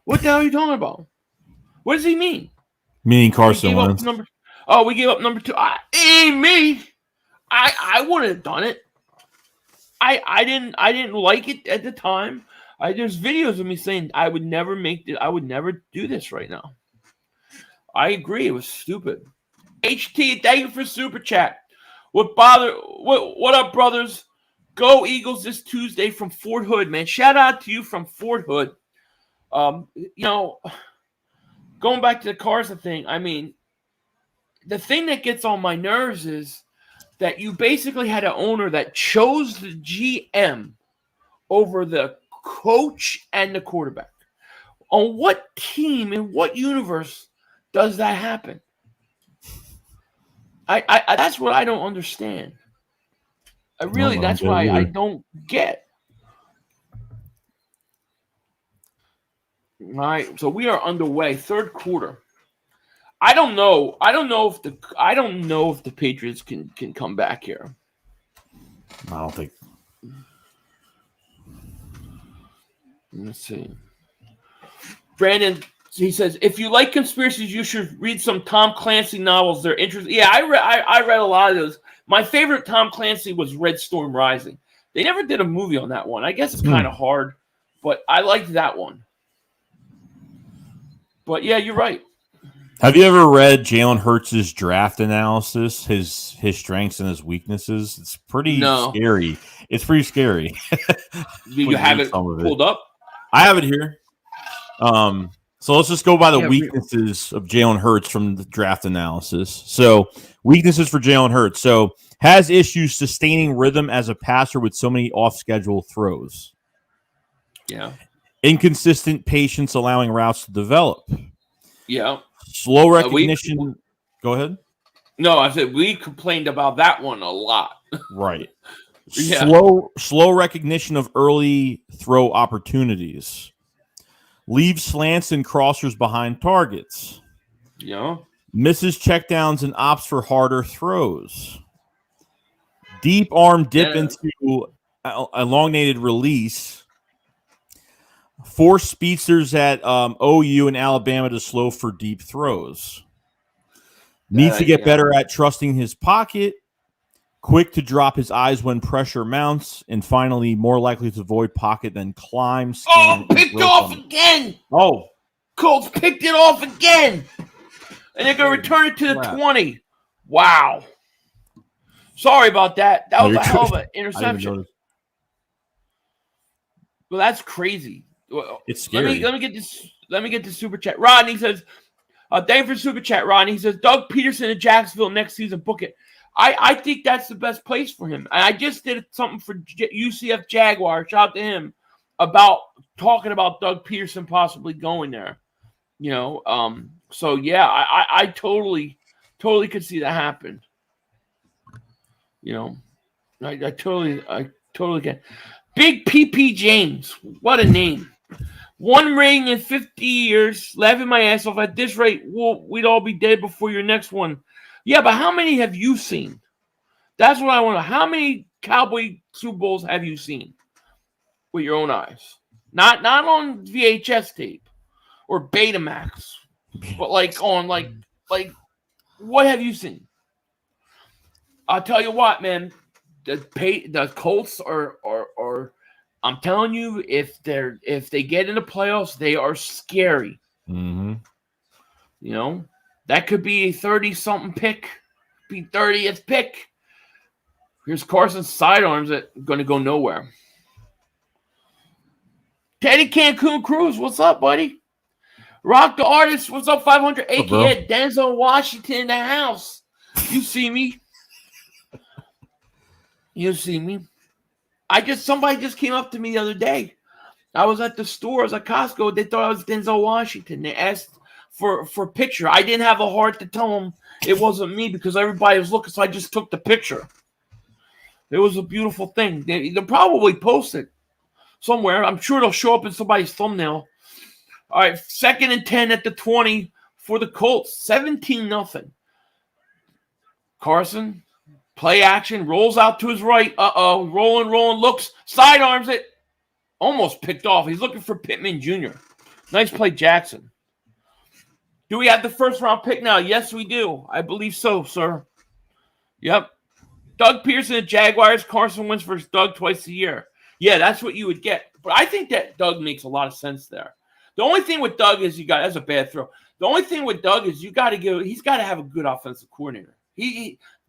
What the hell are you talking about? What does he mean? Meaning Carson Wentz. We gave up number 2. Ain't me. I wouldn't have done it. I didn't like it at the time. There's videos of me saying I would never do this right now. I agree. It was stupid. HT, thank you for Super Chat. What up, brothers? Go Eagles this Tuesday from Fort Hood, man. Shout out to you from Fort Hood. You know, going back to the Carson thing, I mean, the thing that gets on my nerves is that you basically had an owner that chose the GM over the coach and the quarterback. On what team, in what universe does that happen? I that's what I don't understand. That's what I don't get. All right, so we are underway, third quarter. I don't know. I don't know if the Patriots can come back here. I don't think. Let's see. Brandon, he says, if you like conspiracies, you should read some Tom Clancy novels. They're interesting. Yeah, I read a lot of those. My favorite Tom Clancy was Red Storm Rising. They never did a movie on that one. I guess it's kind of hard, but I liked that one. But yeah, you're right. Have you ever read Jalen Hurts' draft analysis, his strengths and his weaknesses? It's pretty scary. It's pretty scary. You have it pulled up? I have it here. So let's just go by the weaknesses of Jalen Hurts from the draft analysis. So weaknesses for Jalen Hurts. So has issues sustaining rhythm as a passer with so many off-schedule throws. Yeah. Inconsistent patience allowing routes to develop. Yeah. Slow recognition. Go ahead. No, I said we complained about that one a lot. Right. Yeah. Slow recognition of early throw opportunities. Leaves slants and crossers behind targets. Yeah. Misses checkdowns and opts for harder throws. Deep arm dip into elongated release. Force speedsters at OU and Alabama to slow for deep throws. Needs to get better at trusting his pocket. Quick to drop his eyes when pressure mounts. And finally, more likely to avoid pocket than climb. Picked off again. Colts picked it off again. And they're going to return it to the 20. Wow. Sorry about that. That was a hell of an interception. Well, that's crazy. It's scary. Let me get this. Let me get the super chat. Rodney says, "Thank you for super chat." Rodney says, "Doug Peterson in Jacksonville next season. Book it." I think that's the best place for him. And I just did something for UCF Jaguar. Shout out to him about talking about Doug Peterson possibly going there. You know. So yeah, I totally could see that happen. You know, I totally can. Big PP James, what a name. 1 ring in 50 years, laughing my ass off. At this rate, we'd all be dead before your next one. Yeah, but how many have you seen? That's what I want to know. How many Cowboy Super Bowls have you seen with your own eyes? Not on VHS tape or Betamax, but like on like what have you seen? I'll tell you what, man. The Colts are I'm telling you, if they get in the playoffs, they are scary. Mm-hmm. You know, that could be a 30-something pick, be 30th pick. Here's Carson's sidearms that are going to go nowhere. Teddy Cancun Cruz, what's up, buddy? Rock the Artist, what's up, 500? AKA Denzel Washington in the house. You see me? You see me? Somebody just came up to me the other day. I was at the store, I was at Costco. They thought I was Denzel Washington. They asked for a picture. I didn't have a heart to tell them it wasn't me because everybody was looking, so I just took the picture. It was a beautiful thing. They'll probably post it somewhere. I'm sure it'll show up in somebody's thumbnail. All right, 2nd and 10 at the 20 for the Colts. 17-0. Carson. Play action, rolls out to his right. Rolling, looks, sidearms it. Almost picked off. He's looking for Pittman Jr. Nice play, Jackson. Do we have the first-round pick now? Yes, we do. I believe so, sir. Yep. Doug Pearson at Jaguars. Carson Wentz versus Doug twice a year. Yeah, that's what you would get. But I think that Doug makes a lot of sense there. The only thing with Doug is that's a bad throw. The only thing with Doug is he's got to have a good offensive coordinator.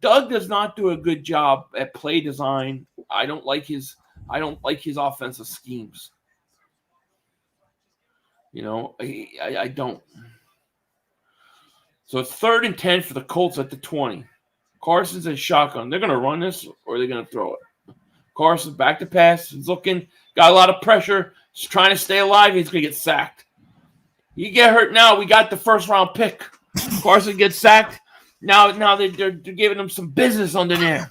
Doug does not do a good job at play design. I don't like his offensive schemes. You know, I don't. So it's 3rd and 10 for the Colts at the 20. Carson's in shotgun. They're going to run this or they're going to throw it. Carson back to pass. He's looking. Got a lot of pressure. He's trying to stay alive. He's going to get sacked. You get hurt now. We got the first-round pick. Carson gets sacked. Now they're giving him some business under there.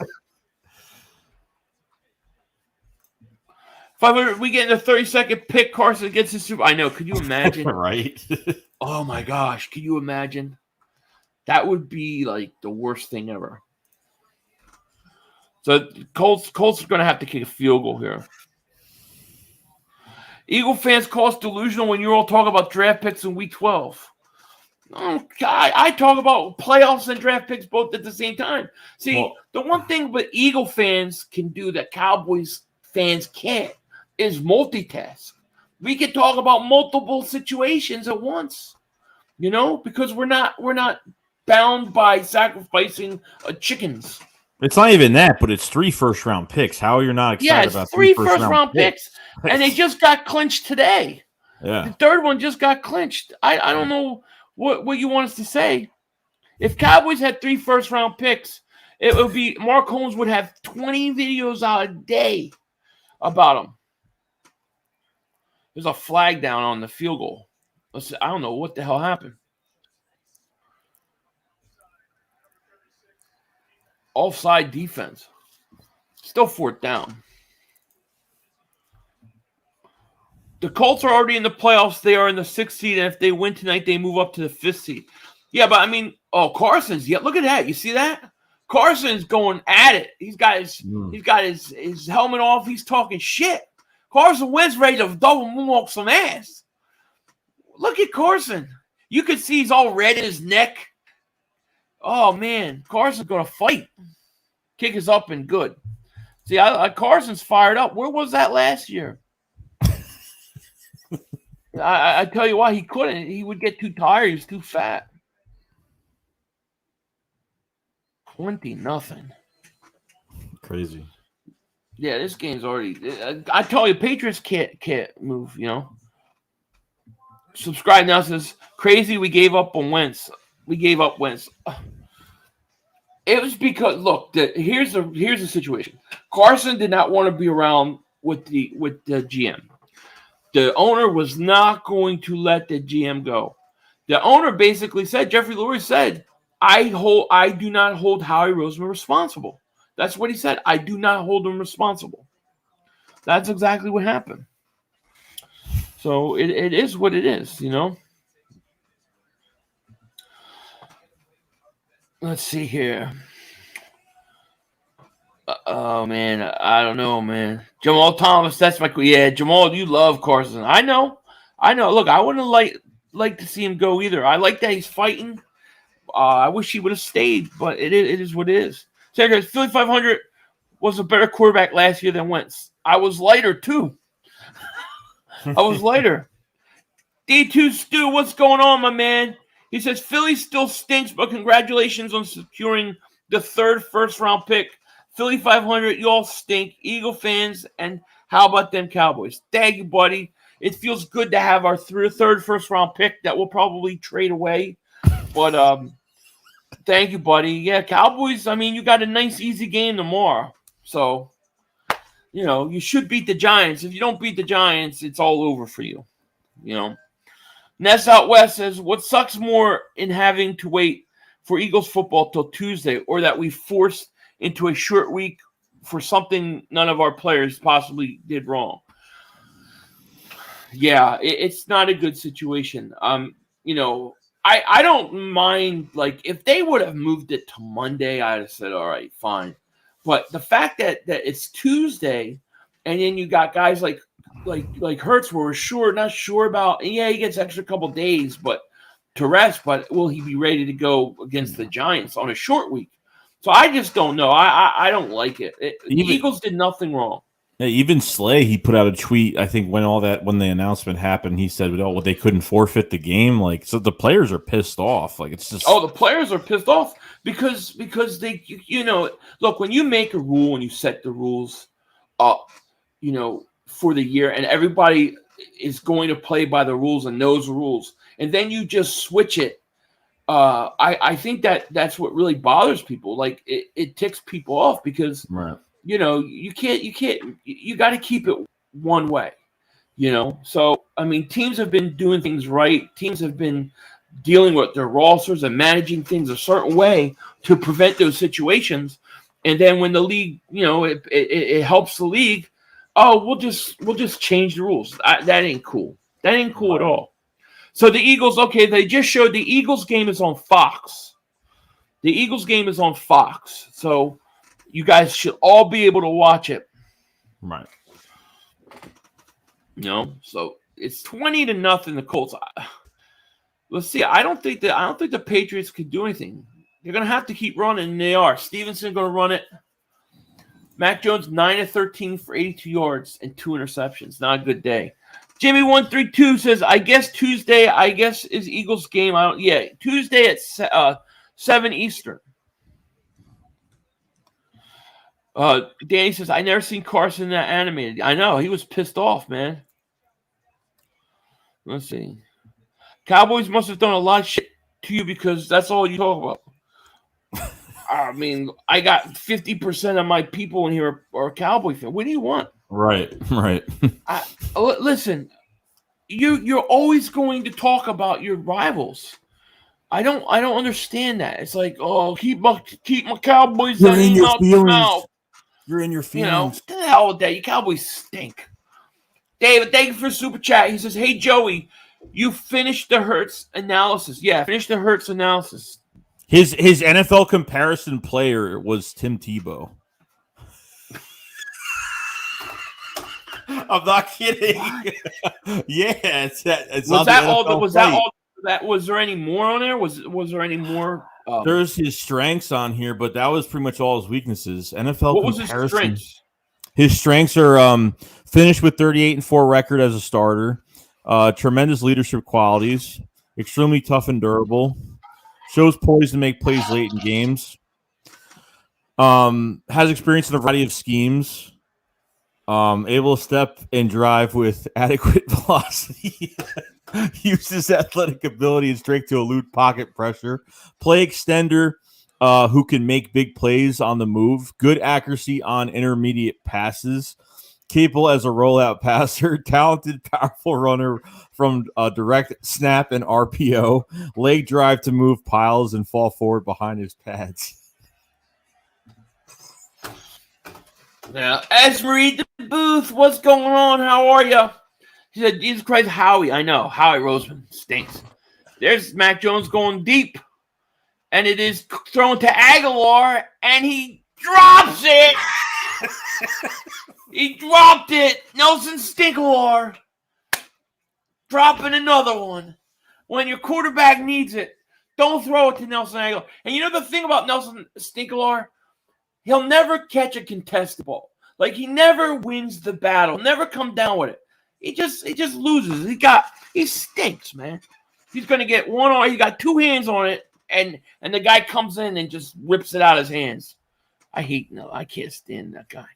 500. We get the 32nd pick. Carson gets his Super. I know. Could you imagine? Right. Oh my gosh. Can you imagine? That would be like the worst thing ever. So Colts are going to have to kick a field goal here. Eagle fans call us delusional when you all talk about draft picks in Week 12. Oh, God, I talk about playoffs and draft picks both at the same time. See, the one thing that Eagle fans can do that Cowboys fans can't is multitask. We can talk about multiple situations at once, because we're not bound by sacrificing chickens. It's not even that, but it's 3 first-round picks. How you're not excited about 3 first-round picks, and they just got clinched today. Yeah, the third one just got clinched. I don't know what you want us to say. If Cowboys had 3 first-round picks, it would be Mark Holmes would have 20 videos out a day about them. There's a flag down on the field goal. I don't know what the hell happened. Offside defense. Still 4th down. The Colts are already in the playoffs. They are in the 6th seed, and if they win tonight, they move up to the 5th seed. Yeah, but Carson's. Yeah, look at that. You see that? Carson's going at it. He's got his helmet off. He's talking shit. Carson Wentz ready to double moonwalk some ass. Look at Carson. You can see he's all red in his neck. Oh, man. Carson's going to fight. Kick is up and good. See, Carson's fired up. Where was that last year? I tell you why, he couldn't. He would get too tired. He was too fat. 20-0. Crazy. Yeah, this game's already. I tell you, Patriots can't move. Subscribe now says crazy. We gave up on Wentz. We gave up Wentz. It was because look. Here's the situation. Carson did not want to be around with the GM. The owner was not going to let the GM go. The owner basically said, Jeffrey Lurie said, I do not hold Howie Roseman responsible. That's what he said. I do not hold him responsible. That's exactly what happened. So it is what it is, Let's see here. Oh, man. I don't know, man. Jamal Thomas, that's my... Yeah, Jamal, you love Carson. I know. Look, I wouldn't like to see him go either. I like that he's fighting. I wish he would have stayed, but it is what it is. Philly 500 was a better quarterback last year than Wentz. I was lighter, too. I was lighter. D2 Stu, what's going on, my man? He says, Philly still stinks, but congratulations on securing the 3rd first-round pick. Philly 500, you all stink. Eagle fans, and how about them Cowboys? Thank you, buddy. It feels good to have our 3rd first-round pick that we'll probably trade away. But thank you, buddy. Yeah, Cowboys, you got a nice, easy game tomorrow. So, you should beat the Giants. If you don't beat the Giants, it's all over for you. Ness Out West says, what sucks more in having to wait for Eagles football till Tuesday, or that we forced into a short week for something none of our players possibly did wrong? Yeah, it's not a good situation. I don't mind, if they would have moved it to Monday, I'd have said, all right, fine. But the fact that it's Tuesday, and then you got guys like Hurts, where we're not sure about, and yeah, he gets extra couple days, but to rest. But will he be ready to go against the Giants on a short week? So I just don't know. I don't like it. The Eagles did nothing wrong. Yeah, even Slay, he put out a tweet, I think, when the announcement happened, he said, they couldn't forfeit the game. So the players are pissed off. It's just... Oh, the players are pissed off because they, look, when you make a rule and you set the rules up, for the year, and everybody is going to play by the rules and knows the rules, and then you just switch it. I think that's what really bothers people. It ticks people off because, right. You got to keep it one way, So, teams have been doing things right. Teams have been dealing with their rosters and managing things a certain way to prevent those situations. And then when the league, it helps the league, we'll just change the rules. That ain't cool. That ain't cool at all. So the Eagles, okay, they just showed the Eagles game is on Fox. The Eagles game is on Fox, so you guys should all be able to watch it. Right. So it's 20-0 the Colts. Let's see. I don't think the Patriots could do anything. They're gonna have to keep running, and they are. Stevenson gonna run it. Mac Jones 9-13 for 82 yards and 2 interceptions. Not a good day. Jimmy132 says, I guess Tuesday, is Eagles game. Tuesday at 7 Eastern. Danny says, I never seen Carson that animated. I know. He was pissed off, man. Let's see. Cowboys must have done a lot of shit to you because that's all you talk about. I mean, I got 50% of my people in here are Cowboy fans. What do you want? Right. Listen, you're always going to talk about your rivals. I don't understand that. It's like, oh, keep my Cowboys You're in your mouth feelings. mouth. You're in your feelings. Get the hell with that. You Cowboys stink. David, thank you for the super chat. He says, hey, Joey, you finished the Hurts analysis. Yeah, finish the Hurts analysis. His NFL comparison player was Tim Tebow. I'm not kidding. Yeah, was there any more on there? Was there any more? There's his strengths on here, but that was pretty much all his weaknesses. NFL what comparison. Was his strengths? His strengths are finished with 38-4 record as a starter, tremendous leadership qualities, extremely tough and durable, shows poised to make plays late in games, has experience in a variety of schemes, able to step and drive with adequate velocity, uses athletic ability and strength to elude pocket pressure, play extender, who can make big plays on the move, good accuracy on intermediate passes, capable as a rollout passer, talented, powerful runner from direct snap and RPO, leg drive to move piles and fall forward behind his pads. Yeah, Esmery the Booth, what's going on? How are you? He said, Jesus Christ, Howie. I know, Howie Roseman stinks. There's Mac Jones going deep, and it is thrown to Aguilar, and he drops it. He dropped it. Nelson Stinkalar dropping another one. When your quarterback needs it, don't throw it to Nelson Aguilar. And you know the thing about Nelson Stinkalar? He'll never catch a contested ball. Like, he never wins the battle. Never come down with it. He just loses. He stinks, man. He's gonna get one arm. He got two hands on it, and the guy comes in and just rips it out of his hands. I can't stand that guy.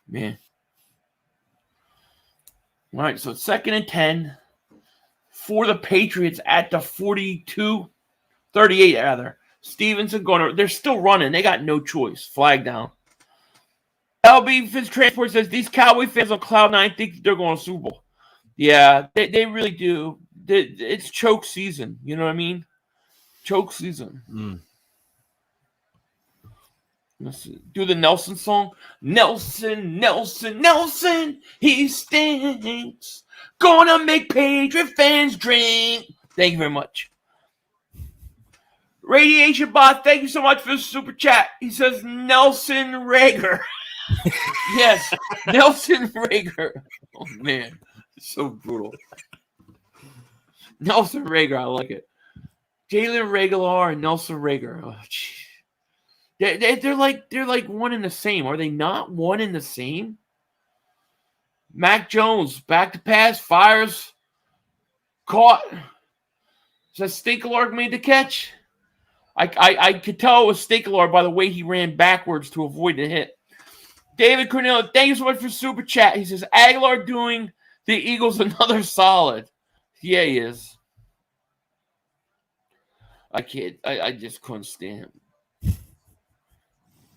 Man. All right, so 2nd and 10 for the Patriots at the 42, 38 rather. Stevenson they're still running. They got no choice. Flag down. LB Fitz Transport says these Cowboy fans on Cloud 9 think they're going to Super Bowl. Yeah, they really do. It's choke season. You know what I mean? Choke season. Let's do the Nelson song. Nelson, Nelson, Nelson, he stinks. Gonna make Patriot fans drink. Thank you very much. Radiation Bot, thank you so much for the super chat. He says Nelson Rager. Yes, Nelson Rager. Oh, man. It's so brutal. Nelson Rager, I like it. Jalen Regalar and Nelson Rager. Oh, geez. They're like one and the same. Are they not one and the same? Mac Jones, back to pass, fires, caught. Says Stinkalar made the catch. I could tell it was Stinkalar by the way he ran backwards to avoid the hit. David Cornell, thank you so much for super chat. He says Aguilar doing the Eagles another solid. Yeah, he is. I just couldn't stand him.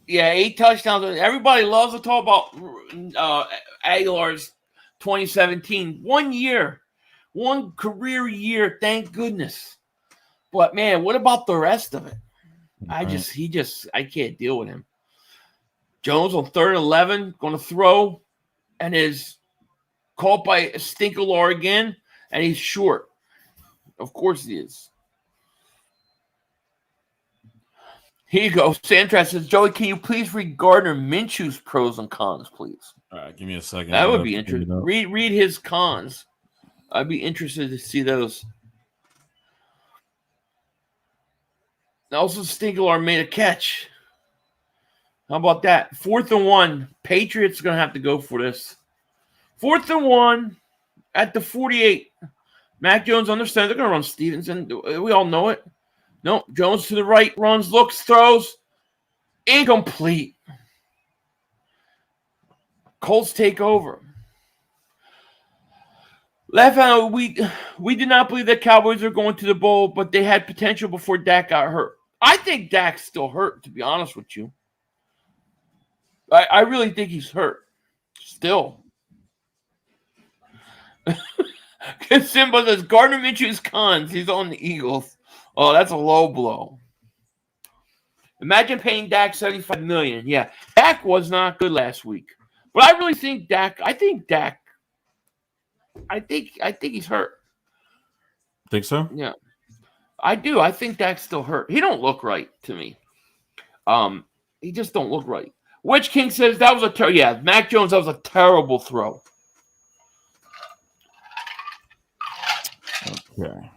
Yeah, 8 touchdowns. Everybody loves to talk about Aguilar's 2017. 1 year. One career year, thank goodness. But, man, what about the rest of it? I can't deal with him. Jones on 3rd and 11, going to throw, and is caught by Stinkalar again, and he's short. Of course he is. Here you go. Sandra says, Joey, can you please read Gardner Minshew's pros and cons, please? All right, give me a second. That would be interesting. Read his cons. I'd be interested to see those. Nelson Stinkelar made a catch. How about that? 4th and 1. Patriots are going to have to go for this. 4th and 1 at the 48. Mac Jones understands they're going to run Stevenson. We all know it. No, Jones to the right, runs, looks, throws. Incomplete. Colts take over. Left hand, we did not believe that Cowboys are going to the bowl, but they had potential before Dak got hurt. I think Dak's still hurt, to be honest with you. I really think he's hurt. Still. Because Simba says Gardner Minshew's cons. He's on the Eagles. Oh, that's a low blow. Imagine paying Dak $75 million. Yeah, Dak was not good last week. But I really think Dak. I think he's hurt. Think so? Yeah, I do. I think Dak's still hurt. He don't look right to me. He just don't look right. Witch King says that was a Mac Jones. That was a terrible throw. Okay.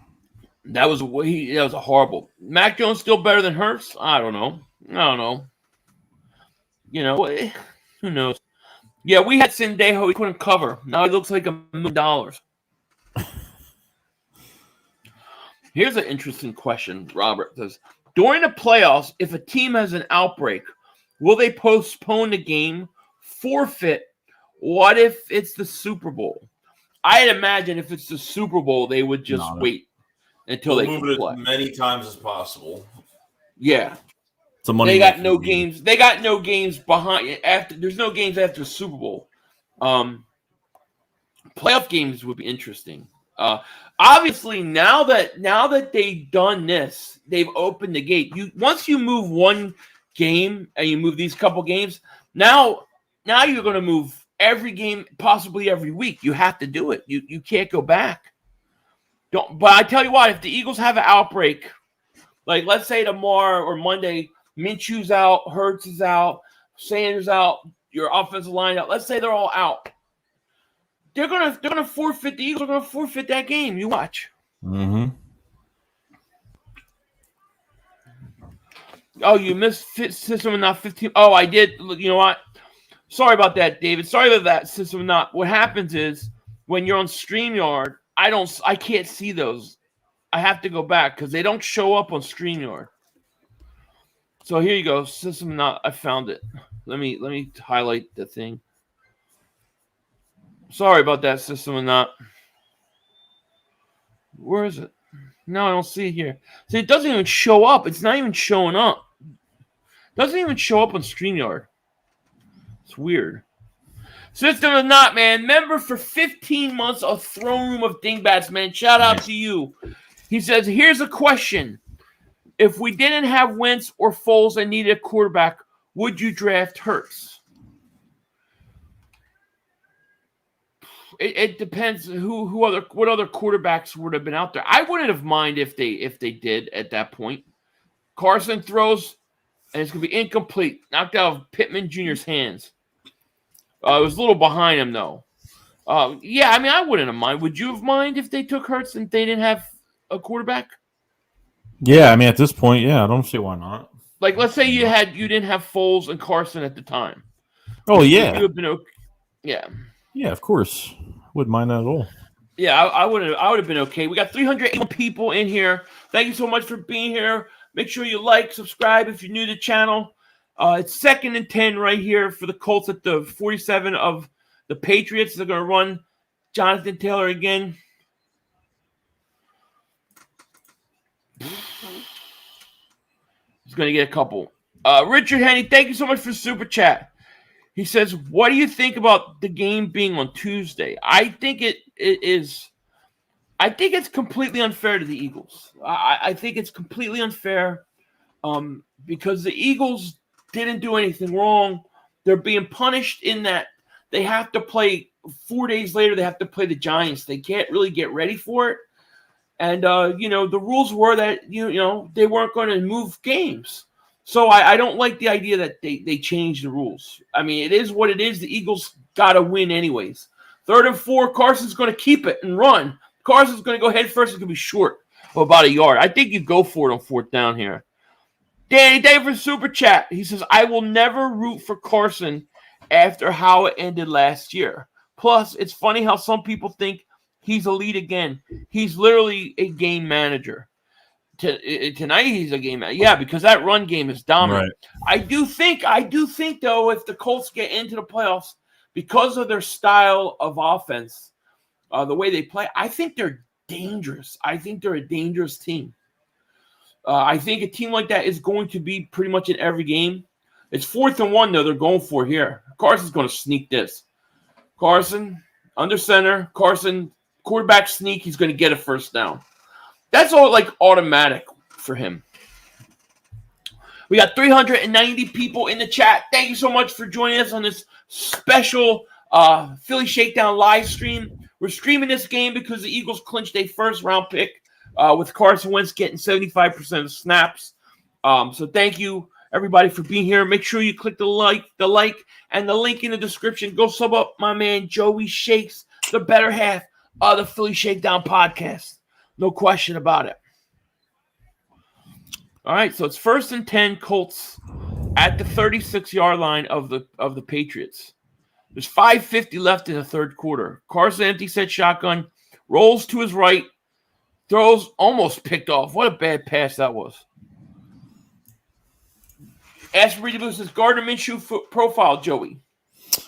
That was a horrible. Mac Jones still better than Hurts? I don't know. You know, who knows? Yeah, we had Sendejo. He couldn't cover. Now he looks like $1 million. Here's an interesting question. Robert says, during the playoffs, if a team has an outbreak, will they postpone the game, forfeit? What if it's the Super Bowl? I'd imagine if it's the Super Bowl, they would just wait until they move can it play as many times as possible. Yeah. They got no games. They got no games behind after. There's no games after the Super Bowl. Playoff games would be interesting. Obviously, now that they've done this, they've opened the gate. Once you move one game and you move these couple games, now you're going to move every game, possibly every week. You have to do it. You can't go back. But I tell you what, if the Eagles have an outbreak, like let's say tomorrow or Monday, Minshew's out, Hurts is out, Sanders out, your offensive line out. Let's say they're all out. They're gonna forfeit. The Eagles are gonna forfeit that game. You watch. Mm-hmm. Oh, you missed system and not 15. Oh, I did. You know what? Sorry about that, David. Sorry about that, system and not. What happens is when you're on StreamYard, I can't see those. I have to go back because they don't show up on StreamYard. So here you go, system and not. I found it. Let me highlight the thing. Sorry about that, system and not. Where is it? No, I don't see it here. See, it doesn't even show up. It's not even showing up. It doesn't even show up on StreamYard. It's weird. System and not, man. Member for 15 months of Throne Room of Dingbats, man. Shout out to you. He says, here's a question. If we didn't have Wentz or Foles and needed a quarterback, would you draft Hurts? It depends what other quarterbacks would have been out there. I wouldn't have minded if they did at that point. Carson throws, and it's gonna be incomplete, knocked out of Pittman Jr.'s hands. It was a little behind him though. Yeah, I mean I wouldn't have minded. Would you have minded if they took Hurts and they didn't have a quarterback? Yeah, I mean at this point, yeah, I don't see why not. Like let's say you didn't have Foles and Carson at the time. Oh yeah, you have been okay. Yeah. Yeah, of course. Wouldn't mind that at all. Yeah, I would have been okay. We got 381 people in here. Thank you so much for being here. Make sure you like, subscribe if you're new to the channel. It's 2nd and 10 right here for the Colts at the 47 of the Patriots. They're going to run Jonathan Taylor again. He's going to get a couple. Richard Henny, thank you so much for Super Chat. He says, what do you think about the game being on Tuesday? I think it is. I think it's completely unfair to the Eagles. I think it's completely unfair because the Eagles didn't do anything wrong. They're being punished in that they have to play 4 days later. They have to play the Giants. They can't really get ready for it. And, the rules were that, they weren't going to move games. So I don't like the idea that they changed the rules. I mean, it is what it is. The Eagles got to win anyways. 3rd and 4, Carson's going to keep it and run. Carson's going to go head first. It's going to be short of about a yard. I think you go for it on 4th down here. Danny Davis Super Chat. He says, I will never root for Carson after how it ended last year. Plus, it's funny how some people think he's elite again. He's literally a game manager. Tonight he's a game manager. Yeah, because that run game is dominant. Right. I do think, though, if the Colts get into the playoffs, because of their style of offense, the way they play, I think they're dangerous. I think they're a dangerous team. I think a team like that is going to be pretty much in every game. It's 4th and 1, though, they're going for here. Carson's going to sneak this. Carson, under center. Carson, quarterback sneak. He's going to get a 1st down. That's all like automatic for him. We got 390 people in the chat. Thank you so much for joining us on this special Philly Shakedown live stream. We're streaming this game because the Eagles clinched a 1st-round pick with Carson Wentz getting 75% of snaps. So thank you, everybody, for being here. Make sure you click the like, and the link in the description. Go sub up my man Joey Shakes, the better half of the Philly Shakedown podcast. No question about it. All right, so it's 1st and 10, Colts at the 36-yard line of the Patriots. There's 5:50 left in the 3rd quarter. Carson empty set shotgun, rolls to his right, throws, almost picked off. What a bad pass that was. Ask Reed Boost's Gardner Minshew profile, Joey.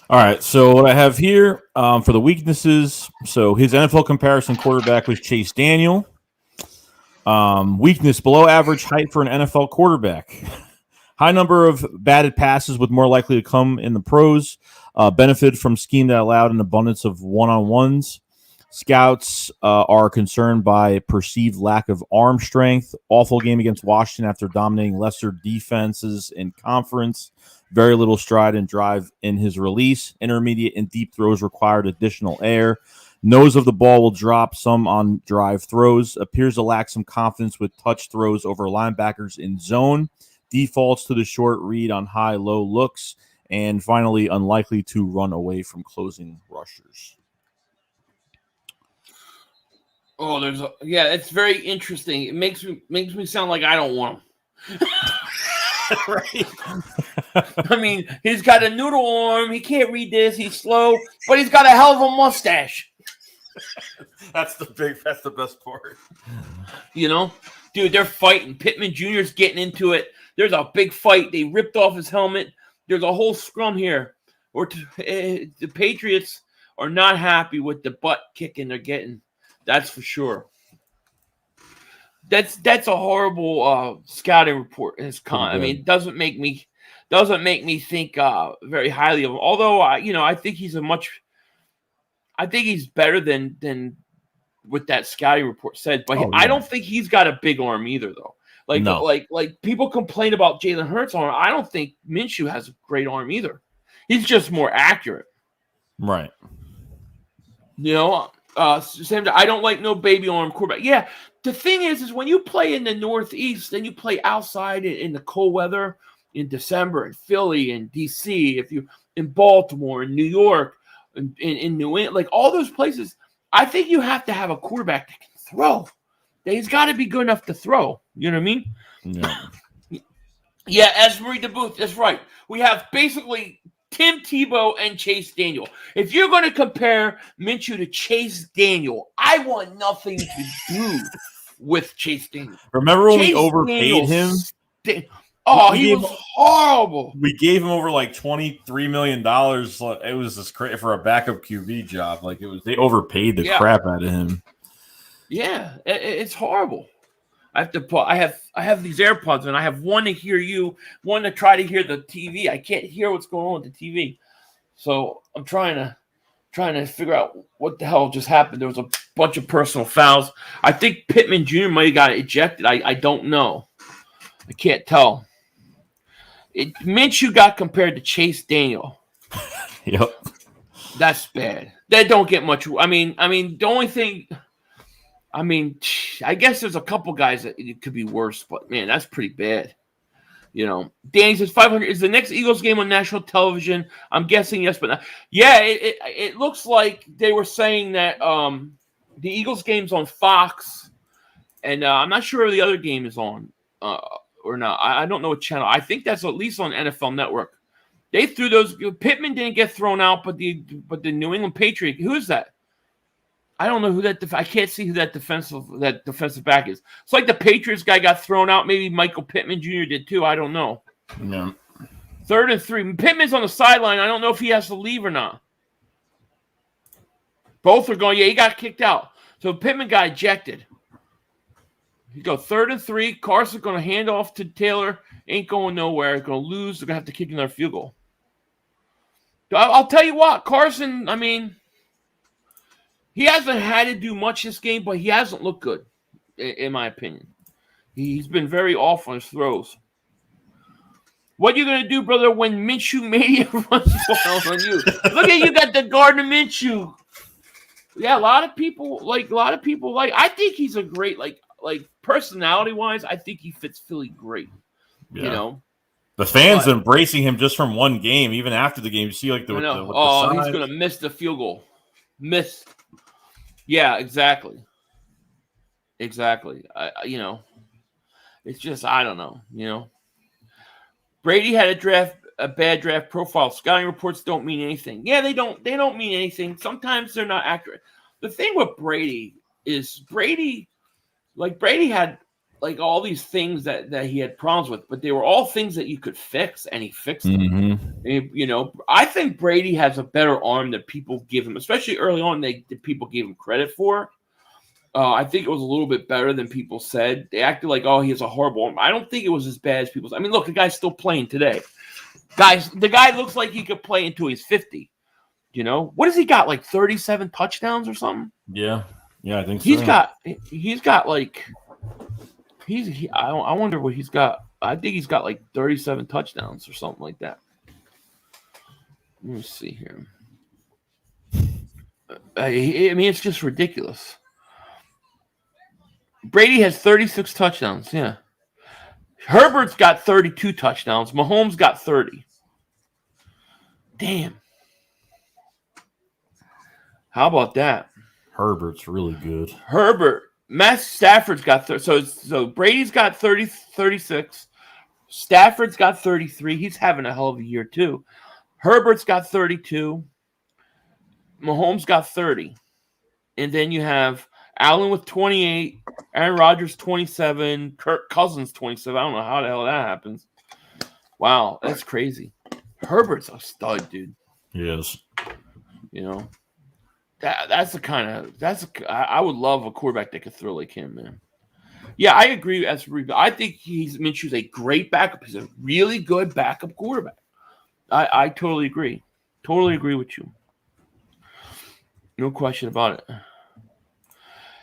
All right, so what I have here for the weaknesses, so his NFL comparison quarterback was Chase Daniel. Weakness, below average height for an NFL quarterback. High number of batted passes with more likely to come in the pros. Benefit from scheme that allowed an abundance of one-on-ones. Scouts are concerned by perceived lack of arm strength. Awful game against Washington after dominating lesser defenses in conference. Very little stride and drive in his release. Intermediate and deep throws required additional air. Nose of the ball will drop some on drive throws. Appears to lack some confidence with touch throws over linebackers in zone. Defaults to the short read on high-low looks. And finally, unlikely to run away from closing rushers. Oh, it's very interesting. It makes me sound like I don't want him. Right. I mean, he's got a noodle arm. He can't read this. He's slow, but he's got a hell of a mustache. That's the best part. You know, dude, they're fighting. Pittman Jr.'s getting into it. There's a big fight. They ripped off his helmet. There's a whole scrum here. The Patriots are not happy with the butt kicking they're getting. That's for sure. That's a horrible scouting report. I mean, it doesn't make me think very highly of him. Although I think he's better than what that scouting report said. But I don't think he's got a big arm either, though. Like people complain about Jalen Hurts' arm. I don't think Minshew has a great arm either. He's just more accurate. Right. You know, I don't like no baby arm quarterback. Yeah, the thing is when you play in the Northeast and you play outside in the cold weather in December in Philly and DC, if you in Baltimore and New York in New England, like all those places, I think you have to have a quarterback that can throw. He's got to be good enough to throw. You know what I mean? Yeah. Yeah, as Marie DeBooth, that's right. We have basically Tim Tebow and Chase Daniel. If you're going to compare Minshew to Chase Daniel, I want nothing to do with Chase Daniel. Remember when we overpaid him? He was horrible. We gave him over like $23 million. It was just crazy for a backup QB job. Like they overpaid the crap out of him. Yeah, it's horrible. I have these AirPods and I have one to hear you, one to try to hear the TV. I can't hear what's going on with the TV, so I'm trying to figure out what the hell just happened. There was a bunch of personal fouls. I think Pittman Jr. might have got ejected. I don't know. I can't tell. Minshew got compared to Chase Daniel. Yep, that's bad. They don't get much. I mean, the only thing. I guess there's a couple guys that it could be worse, but man, that's pretty bad. Danny says 500 is the next Eagles game on national television. I'm guessing yes, but not. Yeah, it looks like they were saying that the Eagles game's on Fox, and I'm not sure if the other game is on or not. I don't know what channel. I think that's at least on NFL Network. They threw those. Pittman didn't get thrown out, but the New England Patriots. Who is that? I don't know who that. I can't see who that defensive back is. It's like the Patriots guy got thrown out. Maybe Michael Pittman Jr. did too. I don't know. No. 3rd and 3. Pittman's on the sideline. I don't know if he has to leave or not. Both are going. Yeah, he got kicked out. So Pittman got ejected. You go 3rd and 3. Carson's going to hand off to Taylor. Ain't going nowhere. Going to lose. They're going to have to kick another field goal. I'll tell you what, Carson. I mean. He hasn't had to do much this game, but he hasn't looked good, in my opinion. He's been very off on his throws. What are you going to do, brother, when Minshew Mania runs wild on you? Look at you got the Gardner Minshew. Yeah, a lot of people like. I think he's a great like personality-wise, I think he fits Philly great. Yeah. The fans embracing him just from one game, even after the game. You see, like, he's going to miss the field goal. Miss. Yeah, exactly. It's just, I don't know, Brady had a bad draft profile. Scouting reports don't mean anything. Yeah, they don't mean anything. Sometimes they're not accurate. The thing with Brady is Brady had like all these things that he had problems with, but they were all things that you could fix, and he fixed them. Mm-hmm. I think Brady has a better arm than people give him, especially early on. The people gave him credit for. I think it was a little bit better than people said. They acted like, oh, he has a horrible arm. I don't think it was as bad as people said. I mean, look, the guy's still playing today. Guys, the guy looks like he could play until he's 50. What has he got? Like 37 touchdowns or something? Yeah, I think so. He's got like. I wonder what he's got. I think he's got like 37 touchdowns or something like that. Let me see here. I mean, it's just ridiculous. Brady has 36 touchdowns. Yeah. Herbert's got 32 touchdowns. Mahomes got 30. Damn. How about that? Herbert's really good. Matt Stafford's got so Brady's got 36. Stafford's got 33. He's having a hell of a year too. Herbert's got 32. Mahomes got 30. And then you have Allen with 28, Aaron Rodgers 27, Kirk Cousins 27. I don't know how the hell that happens. Wow, that's crazy. Herbert's a stud, dude. He is. I would love a quarterback that could throw like him, man. Yeah, I agree. I think Minshew's a great backup. He's a really good backup quarterback. I totally agree. Totally agree with you. No question about it.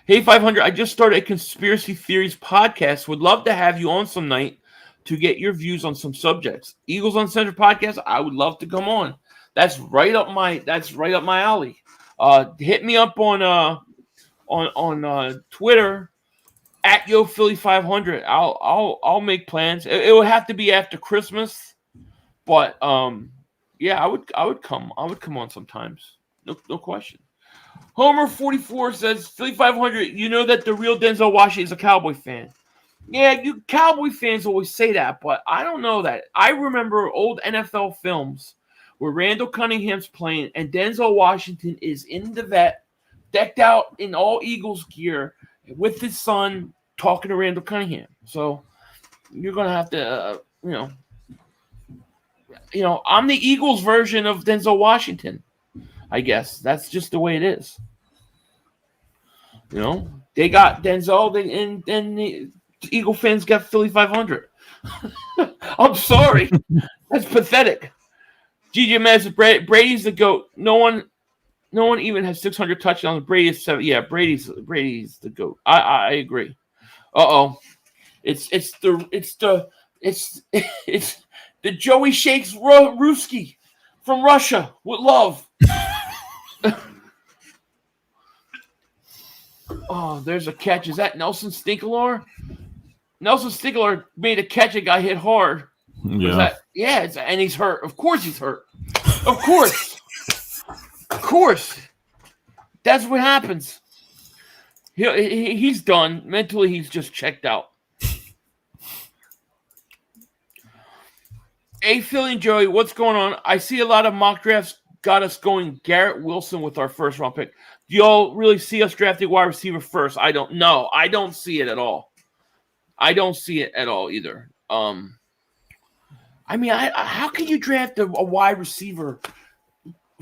Hey, 500, I just started a conspiracy theories podcast. Would love to have you on some night to get your views on some subjects. Eagles Uncensored podcast, I would love to come on. That's right up my alley. Hit me up on Twitter at YoPhilly500. I'll make plans. It would have to be after Christmas, but yeah, I would come. I would come on sometimes. No question. Homer 44 says Philly 500. You know that the real Denzel Washington is a Cowboy fan. Yeah, you Cowboy fans always say that, but I don't know that. I remember old NFL films where Randall Cunningham's playing and Denzel Washington is in the vet, decked out in all Eagles gear with his son talking to Randall Cunningham. So you're going to have to, I'm the Eagles version of Denzel Washington, I guess. That's just the way it is. They got Denzel, and the Eagle fans got Philly 500. I'm sorry. That's pathetic. GG Mass, Brady's the GOAT. No one even has 600 touchdowns. Brady is 7. Yeah, Brady's the GOAT. I agree. It's the JoeyShakes Ruski from Russia with love. Oh, there's a catch. Is that Nelson Stinkelar? Nelson Stinkelar made a catch and got hit hard. Yeah. And he's hurt. Of course he's hurt. Of course. Of course. That's what happens. He's done. Mentally, he's just checked out. Hey, Philly and Joey, what's going on? I see a lot of mock drafts got us going Garrett Wilson with our first round pick. Do y'all really see us drafting wide receiver first? I don't know. I don't see it at all. I don't see it at all either. I mean, how can you draft a wide receiver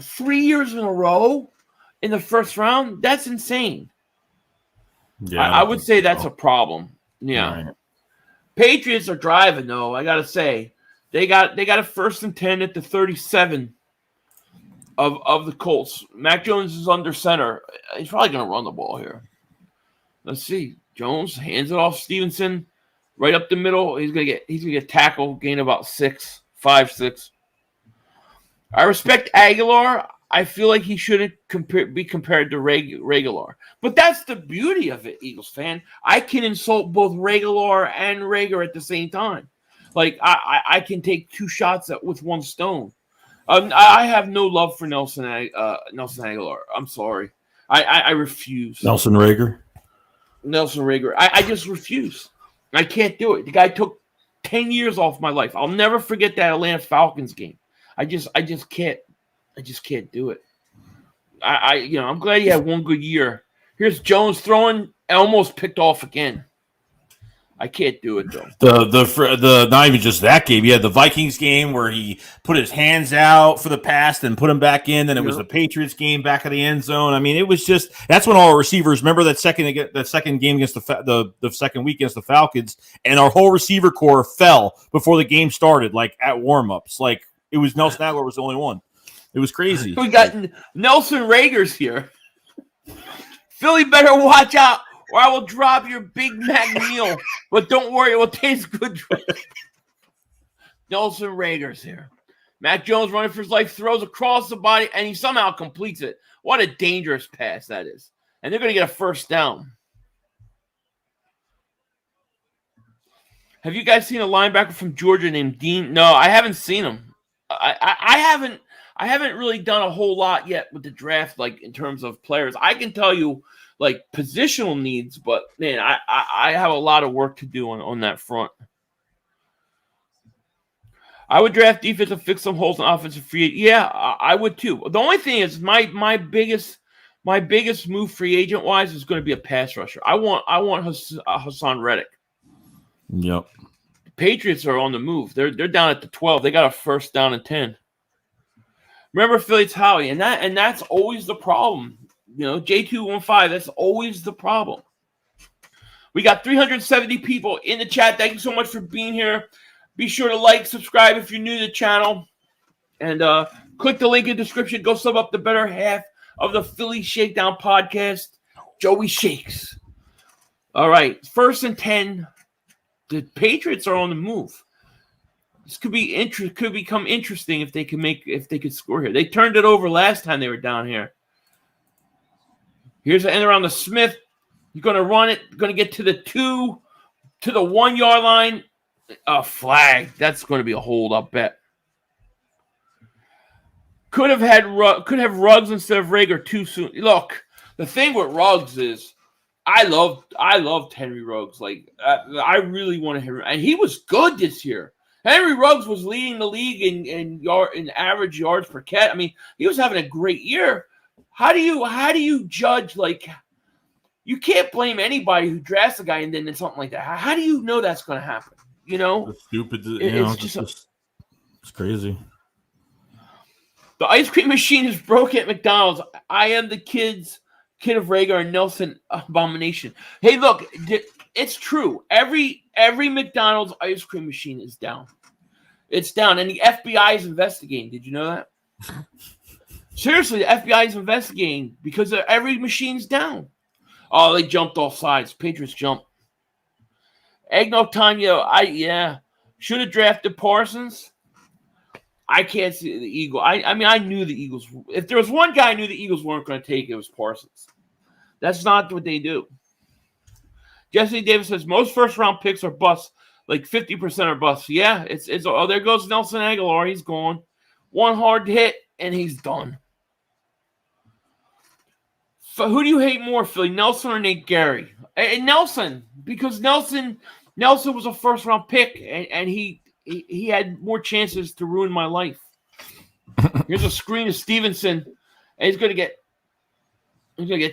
3 years in a row in the first round? That's insane. Yeah, I would say that's a problem. Yeah. Right. Patriots are driving, though, I got to say. They got a 1st and 10 at the 37 of the Colts. Mac Jones is under center. He's probably going to run the ball here. Let's see. Jones hands it off Stevenson right up the middle. He's gonna get tackled, gain about 5, 6. I respect Aguilar. I feel like he shouldn't be compared to Regalar. But that's the beauty of it, Eagles fan. I can insult both Regalar and Rager at the same time. Like I can take 2 shots with one stone. I have no love for Nelson Aguilar. I'm sorry. I refuse. Nelson Rager. I just refuse. I can't do it. The guy took 10 years off my life. I'll never forget that Atlanta Falcons game. I just can't. I just can't do it. I'm glad he had one good year. Here's Jones throwing, almost picked off again. I can't do it though. The not even just that game. You had the Vikings game where he put his hands out for the pass and put him back in. Then it was the Patriots game back of the end zone. I mean, it was just that's when all our receivers. Remember that second game against the second week against the Falcons, and our whole receiver core fell before the game started, like at warmups. Like it was Nelson Aguilar was the only one. It was crazy. We got Nelson Rager's here. Philly better watch out, or I will drop your Big Mac meal. But don't worry, it will taste good. Nelson Rager's here. Mac Jones running for his life, throws across the body, and he somehow completes it. What a dangerous pass that is. And they're going to get a 1st down. Have you guys seen a linebacker from Georgia named Dean? No, I haven't seen him. I haven't really done a whole lot yet with the draft, like in terms of players. I can tell you like positional needs, but man, I have a lot of work to do on that front. I would draft defense to fix some holes in offensive free. Yeah, I would too. The only thing is my biggest move free agent wise is going to be a pass rusher. I want Hassan Reddick. Yep. The Patriots are on the move. They're down at the 12. They got a 1st down and 10. Remember Philly's Howie, and that's always the problem. You know, J215, that's always the problem. We got 370 people in the chat. Thank you so much for being here. Be sure to like, subscribe if you're new to the channel. And click the link in the description. Go sub up the better half of the Philly Shakedown podcast, Joey Shakes. All right, 1st and 10. The Patriots are on the move. This could become interesting if they could score here. They turned it over last time they were down here. Here's an end around the Smith. You're going to run it. Going to get to the 2, to the 1 yard line. A flag. That's going to be a hold, I'll bet. Could have Ruggs instead of Rager too soon. Look, the thing with Ruggs is I loved Henry Ruggs. Like I really wanted him, and he was good this year. Henry Ruggs was leading the league in average yards per catch. I mean, he was having a great year. How do you judge, like, you can't blame anybody who drafts a guy and then something like that. How do you know that's going to happen? You know? It's stupid. It's crazy. The ice cream machine is broken at McDonald's. I am the kid of Rager and Nelson abomination. Hey, look, it's true. Every McDonald's ice cream machine is down. It's down, and the FBI is investigating. Did you know that? Seriously, the FBI is investigating because every machine's down. Oh, they jumped off sides. Patriots jumped. Eggnog time, should have drafted Parsons. I can't see the Eagles. I mean, I knew the Eagles. If there was one guy I knew the Eagles weren't going to take, it was Parsons. That's not what they do. Jesse Davis says most first-round picks are busts, like 50% are busts. Yeah, it's oh, there goes Nelson Aguilar. He's gone. One hard hit and he's done. Who do you hate more, Philly? Nelson or Nate Gary? And Nelson, because Nelson was a first round pick, and he had more chances to ruin my life. Here's a screen of Stevenson, and he's gonna get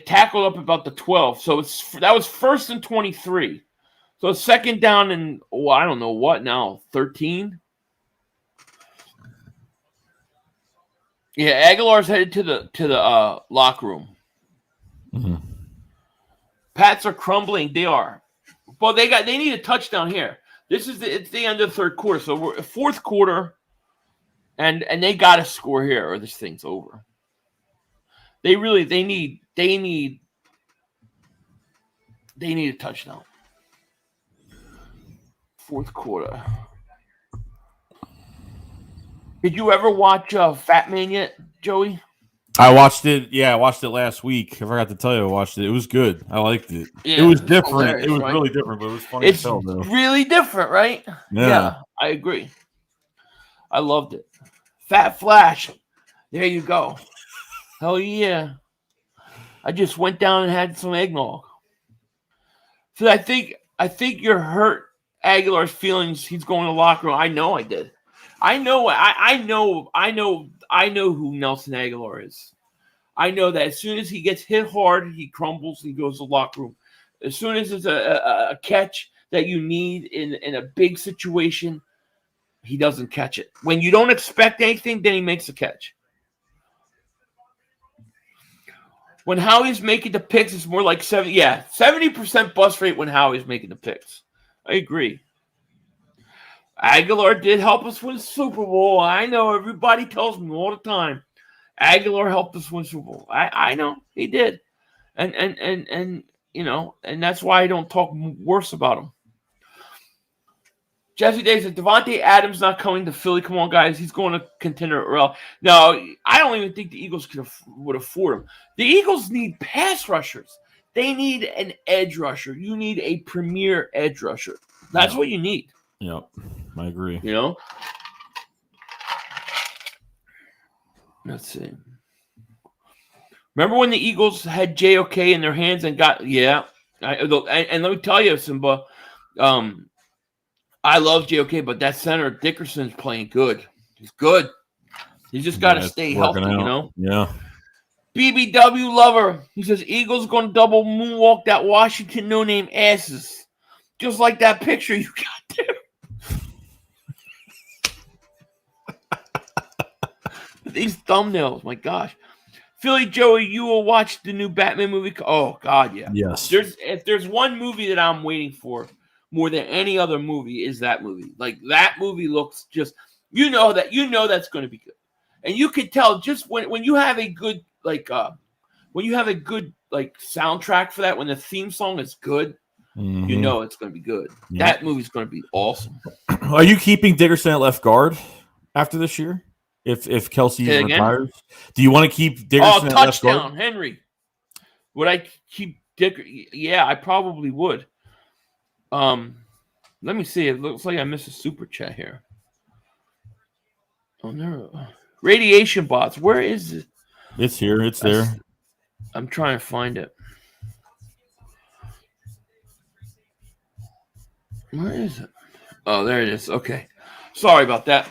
tackled up about the 12. So that was 1st and 23. So second down and I don't know what now, 13. Yeah, Aguilar's headed to the locker room. Mm-hmm. Pats are crumbling. They are. Well, they need a touchdown here. It's the end of the third quarter, so we're fourth quarter, and they got to score here or this thing's over. They need a touchdown. Fourth quarter. Did you ever watch Fat Man yet, Joey? I watched it. Yeah, I watched it last week. I forgot to tell you I watched it. It was good. I liked it. Yeah, it was different. It was right? really different, but it was funny. It's to tell, though. really different, right? Yeah, I agree. I loved it. Fat Flash. There you go. Hell yeah. I just went down and had some eggnog. So I think you're hurt Aguilar's feelings. He's going to the locker room. I know I did. I know who Nelson Aguilar is. I know that as soon as he gets hit hard, he crumbles and goes to the locker room. As soon as it's a catch that you need in a big situation, he doesn't catch it. When you don't expect anything, then he makes a catch. When Howie's making the picks, it's more like 70% bust rate when Howie's making the picks. I agree. Aguilar did help us win the Super Bowl. I know everybody tells me all the time. Aguilar helped us win Super Bowl. I know he did, and you know, and that's why I don't talk worse about him. Jesse Day said Devontae Adams not coming to Philly. Come on, guys, he's going to contender. No, I don't even think the Eagles would afford him. The Eagles need pass rushers. They need an edge rusher. You need a premier edge rusher. That's what you need. Yep, I agree. You know? Let's see. Remember when the Eagles had JOK in their hands and got and let me tell you, Simba, I love JOK, but that center Dickerson's playing good. He's good. He's just got to stay healthy, you know? Yeah. BBW lover. He says Eagles going to double moonwalk that Washington no-name asses. Just like that picture you got there. These thumbnails, my gosh. Philly Joey, you will watch the new Batman movie. Oh, God, yeah. Yes. If there's one movie that I'm waiting for more than any other movie is that movie. Like, that movie looks just, that's going to be good. And you can tell just when you have a good, soundtrack for that, when the theme song is good, you know it's going to be good. Yeah. That movie's going to be awesome. Are you keeping Dickerson at left guard after this year? If Kelsey retires, do you want to keep Dickerson at left guard? Touchdown, Henry. Would I keep Dickerson? Yeah, I probably would. Let me see. It looks like I missed a super chat here. Oh no, radiation bots. Where is it? It's here. It's there. I'm trying to find it. Where is it? Oh, there it is. Okay. Sorry about that.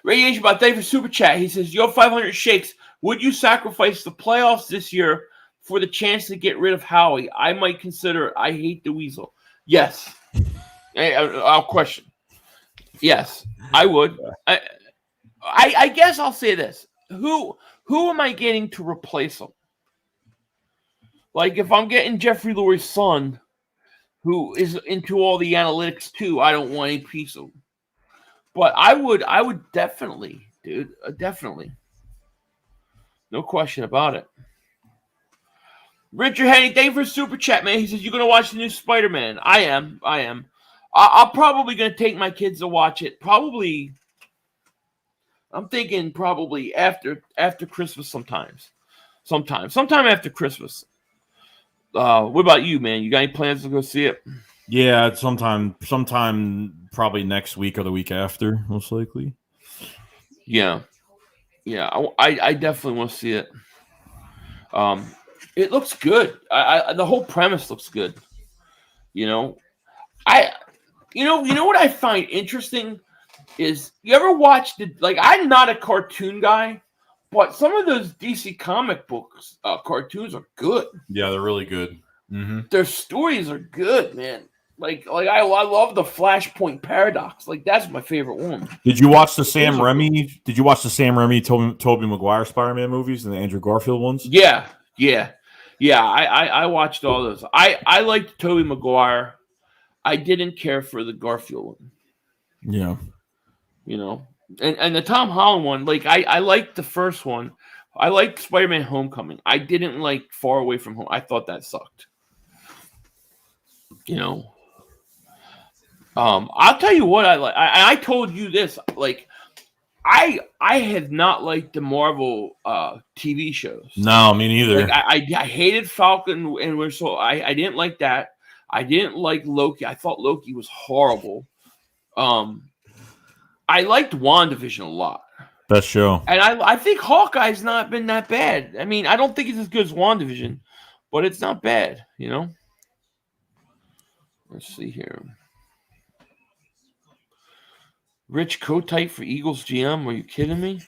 Radiation bot, thank you for super chat. He says, "Yo, 500 shakes. Would you sacrifice the playoffs this year for the chance to get rid of Howie? I might consider. I hate the weasel." Yes. I'll question. Yes, I would. I guess I'll say this. Who am I getting to replace him? Like, if I'm getting Jeffrey Lurie's son, who is into all the analytics too, I don't want any piece of him. But I would definitely, dude, definitely. No question about it. Richard Henny, thank you for super chat, man. He says, "You're going to watch the new Spider-Man." I am. I'm probably going to take my kids to watch it. Probably, I'm thinking probably after Christmas sometime after Christmas. What about you, man? You got any plans to go see it? Yeah, sometime probably next week or the week after, most likely. Yeah. I definitely want to see it. It looks good. The whole premise looks good. You know, I you know what I find interesting is you ever watch I'm not a cartoon guy, but some of those DC comic books cartoons are good. Yeah, they're really good. Mm-hmm. Their stories are good, man. I love the Flashpoint Paradox. Like that's my favorite one. Did you watch the Sam Raimi? Did you watch the Sam Raimi Tobey Maguire Spider-Man movies and the Andrew Garfield ones? Yeah. I watched all those. I liked Tobey Maguire. I didn't care for the Garfield one. Yeah. You know, and the Tom Holland one, like I liked the first one. I liked Spider-Man Homecoming. I didn't like Far Away From Home. I thought that sucked. You know, I'll tell you what I like. I told you this. Like, I have not liked the Marvel TV shows. No, me neither. Like, I hated Falcon and Winter Soldier. I didn't like that. I didn't like Loki. I thought Loki was horrible. I liked WandaVision a lot. Best show. And I think Hawkeye's not been that bad. I mean, I don't think it's as good as WandaVision, but it's not bad, you know? Let's see here. Rich Kotite for Eagles GM. Are you kidding me?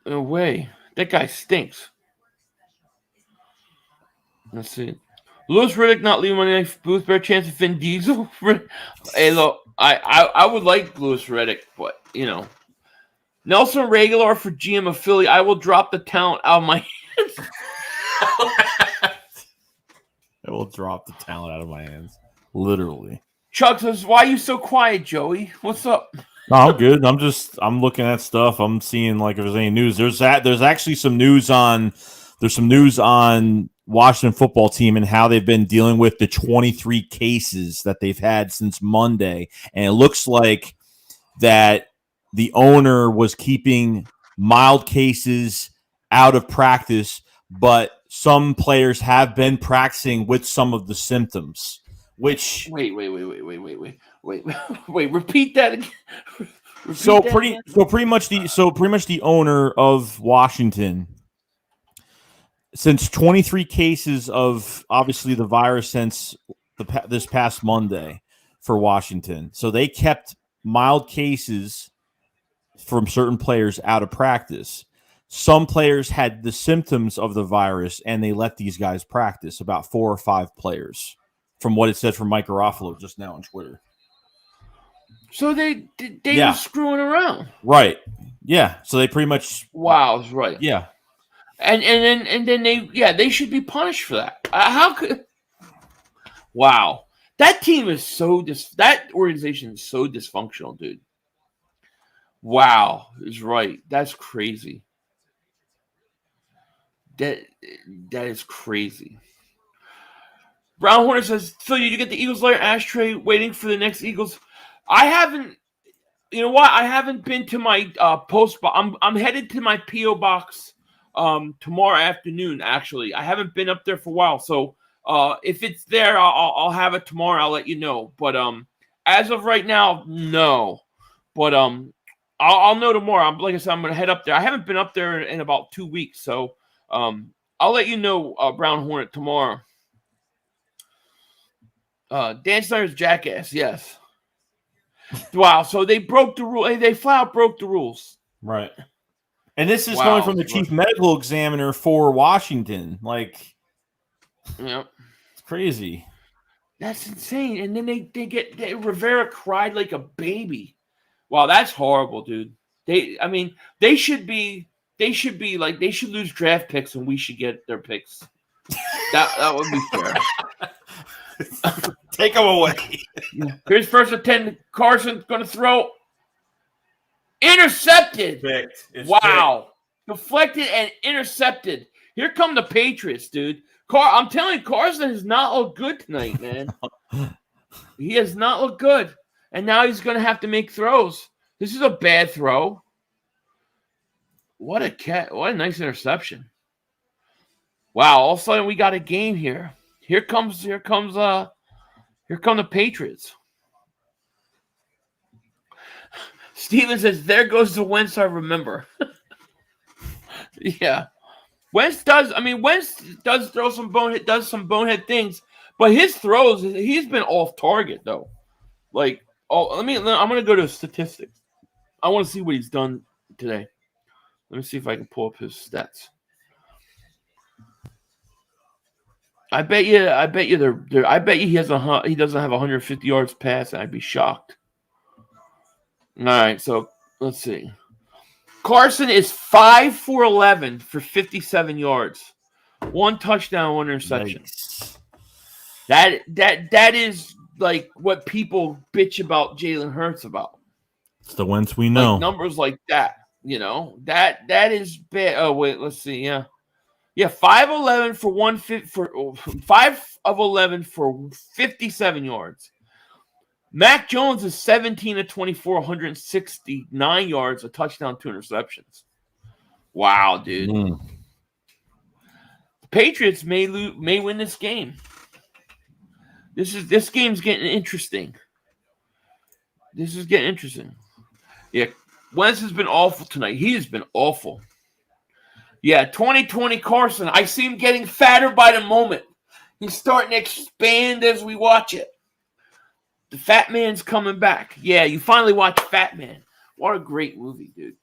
No way. That guy stinks. Let's see. Louis Riddick not leaving Monday Night Booth. Better chance of Vin Diesel. Hey, look, I would like Louis Riddick, but, you know. Nelson Reaglar for GM of Philly. I will drop the talent out of my hands. I will drop the talent out of my hands. Literally. Chuck says, why are you so quiet, Joey? What's up? No, I'm good. I'm looking at stuff. I'm seeing like if there's any news. There's actually some news on Washington football team and how they've been dealing with the 23 cases that they've had since Monday. And it looks like that the owner was keeping mild cases out of practice, but some players have been practicing with some of the symptoms. Which wait. Repeat that again. Pretty much the owner of Washington, since 23 cases of obviously the virus since this past Monday for Washington. So they kept mild cases from certain players out of practice. Some players had the symptoms of the virus, and they let these guys practice, about 4 or 5 players, from what it said from Mike Garofalo just now on Twitter. So they were screwing around. Right. Yeah. So they pretty much. Wow, that's right. Yeah. And then they should be punished for that. How could? Wow, that team is that organization is so dysfunctional, dude. Wow, is right. That's crazy. That is crazy. Brown Horner says, Phil, did you get the Eagles layer ashtray waiting for the next Eagles? I haven't. You know what? I haven't been to my post box. I'm headed to my P.O. box tomorrow afternoon. Actually, I haven't been up there for a while. So if it's there, I'll have it tomorrow. I'll let you know. But as of right now, no. But I'll know tomorrow. Like I said, I'm gonna head up there. I haven't been up there in about 2 weeks, so I'll let you know, Brown Hornet, tomorrow. Dan Snyder's jackass, yes. Wow, so they broke the rule. They flat out broke the rules. Right. And this is coming from the chief medical examiner for Washington. Like, yeah, it's crazy. That's insane. And then they Rivera cried like a baby. Wow, that's horrible, dude. They should lose draft picks and we should get their picks. That would be fair. Take them away. Here's first attempt. Carson's going to throw. Intercepted. Wow. Deflected and intercepted. Here come the Patriots, dude. I'm telling you, Carson has not looked good tonight, man. He has not looked good. And now he's going to have to make throws. This is a bad throw. What a nice interception. Wow, all of a sudden we got a game here. Here come the Patriots. Steven says, "There goes the Wentz I remember." Yeah, Wentz does throw some bonehead things, but his throws, he's been off target though. Like, I'm gonna go to statistics. I want to see what he's done today. Let me see if I can pull up his stats. I bet you he doesn't have 150 yards pass, and I'd be shocked. All right, so let's see. Carson is 5 for 11 for 57 yards, 1 touchdown, 1 interception. Nice. That is like what people bitch about Jalen Hurts about. It's the Wentz we know. Like numbers like that, that is bad. Oh wait, let's see. Yeah, 5 of 11 for 57 yards. Mac Jones is 17 of 24, 169 yards, a touchdown, 2 interceptions. Wow, dude. The Patriots may win this game. This game's getting interesting. This is getting interesting. Yeah, Wentz has been awful tonight. He has been awful. Yeah, 2020 Carson. I see him getting fatter by the moment. He's starting to expand as we watch it. The Fat Man's coming back. Yeah, you finally watch Fat Man. What a great movie, dude.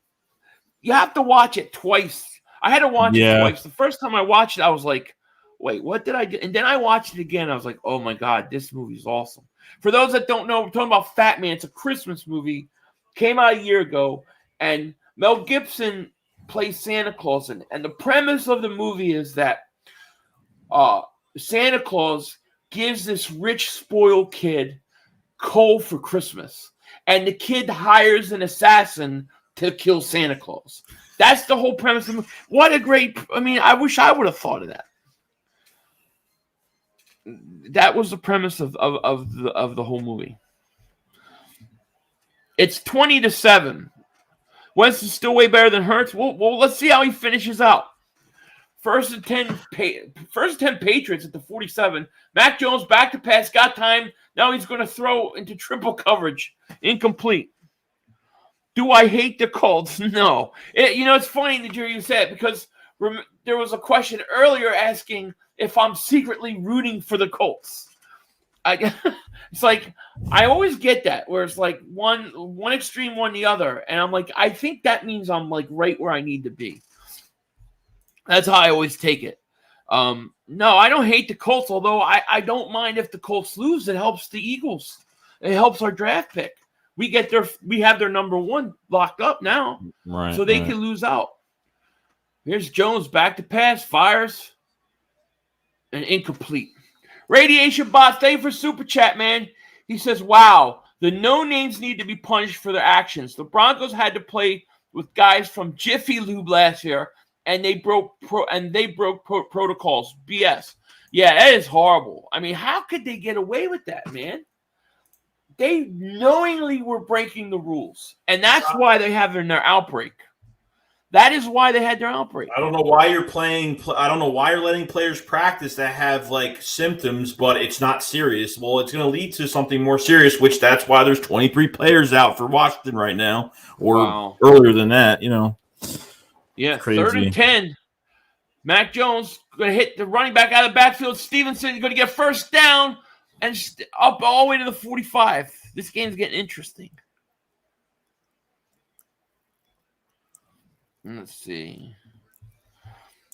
You have to watch it twice. I had to watch it twice. The first time I watched it, I was like, wait, what did I do? And then I watched it again. I was like, oh, my God, this movie's awesome. For those that don't know, we're talking about Fat Man. It's a Christmas movie. Came out a year ago. And Mel Gibson plays Santa Claus. And the premise of the movie is that Santa Claus gives this rich, spoiled kid coal for Christmas, and the kid hires an assassin to kill Santa Claus. That's the whole premise of the movie. What a great! I wish I would have thought of that. That was the premise of the whole movie. It's 20-7. Wentz is still way better than Hurts. Well, let's see how he finishes out. First and 10 Patriots at the 47. Mac Jones back to pass, got time. Now he's going to throw into triple coverage. Incomplete. Do I hate the Colts? No. It's funny that you said it because there was a question earlier asking if I'm secretly rooting for the Colts. It's like I always get that where it's like one extreme, one the other, and I'm like, I think that means I'm like right where I need to be. That's how I always take it. No, I don't hate the Colts, although I don't mind if the Colts lose. It helps the Eagles. It helps our draft pick. We have their number 1 locked up now, right? So they can lose out. Here's Jones back to pass, fires, and incomplete. Radiation Bot, thank you for Super Chat, man. He says, wow, the no-names need to be punished for their actions. The Broncos had to play with guys from Jiffy Lube last year, and they broke protocols. BS. Yeah, that is horrible. How could they get away with that, man? They knowingly were breaking the rules, and that's why they have their outbreak. That is why they had their outbreak. I don't know why you're I don't know why you're letting players practice that have like symptoms, but it's not serious. Well, it's going to lead to something more serious, which that's why there's 23 players out for Washington right now, or earlier than that. Yeah, crazy. 3rd and 10. Mac Jones going to hit the running back out of the backfield. Stevenson going to get first down and up all the way to the 45. This game's getting interesting. Let's see.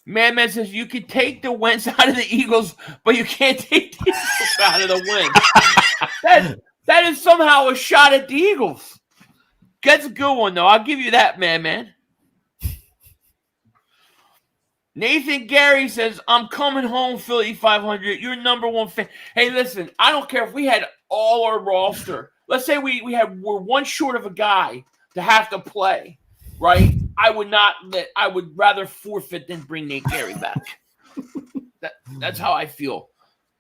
Man says you can take the Wentz out of the Eagles, but you can't take the Eagles out of the Wentz. That is somehow a shot at the Eagles. That's a good one, though. I'll give you that, man. Nathan Gary says, I'm coming home, Philly 500. You're number 1 fan. Hey, listen, I don't care if we had all our roster. Let's say we're one short of a guy to have to play, right? I would rather forfeit than bring Nate Gary back. That's how I feel.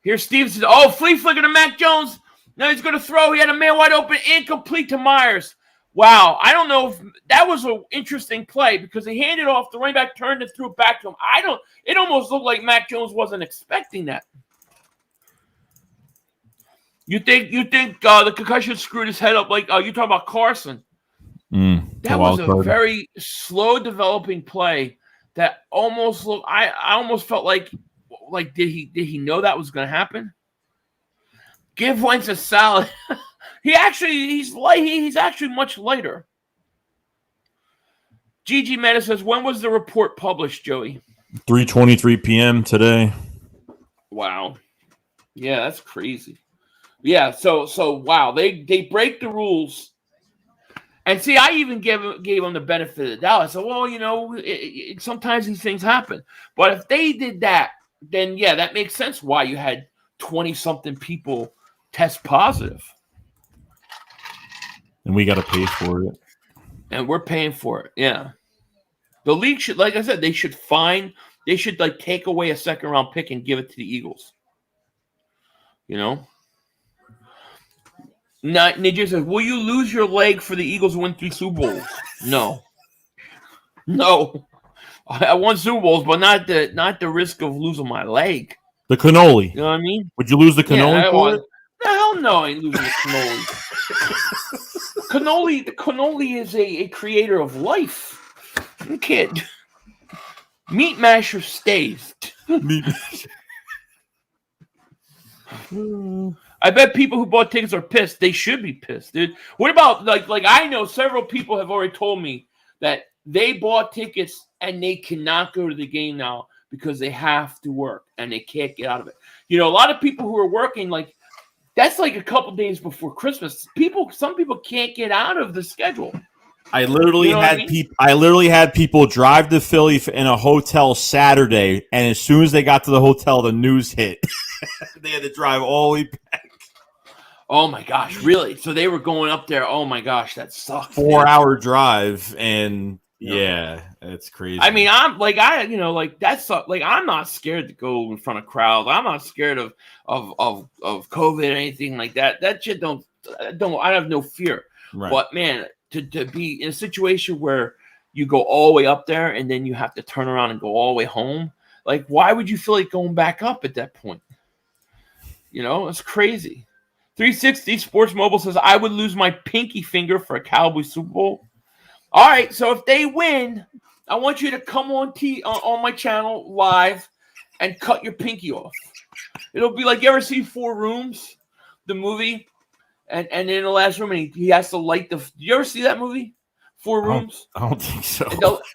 Here's Steve says, flea flicker to Mac Jones. Now he's going to throw. He had a man wide open, incomplete to Myers. Wow, I don't know if that was an interesting play because he handed off, the running back turned and threw it back to him. It almost looked like Mac Jones wasn't expecting that. You think the concussion screwed his head up? Like you talking about Carson? That was a very slow developing play that almost looked. I almost felt like did he know that was going to happen? Give Wentz a salad. He's light. He's actually much lighter. Gigi Meta says, when was the report published, Joey? 3:23 p.m. today. Wow. Yeah, that's crazy. Yeah, so wow, they break the rules. And see, I even gave them the benefit of the doubt. I said, well, sometimes these things happen. But if they did that, then yeah, that makes sense why you had 20-something people test positive. And we got to pay for it. And we're paying for it, yeah. The league should, like I said, they should take away a second-round pick and give it to the Eagles. Ninja says, will you lose your leg for the Eagles to win 3 Super Bowls? No. I won Super Bowls, but not the risk of losing my leg. The cannoli. You know what I mean? Would you lose the cannoli for it? The hell no, I ain't losing the cannoli. The cannoli is a creator of life. You can't. Meat Masher stays. Meat Masher. I bet people who bought tickets are pissed. They should be pissed, dude. What about like I know several people have already told me that they bought tickets and they cannot go to the game now because they have to work and they can't get out of it. A lot of people who are working, like that's like a couple days before Christmas. Some people can't get out of the schedule. I literally had people drive to Philly in a hotel Saturday, and as soon as they got to the hotel, the news hit. They had to drive all the way back. Oh my gosh, really? So they were going up there. Oh my gosh, that sucks. 4-hour drive, and yeah, it's crazy. I mean, I'm like that's like I'm not scared to go in front of crowds. I'm not scared of COVID or anything like that. That shit I have no fear. Right. But man, to be in a situation where you go all the way up there and then you have to turn around and go all the way home, like why would you feel like going back up at that point? It's crazy. 360 Sports Mobile says, I would lose my pinky finger for a Cowboys Super Bowl. All right, so if they win, I want you to come on my channel live and cut your pinky off. It'll be like, you ever see 4 Rooms, the movie? And in the last room, and he has to light the... You ever see that movie? 4 Rooms? I don't think so.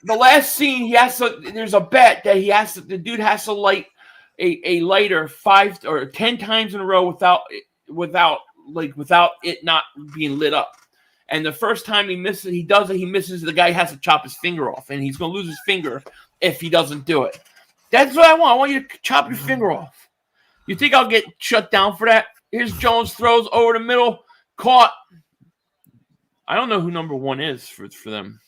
The last scene, there's a bet that the dude has to light a lighter 5 or 10 times in a row without it not being lit up. And the first time he misses, he misses, the guy has to chop his finger off, and he's going to lose his finger if he doesn't do it. That's what I want. I want you to chop your finger off. You think I'll get shut down for that? Here's Jones, throws over the middle, caught. I don't know who number 1 is for them.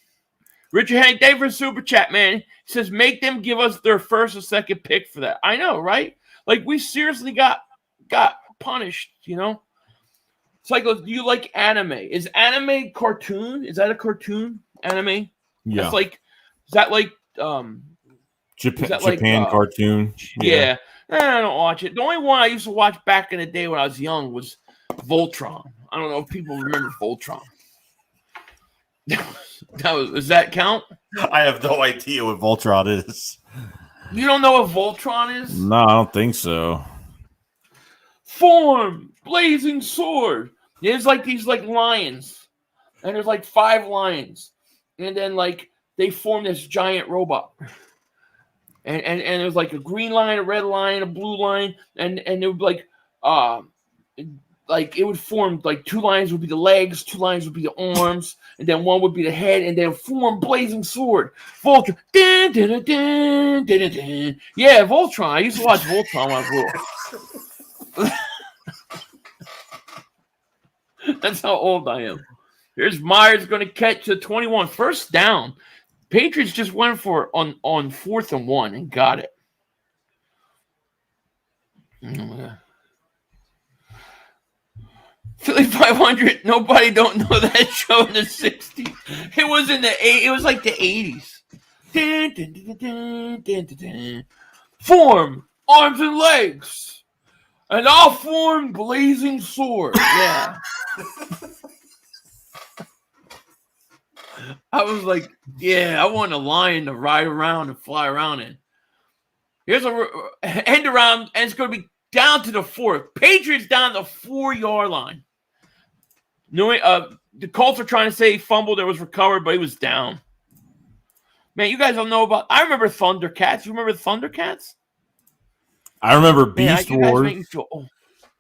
Richard Hank, thank you for super chat, man. He says, make them give us their first or second pick for that. I know, right? Like, we seriously got punished, It's like, do you like anime? Is anime cartoon? Is that a cartoon anime? Yeah. Is that like Japan cartoon? Yeah. I don't watch it. The only one I used to watch back in the day when I was young was Voltron. I don't know if people remember Voltron. Does that count? I have no idea what Voltron is. You don't know what Voltron is? No, I don't think so. Form, blazing sword. There's like these like lions, and there's like 5 lions, and then like they form this giant robot. And there's like a green line, a red line, a blue line, and it would like it would form like 2 lines would be the legs, 2 lines would be the arms, and then 1 would be the head, and then form blazing sword. Voltron. Dun, dun, dun, dun, dun, dun, dun. Yeah, Voltron. I used to watch Voltron when I was little. That's how old I am. Here's Myers going to catch the 21. First down. Patriots just went for it on 4th and 1 and got it. Philly 500. Nobody don't know that show in the 60s. It was in the it was like the 80s. Dun, dun, dun, dun, dun, dun, dun. Form, arms and legs. An all-formed blazing sword. Yeah. I was like, yeah, I want a lion to ride around and fly around in. Here's a end around, and it's going to be down to the 4th. Patriots down the 4-yard line. The Colts are trying to say he fumbled, it was recovered, but he was down. Man, you guys don't know about. I remember Thundercats. You remember Thundercats? I remember Beast Wars.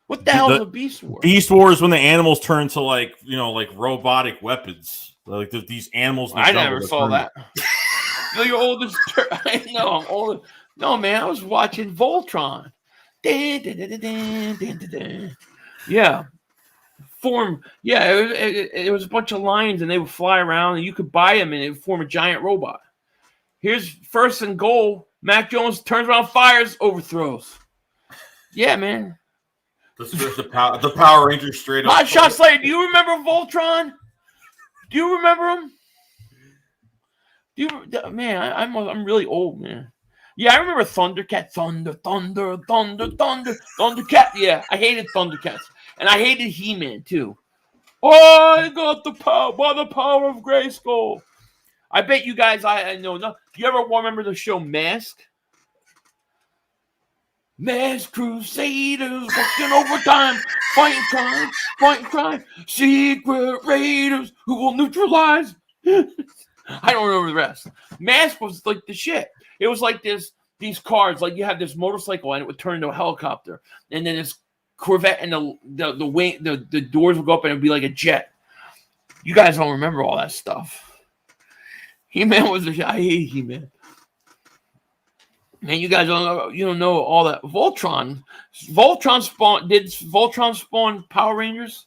What the hell is a Beast Wars? Beast Wars when the animals turn to like robotic weapons. Like these animals. I never saw that. No, you're old as I know. I'm old. No, man, I was watching Voltron. Yeah. Form. Yeah, it was a bunch of lions, and they would fly around, and you could buy them, and it would form a giant robot. Here's 1st and goal. Mac Jones turns around, fires, overthrows. Yeah, man. The Power Rangers straight up. Hot Shot Slayer. Do you remember Voltron? Do you remember him? Man, I'm really old, man. Yeah, I remember Thundercat. Thundercat. Yeah, I hated Thundercats. And I hated He-Man, too. Oh, I got the power by the power of Grayskull. I bet you guys, I know. No, do you ever remember the show Mask? Masked Crusaders working overtime, fighting crime, secret raiders who will neutralize. I don't remember the rest. Mask was like the shit. It was like these cars, like you have this motorcycle and it would turn into a helicopter, and then this Corvette and the wing, the doors would go up and it would be like a jet. You guys don't remember all that stuff. He-Man was I hate He-Man. Man, you guys don't know all that. Voltron spawn Power Rangers?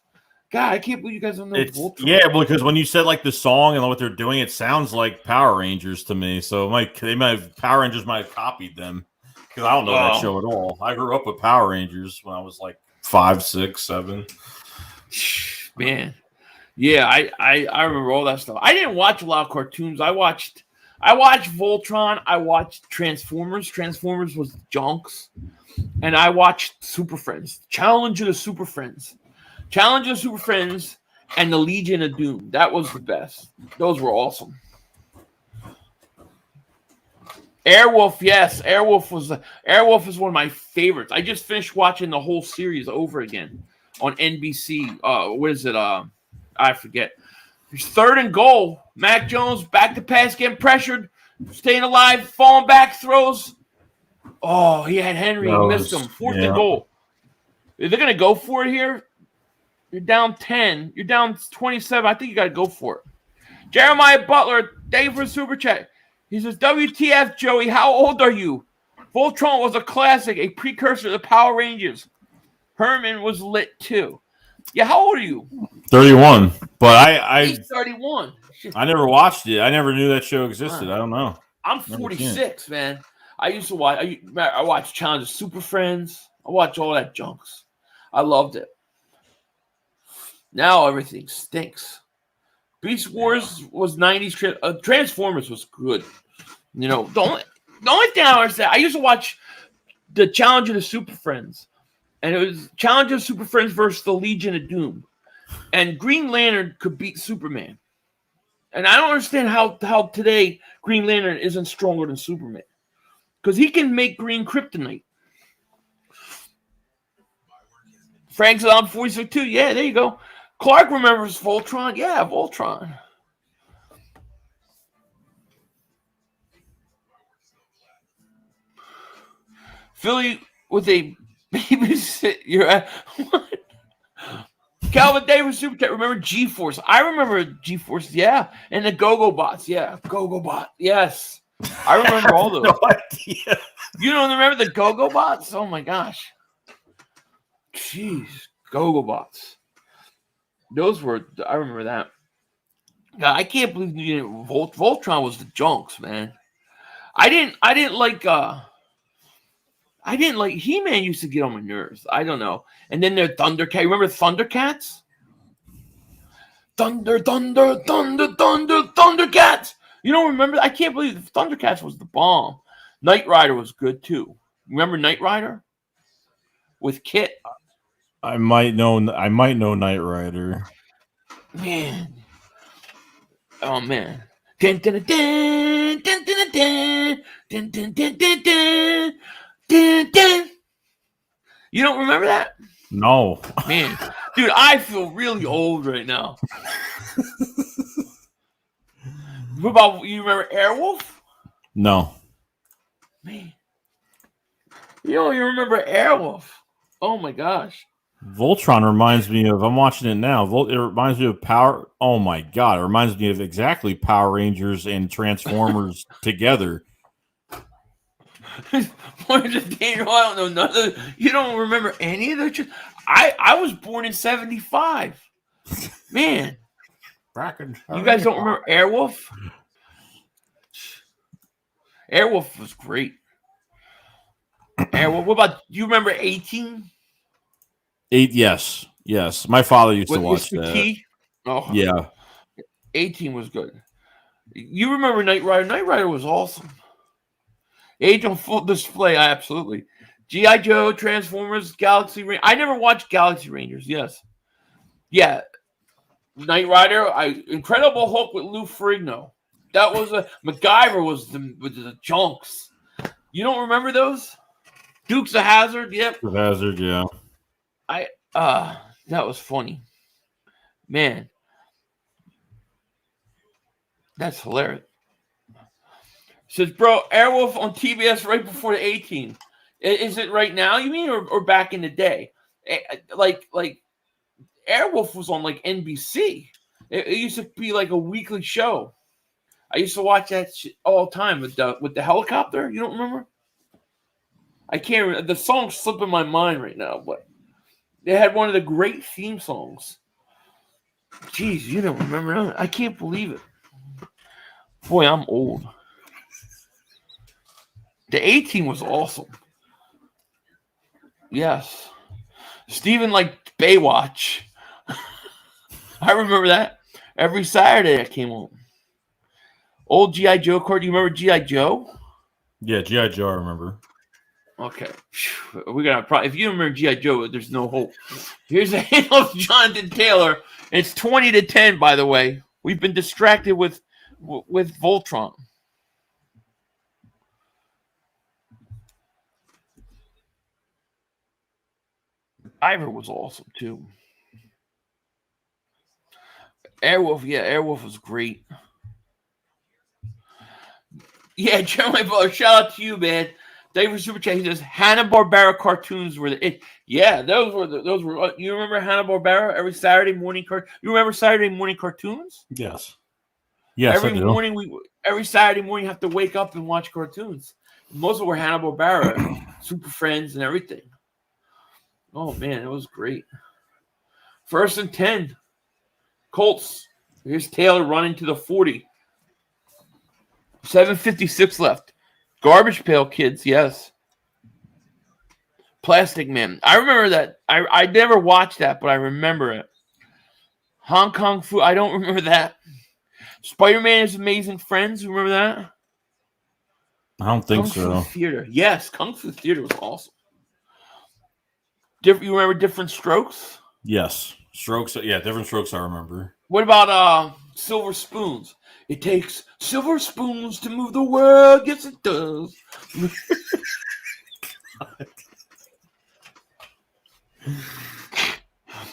God, I can't believe you guys don't know Voltron. Yeah, because when you said like the song and what they're doing, it sounds like Power Rangers to me. So Power Rangers might have copied them because I don't know that show at all. I grew up with Power Rangers when I was like 5, 6, 7. Man, yeah, I remember all that stuff. I didn't watch a lot of cartoons. I watched Voltron. I watched Transformers. Transformers was junks. And I watched Super Friends. Challenge of the Super Friends. Challenge of the Super Friends and the Legion of Doom. That was the best. Those were awesome. Airwolf, yes. Airwolf is one of my favorites. I just finished watching the whole series over again on NBC. What is it? I forget. It's 3rd and goal. Mac Jones back to pass, getting pressured, staying alive, falling back, throws. Oh, he had Henry, missed him. 4th and goal. If they're gonna go for it here, you're down 10. You're down 27. I think you gotta go for it. Jeremiah Butler, thank you for the super chat. He says, WTF, Joey, how old are you? Voltron was a classic, a precursor to the Power Rangers. Herman was lit too. Yeah, how old are you? 31. But He's 31. I never watched it. I never knew that show existed. I don't know. I'm 46, man. I used to watch. I watched Challenge of Super Friends. I watched all that junks. I loved it. Now everything stinks. Beast Wars was 90s. Transformers was good. You know, the only thing I understand, I used to watch the Challenge of the Super Friends. And it was Challenge of Super Friends versus the Legion of Doom. And Green Lantern could beat Superman. And I don't understand how today Green Lantern isn't stronger than Superman. Because he can make green kryptonite. Frank's on 46 too. Yeah, there you go. Clark remembers Voltron. Yeah, Voltron. Philly with a babysit. You're at what? Calvin Davis Super Chat. Remember G-Force? I remember G-Force. Yeah, and the Go-Go Bots. Yeah, Go-Go Bot. Yes, I remember all those. No idea. You don't remember the Go-Go Bots? Oh my gosh. Jeez, Go-Go Bots. Those were. I remember that. God, I can't believe you didn't. Voltron was the junks, man. I didn't like. He-Man used to get on my nerves. I don't know. And then their Thundercat. Remember Thundercats? Thundercats. You don't remember? I can't believe Thundercats was the bomb. Knight Rider was good too. Remember Knight Rider? with Kit. I might know Knight Rider. Man. Oh man. Dun, dun, dun, dun, dun, dun, dun, dun, dun, dun, dun, dun, dun. You don't remember that? No. Man. Dude, I feel really old right now. What about you remember Airwolf? No. Man. You remember Airwolf. Oh my gosh. Voltron reminds me of, I'm watching it now. It reminds me of Power. Oh my God. It reminds me of exactly Power Rangers and Transformers together. I don't know nothing. You don't remember any of the. I was born in 75. Man. You guys don't remember Airwolf? Airwolf was great. Airwolf. What about, you remember 18? Yes. My father used to watch Mr. that. T? Oh, Yeah. 18 was good. You remember Knight Rider? Knight Rider was awesome. Age on full display, absolutely. G.I. Joe, Transformers, Galaxy Rangers. I never watched Galaxy Rangers, yes. Yeah. Knight Rider, Incredible Hulk with Lou Ferrigno. That was MacGyver was the junks. You don't remember those? Dukes of Hazzard, yep. Dukes of Hazzard, yeah. That was funny. Man. That's hilarious. Says, bro, Airwolf on TBS right before the 18. Is it right now, you mean, or back in the day? Like Airwolf was on like NBC. It used to be like a weekly show. I used to watch that shit all the time with the helicopter. You don't remember? I can't remember. The song's slipping my mind right now, but they had one of the great theme songs. Jeez, you don't remember that? I can't believe it. Boy, I'm old. The 18 was awesome. Yes. Steven liked Baywatch. I remember that. Every Saturday I came home. Old G.I. Joe card. Do you remember G.I. Joe? Yeah, G.I. Joe, I remember. Okay. We're gonna if you remember G.I. Joe, there's no hope. Here's a hint of Jonathan Taylor. It's 20-10, by the way. We've been distracted with Voltron. Ivor was awesome too. Airwolf was great. Yeah, Jeremy Butler, shout out to you, man. Thank you for super chat. He says Hanna-Barbera cartoons were the it. Yeah, those were. You remember Hanna-Barbera every Saturday morning You remember Saturday morning cartoons? Yes, every Saturday morning you have to wake up and watch cartoons. Most of them were Hanna-Barbera, Super Friends, and everything. Oh man, it was great. 1st and 10. Colts. Here's Taylor running to the 40. 7:56 left. Garbage Pail Kids, yes. Plastic Man. I remember that. I never watched that, but I remember it. Hong Kong Food. I don't remember that. Spider-Man is Amazing Friends. Remember that? I don't think Kung so. Fu Theater. Yes, Kung Fu Theater was awesome. You remember Different Strokes? Yes. Strokes. Yeah, Different Strokes I remember. What about Silver Spoons? It takes silver spoons to move the world. Yes, it does.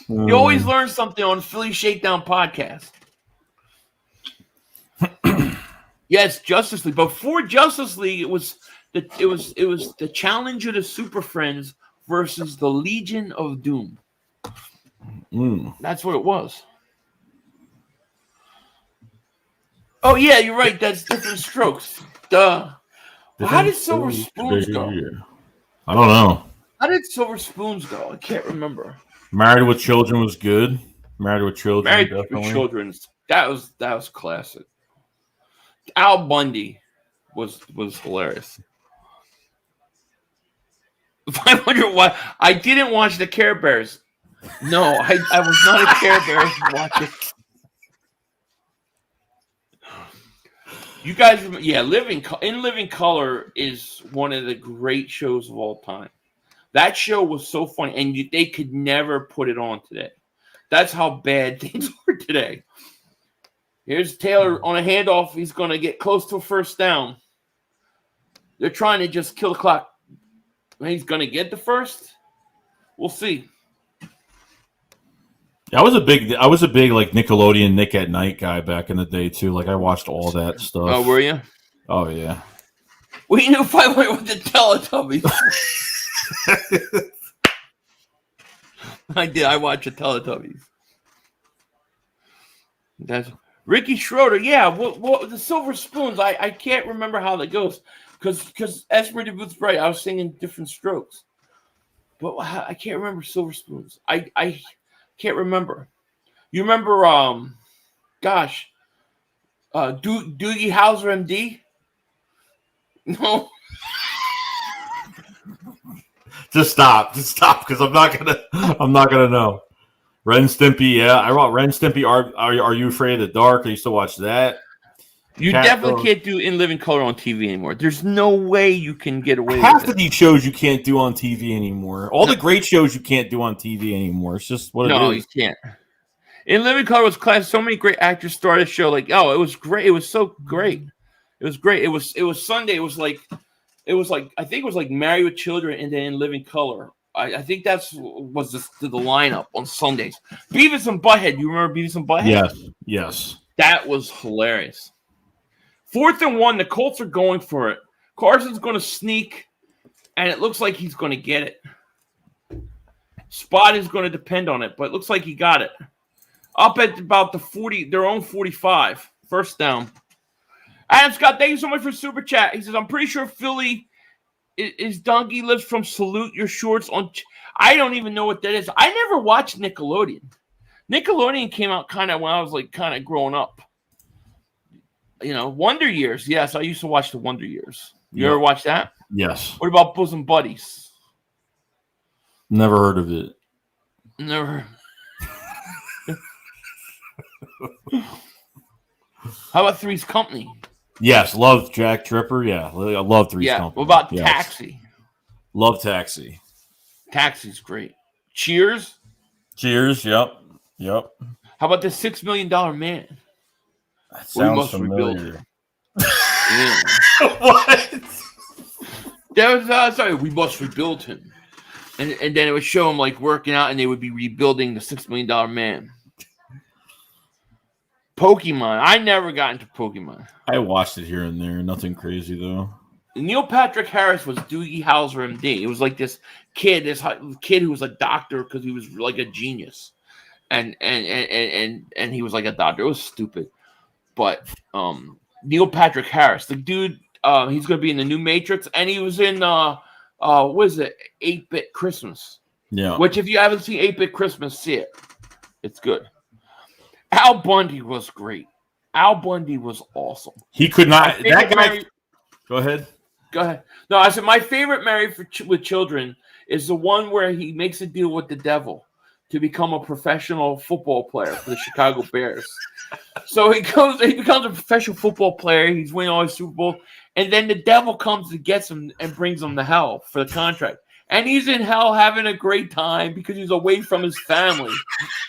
You always learn something on Philly Shakedown podcast. Yes, Justice League. Before Justice League, it was the Challenge of the Super Friends versus the Legion of Doom. That's what it was. Oh yeah, you're right. That's Different Strokes. Duh. Well, how did Silver Spoons go? I don't know. How did Silver Spoons go? I can't remember. Married with Children was good. Married with Children, Married definitely. with Children. That was classic. Al Bundy was hilarious. 500 why I didn't watch the Care Bears. No, I was not a Care Bears watcher. You guys, yeah, Living Color is one of the great shows of all time. That show was so funny, and they could never put it on today. That's how bad things were today. Here's Taylor on a handoff. He's going to get close to a first down. They're trying to just kill the clock. He's going to get the first. We'll see. I was a big like Nickelodeon Nick at Night guy back in the day too. Like I watched all that stuff. Oh, were you? Oh yeah. We knew if I went with the Teletubbies. I did. I watched the Teletubbies. That's Ricky Schroeder. Yeah. What the Silver Spoons? I can't remember how that goes because Esmer DeBooth's right. I was singing different strokes, but I can't remember Silver Spoons. I can't remember. You remember? Gosh. Doogie Howser, MD. No. Just stop, because I'm not gonna know. Ren Stimpy, yeah, I wrote Ren Stimpy. Are you afraid of the dark? I used to watch that. You definitely can't do In Living Color on TV anymore. There's no way you can get away with it. Half of these shows you can't do on TV anymore. All the great shows you can't do on TV anymore. It's just what it is. No, you can't. In Living Color was class. So many great actors started the show. Like, it was great. It was so great. It was great. It was Sunday. It was like I think it was like Married with Children and then In Living Color. I think was the lineup on Sundays. Beavis and Butthead. You remember Beavis and Butthead? Yes. That was hilarious. 4th and 1. The Colts are going for it. Carson's going to sneak, and it looks like he's going to get it. Spot is going to depend on it, but it looks like he got it. Up at about the 40, their own 45. First down. Adam Scott, thank you so much for Super Chat. He says, I'm pretty sure Philly is Donkey Lives from Salute Your Shorts on. I don't even know what that is. I never watched Nickelodeon. Nickelodeon came out kind of when I was like kind of growing up. You know, Wonder Years. Yes, I used to watch the Wonder Years. You ever watch that? Yes. What about Bosom Buddies? Never heard of it. Never. How about Three's Company? Yes, love Jack Tripper. Yeah, I love Three's Company. What about Taxi? Love Taxi. Taxi's great. Cheers. Yep. How about the $6 Million Man? That sounds familiar. What? That was sorry. We must rebuild him, and then it would show him like working out, and they would be rebuilding the $6 Million Man. Pokemon. I never got into Pokemon. I watched it here and there. Nothing crazy though. Neil Patrick Harris was Doogie Howser, MD. It was like this kid who was a doctor because he was like a genius, and he was like a doctor. It was stupid, but Neil Patrick Harris, the dude, he's gonna be in the new Matrix, and he was in what is it, 8-Bit Christmas? Yeah. Which if you haven't seen 8-Bit Christmas, see it. It's good. Al Bundy was great. Al Bundy was awesome. He could not. That guy. Go ahead. No, I said my favorite Married with Children is the one where he makes a deal with the devil to become a professional football player for the Chicago Bears. So he becomes a professional football player. He's winning all his Super Bowl, and then the devil comes and gets him and brings him to hell for the contract. And he's in hell having a great time because he's away from his family.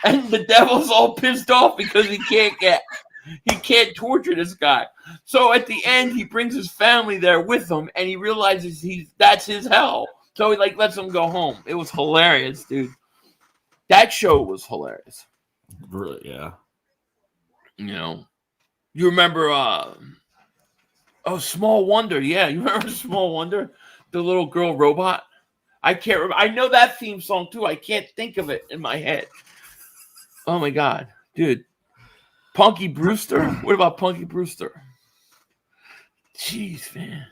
And the devil's all pissed off because he can't torture this guy. So at the end, he brings his family there with him, and he realizes that's his hell. So he lets him go home. It was hilarious, dude. That show was hilarious. Really, yeah. You know, you remember Small Wonder. Yeah, you remember Small Wonder? The little girl robot? I can't remember. I know that theme song too. I can't think of it in my head. Oh my god, dude. Punky Brewster. What about Punky Brewster? Jeez, man.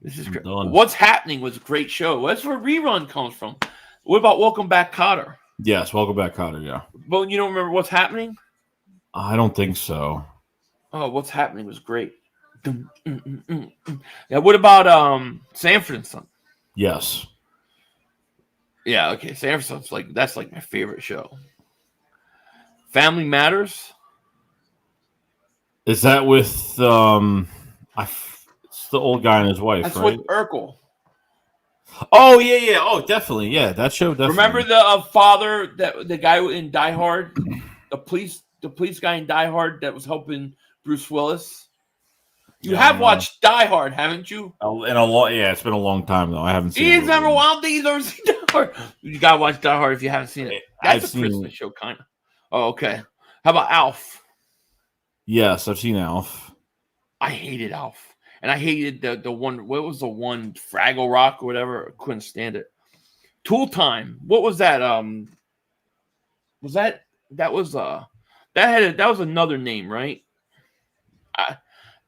This is great. What's Happening was a great show. That's where Rerun comes from. What about Welcome Back, Kotter? Yes, Welcome Back, Kotter, yeah. But you don't remember What's Happening? I don't think so. Oh, What's Happening was great. Yeah, what about Sanford and Son? Yes. Yeah, okay. Sanford and Son's that's my favorite show. Family Matters. Is that with it's the old guy and his wife, That's right? with Urkel. Oh yeah. Oh, definitely. Yeah, that show definitely. Remember the father, that the guy in Die Hard, the police guy in Die Hard that was helping Bruce Willis. You have watched Die Hard, haven't you? It's been a long time though. I haven't seen it. He's never wild. He's never seen Die Hard. You gotta watch Die Hard if you haven't seen it. That's a Christmas show, kind of. Oh, okay. How about Alf? Yes, I've seen Alf. I hated Alf. And I hated the one, what was the one, Fraggle Rock or whatever? I couldn't stand it. Tool Time. What was that? That was another name, right?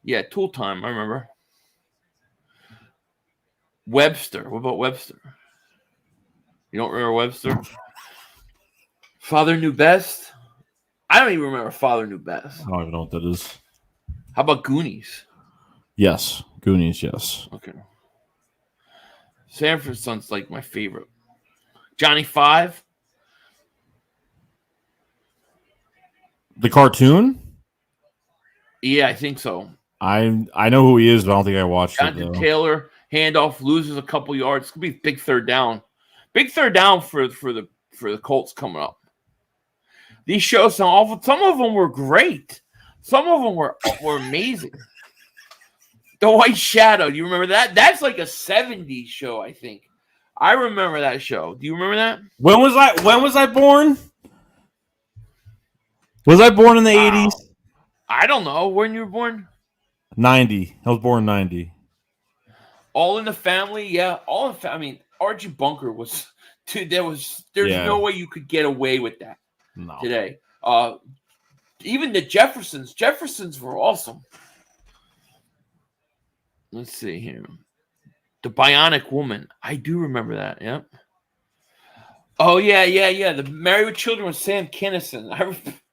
Yeah, Tool Time, I remember. Webster. What about Webster? You don't remember Webster? Father Knew Best? I don't even remember Father Knew Best. I don't even know what that is. How about Goonies? Yes. Goonies, yes. Okay. Sanford Son's like my favorite. Johnny Five? The cartoon? Yeah, I think so. I know who he is, but I don't think I watched it. Jonathan Taylor, handoff, loses a couple yards. It's gonna be big third down. Big third down for the Colts coming up. These shows sound awful. Some of them were great. Some of them were amazing. The White Shadow. Do you remember that? That's like a 70s show, I think. I remember that show. Do you remember that? When was I born? Was I born in the 80s? I don't know. When you were born? 90. I was born in 90. All in the Family, yeah. All in the Family. I mean, Archie Bunker was, dude. There's no way you could get away with that today. Even the Jeffersons. Jeffersons were awesome. Let's see here. The Bionic Woman. I do remember that. Yep. Oh yeah. The Married with Children with Sam Kinison.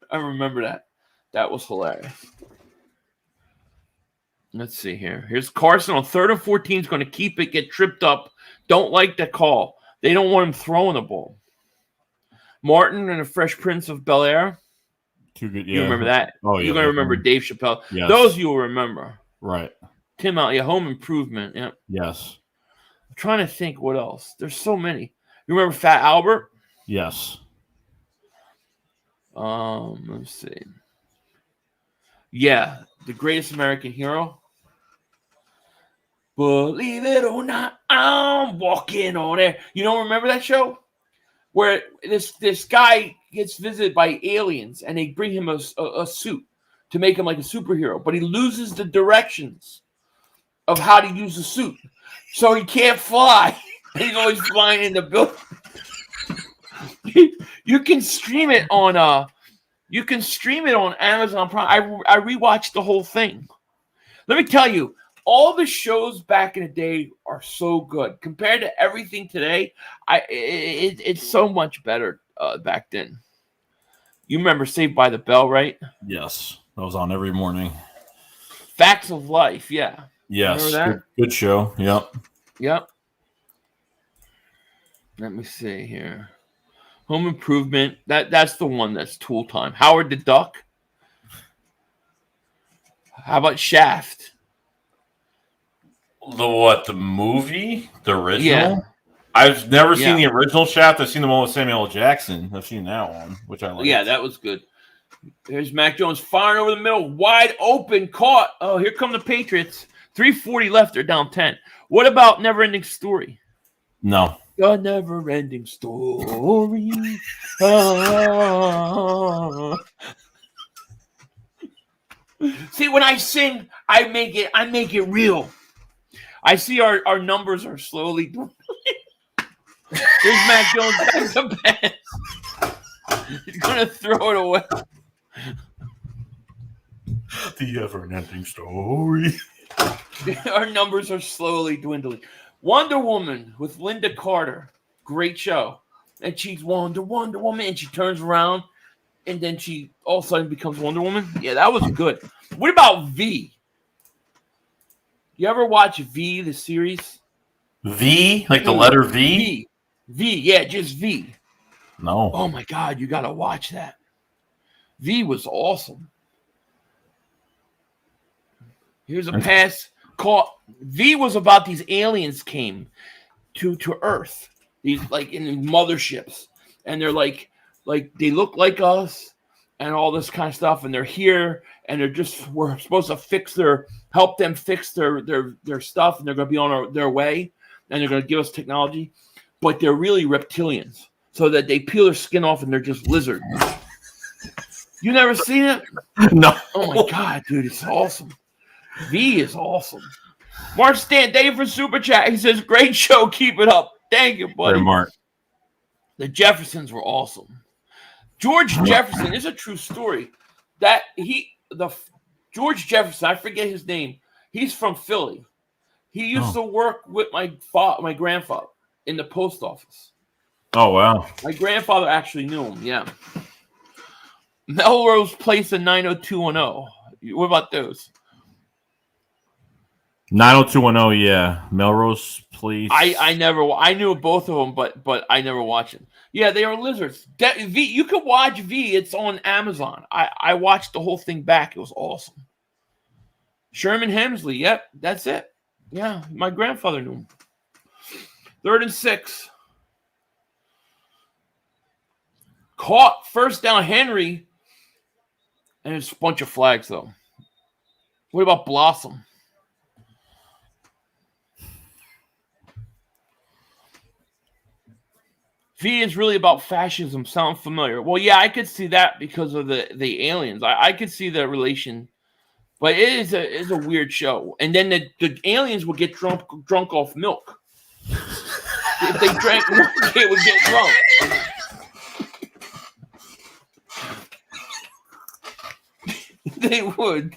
I remember that. That was hilarious. Let's see here. Here's Carson on 3rd and 14. Is going to keep it, get tripped up. Don't like the call. They don't want him throwing the ball. Martin and the Fresh Prince of Bel-Air. Too good. Yeah. You remember that? Oh, yeah. You're going to remember Dave Chappelle. Yes. Those you will remember. Right. Tim Out. Yeah, Home Improvement. Yeah. Yes. I'm trying to think what else. There's so many. You remember Fat Albert? Yes. Let's see. Yeah, The Greatest American Hero. Believe it or not, I'm walking on air. You don't remember that show? Where this guy gets visited by aliens and they bring him a suit to make him like a superhero, but he loses the directions of how to use the suit. So he can't fly. He's always flying in the building. You can stream it on Amazon Prime. I rewatched the whole thing. Let me tell you, all the shows back in the day are so good compared to everything today. It's so much better back then. You remember Saved by the Bell, right? Yes, that was on every morning. Facts of Life, yeah. Yes, remember that? Good show. Yep. Let me see here. Home Improvement. That's the one that's Tool Time. Howard the Duck. How about Shaft? The movie? The original? Yeah. I've never seen the original Shaft. I've seen the one with Samuel L. Jackson. I've seen that one, which I like. Yeah, that was good. There's Mac Jones firing over the middle. Wide open. Caught. Oh, here come the Patriots. 3:40 left. They're down 10. What about Never Ending Story? No. A never-ending story. Ah. See, when I sing, I make it real. I see our numbers are slowly dwindling. There's Mac Jones back to pass. He's gonna throw it away. The ever-ending story. Our numbers are slowly dwindling. Wonder Woman with Linda Carter. Great show. And she's Wonder Woman, and she turns around, and then she all of a sudden becomes Wonder Woman. Yeah, that was good. What about V? You ever watch V, the series? V? Like the letter V? V, yeah, just V. No. Oh, my God, you got to watch that. V was awesome. Here's a pass. V was about these aliens came to Earth. These like in motherships, and they're like they look like us, and all this kind of stuff. And they're here, and we're supposed to help them fix their stuff, and they're going to be on their way, and they're going to give us technology, but they're really reptilians, so that they peel their skin off and they're just lizards. You never seen it? No. Oh my god, dude, it's awesome. V is awesome. Mark Stan, thank you for super chat. He says, "Great show, keep it up." Thank you, buddy. Hey, Mark. The Jeffersons were awesome. George Jefferson is a true story. George Jefferson, I forget his name. He's from Philly. He used to work with my grandfather in the post office. Oh wow. My grandfather actually knew him. Yeah. Melrose Place in 90210. What about those? 90210, yeah. Melrose Place. I knew both of them, but I never watched it. Yeah, they are lizards. V, you can watch V. It's on Amazon. I watched the whole thing back. It was awesome. Sherman Hemsley. Yep, that's it. Yeah, my grandfather knew him. 3rd and 6. Caught first down Henry. And there's a bunch of flags, though. What about Blossom? V is really about fascism. Sound familiar? Well, yeah, I could see that because of the aliens. I could see the relation. But it is a weird show. And then the aliens will get drunk off milk. If they drank milk, they would get drunk. They would.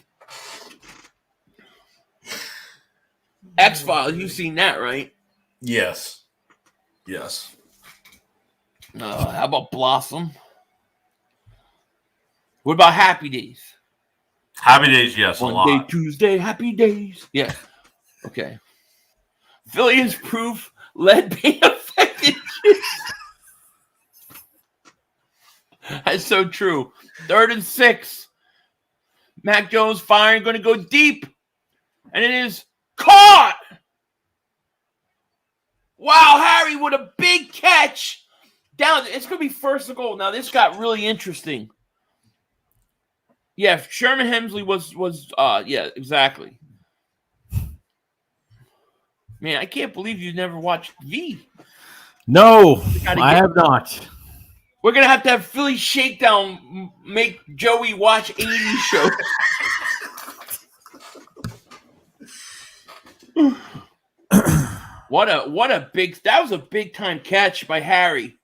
X-Files, you've seen that, right? Yes. How about Blossom? What about Happy Days? Happy Days, yes, a lot. Monday, Tuesday, Happy Days. Yeah. Okay. Philly is proof lead being affected. That's so true. 3rd and 6. Mac Jones firing, going to go deep. And it is caught. Wow, Harry with a big catch. Down. It's going to be 1st and goal. Now, this got really interesting. Yeah, Sherman Hemsley was yeah, exactly. Man, I can't believe you never watched V. No, I have not. We're going to have Philly Shakedown make Joey watch 80s shows. What a big, that was a big time catch by Harry.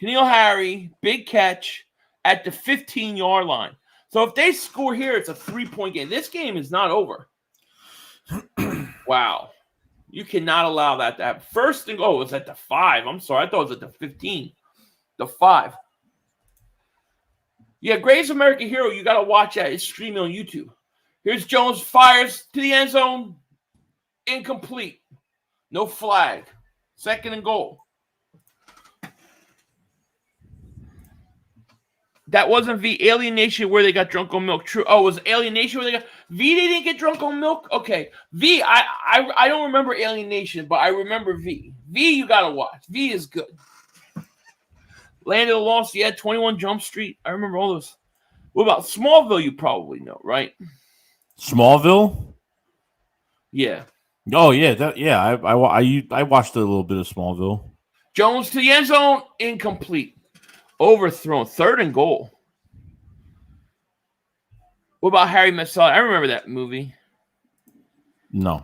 Keneal Harry, big catch at the 15-yard line. So if they score here, it's a 3-point game. This game is not over. Wow. You cannot allow that to happen. 1st and goal was at the 5. I'm sorry. I thought it was at the 15. The 5. Yeah, Greatest American Hero, you got to watch that. It's streaming on YouTube. Here's Jones, fires to the end zone. Incomplete. No flag. 2nd and goal. That wasn't V. Alienation where they got drunk on milk. True. Oh, it was Alienation where they got V? They didn't get drunk on milk? Okay. V, I don't remember Alienation, but I remember V. V, you got to watch. V is good. Land of the Lost, yeah, 21 Jump Street. I remember all those. What about Smallville? You probably know, right? Smallville? Yeah. Oh yeah, I watched a little bit of Smallville. Jones to the end zone, incomplete, overthrown, 3rd and goal. What about Harry Met Sally? I remember that movie. No.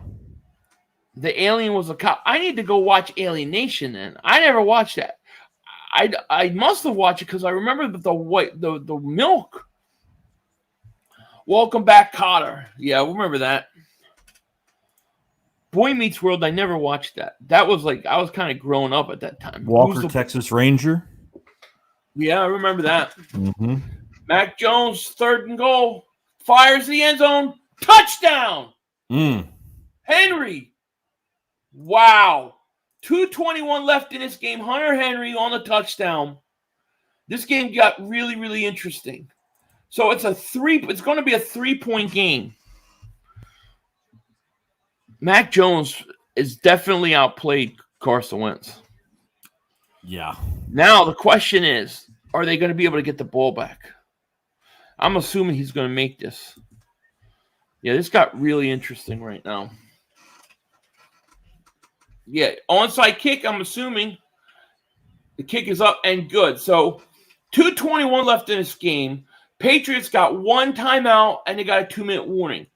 The alien was a cop. I need to go watch Alienation. Then I never watched that. I must have watched it because I remember the milk. Welcome back, Cotter. Yeah, I remember that. Boy Meets World. I never watched that. That was like I was kind of growing up at that time. Walker, Texas Ranger. Yeah, I remember that. Mm-hmm. Mac Jones, 3rd and goal, fires the end zone, touchdown. Henry. Wow. 2:21 left in this game. Hunter Henry on the touchdown. This game got really, really interesting. So it's going to be a 3-point game. Mac Jones is definitely outplayed Carson Wentz. Yeah. Now the question is, are they going to be able to get the ball back? I'm assuming he's going to make this. Yeah, this got really interesting right now. Yeah, onside kick, I'm assuming. The kick is up and good. So 2:21 left in this game. Patriots got one timeout, and they got a 2-minute warning.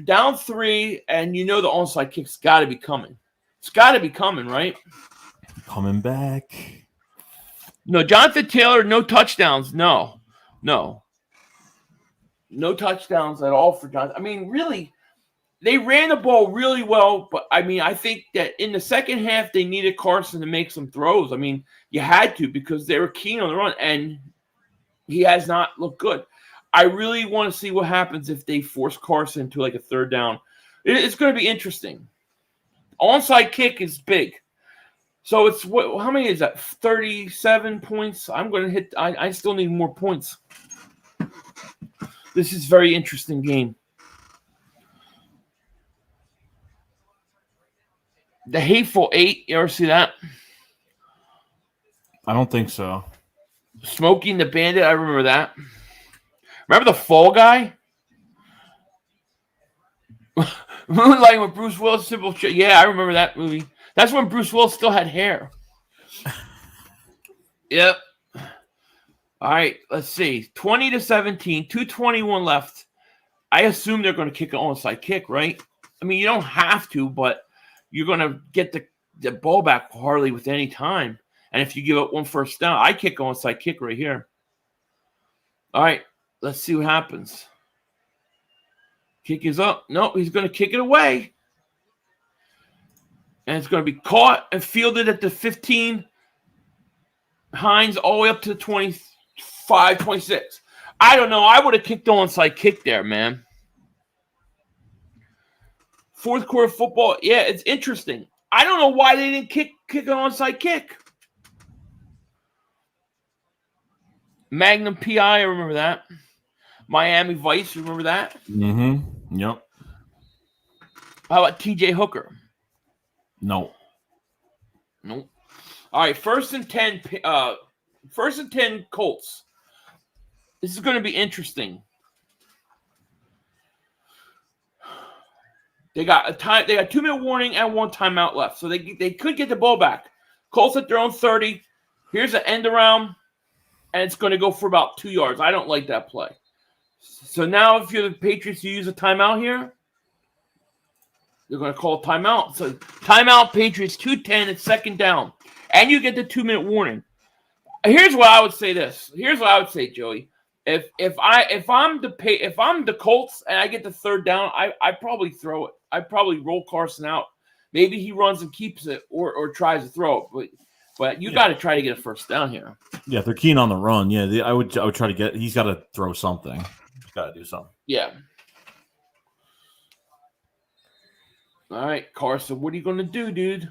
Down 3, and you know the onside kick's got to be coming. It's got to be coming, right? Coming back. No, Jonathan Taylor, no touchdowns. No touchdowns at all for Jonathan. I mean, really, they ran the ball really well, but I mean, I think that in the second half, they needed Carson to make some throws. I mean, you had to because they were keen on the run, and he has not looked good. I really want to see what happens if they force Carson to like a third down. It's going to be interesting. Onside kick is big. So it's what? How many is that? 37 points. I'm going to hit. I still need more points. This is a very interesting game. The Hateful Eight. You ever see that? I don't think so. Smoking the Bandit. I remember that. Remember the Fall Guy? Moonlighting with Bruce Willis. Simple. Yeah, I remember that movie. That's when Bruce Willis still had hair. Yep. All right, let's see. 20-17, 2:21 left. I assume they're going to kick an onside kick, right? I mean, you don't have to, but you're going to get the ball back hardly with any time. And if you give up one first down, I kick an onside kick right here. All right, let's see what happens. Kick is up. No, he's going to kick it away. And it's going to be caught and fielded at the 15. Hines all the way up to the 25, 26. I don't know. I would have kicked the onside kick there, man. Fourth quarter football. Yeah, it's interesting. I don't know why they didn't kick an onside kick. Magnum PI, I remember that. Miami Vice, remember that? Mm-hmm. Yep. How about TJ Hooker? No. Nope. All right, first and 10 Colts. This is going to be interesting. They got 2-minute warning and one timeout left. So they could get the ball back. Colts at their own 30. Here's an end around, and it's going to go for about 2 yards. I don't like that play. So now if you're the Patriots, you use a timeout here. They're going to call a timeout. So timeout, Patriots, 2:10, it's second down. And you get the 2-minute warning. Here's what I would say this. Here's what I would say, Joey. If I'm the Colts and I get the third down, I probably throw it. I probably roll Carson out. Maybe he runs and keeps it or tries to throw it. But you got to try to get a first down here. Yeah, if they're keen on the run, yeah, I would try to get. He's got to throw something. He's got to do something. Yeah. All right, Carson, what are you going to do, dude?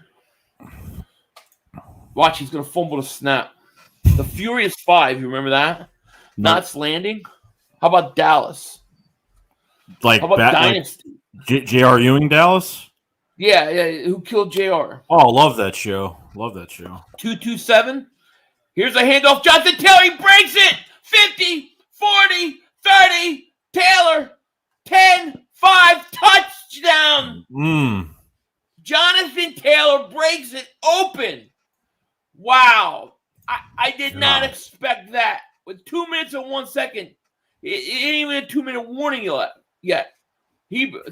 Watch, he's going to fumble the snap. The Furious Five, you remember that? No. Knots Landing. How about Dallas? Like, how about Dynasty? Like J.R. Ewing, Dallas? Yeah. Who killed J.R.? Oh, love that show. 227. Here's a handoff. Jonathan Taylor, he breaks it. 50, 40, 30. Taylor, 10, 5, touchdown. Jonathan Taylor breaks it open. Wow. I did not expect that. With 2 minutes and 1 second, it ain't even a 2-minute warning yet.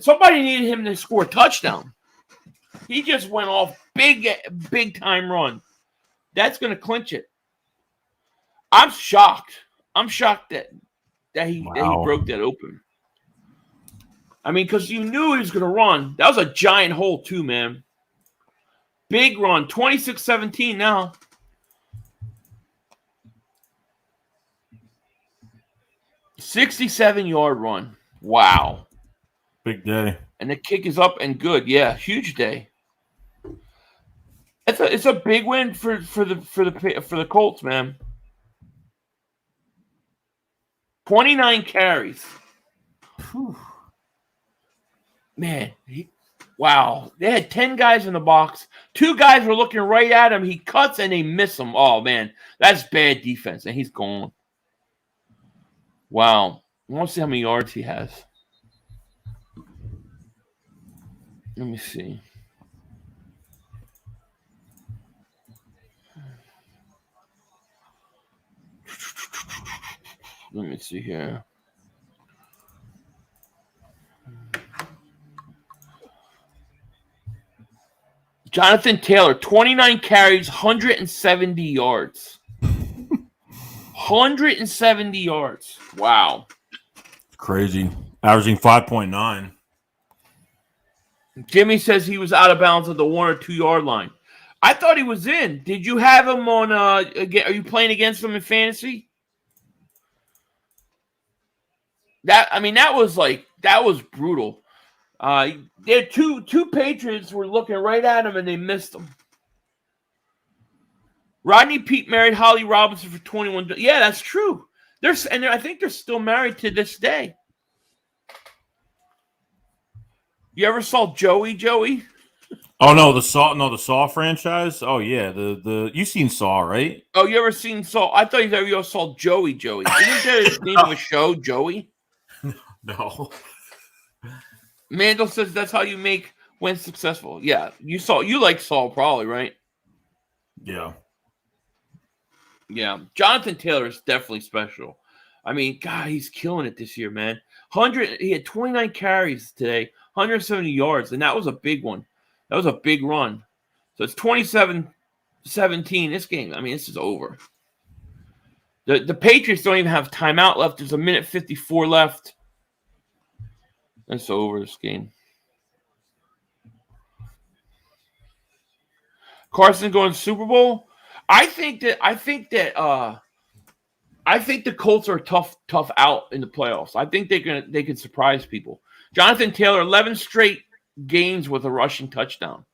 Somebody needed him to score a touchdown. He just went off big time run. That's going to clinch it. I'm shocked. I'm shocked that he broke that open. I mean, because you knew he was going to run. That was a giant hole too, man. Big run. 26-17 now. $67-yard run. Wow. Big day. And the kick is up and good. Yeah, huge day. It's a big win for the Colts, man. 29 carries. Whew. Man, Wow. They had 10 guys in the box. 2 guys were looking right at him. He cuts and they miss him. Oh, man. That's bad defense. And he's gone. Wow. I want to see how many yards he has. Let me see. Let me see here. Jonathan Taylor, 29 carries, 170 yards. 170 yards. Wow. Crazy. Averaging 5.9. Jimmy says he was out of bounds at the 1 or 2 yard line. I thought he was in. Did you have him on are you playing against him in fantasy? That was brutal. There two Patriots were looking right at him and they missed him. Rodney Peete married Holly Robinson for 21. Yeah, that's true. I think they're still married to this day. You ever saw Joey? Oh no, the Saw franchise. Oh yeah, the you seen Saw, right? Oh, you ever seen Saw? I thought you ever saw Joey. Isn't there the name of a show, Joey? No. Mandel says that's how you make when successful. Yeah, you like Saul probably, right? Yeah. Yeah. Jonathan Taylor is definitely special. I mean, God, he's killing it this year, man. He had 29 carries today, 170 yards, and that was a big one. That was a big run. So it's 27-17 this game. I mean, this is over. The Patriots don't even have timeout left. There's a minute 54 left. It's over this game. Carson going to Super Bowl. I think the Colts are tough out in the playoffs. I think they can surprise people. Jonathan Taylor, 11 straight games with a rushing touchdown.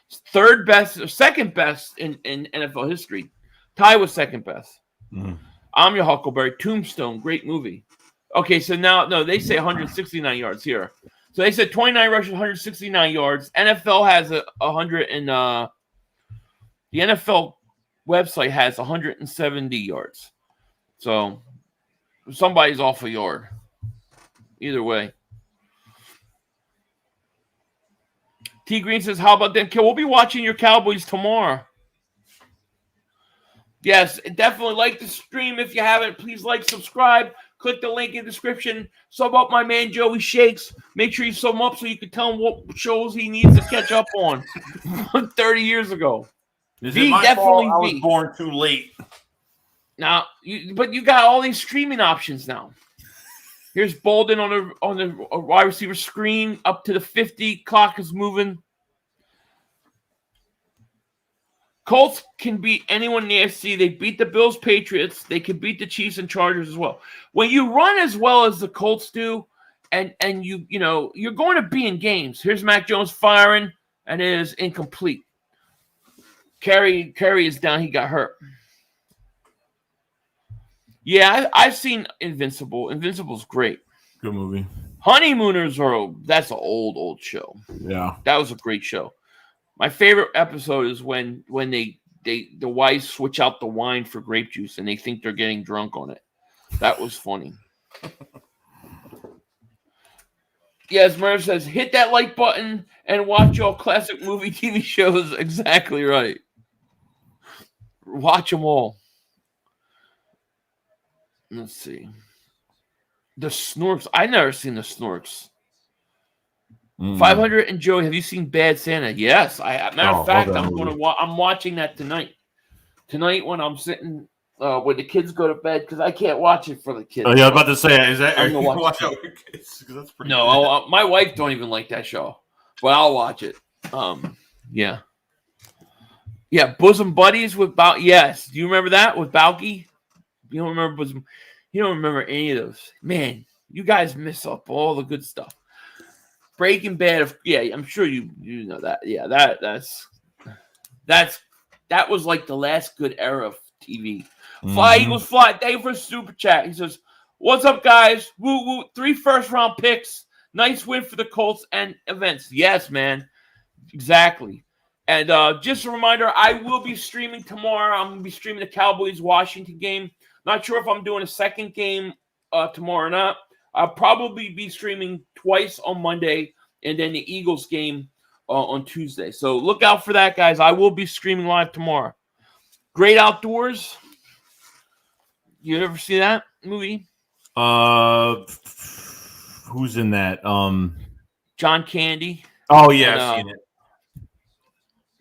Second best in NFL history. Tie was second best. Mm. I'm your Huckleberry. Tombstone, great movie. Okay, so no, they say 169 yards here. So they said 29 rushes, 169 yards. NFL has 100 and the NFL website has 170 yards. So somebody's off a yard. Either way. T Green says, "How about them? We'll be watching your Cowboys tomorrow." Yes, definitely like the stream. If you haven't, please like, subscribe. Click the link in the description. Sub up my man Joey Shakes. Make sure you sub him up so you can tell him what shows he needs to catch up on 30 years ago. Is it my fault I was born too late? Now, but you got all these streaming options now. Here's Bolden on the wide receiver screen up to the 50. Clock is moving. Colts can beat anyone in the AFC. They beat the Bills, Patriots. They can beat the Chiefs and Chargers as well. When you run as well as the Colts do, and you're going to be in games. Here's Mac Jones firing, and it is incomplete. Carey is down. He got hurt. Yeah, I've seen Invincible. Invincible's great. Good movie. Honeymooners that's an old show. Yeah. That was a great show. My favorite episode is when the wives switch out the wine for grape juice and they think they're getting drunk on it. That was funny. Yes, Merv says, hit that like button and watch all classic movie TV shows. Exactly right. Watch them all. Let's see. The Snorks. I've never seen the Snorks. 500 and Joey, have you seen Bad Santa? Yes. Matter of fact, I'm watching that tonight. Tonight when I'm sitting when the kids go to bed, because I can't watch it for the kids. Oh yeah, I was about to say, are you gonna watch it with your kids? That's pretty no, my wife don't even like that show, but I'll watch it. Yeah. Bosom Buddies with Yes. Do you remember that with Balky? You don't remember Bosom? You don't remember any of those? Man, you guys miss up all the good stuff. Breaking Bad. I'm sure you know that. Yeah, that was like the last good era of TV. Fly Eagles Fly. Thank you for super chat. He says, "What's up, guys? Woo woo! 3 first-round picks. Nice win for the Colts and events." Yes, man. Exactly. And just a reminder, I will be streaming tomorrow. I'm going to be streaming the Cowboys-Washington game. Not sure if I'm doing a second game tomorrow or not. I'll probably be streaming twice on Monday and then the Eagles game on Tuesday. So look out for that, guys. I will be streaming live tomorrow. Great Outdoors. You ever see that movie? Who's in that? John Candy. Oh yeah, And, I've seen it.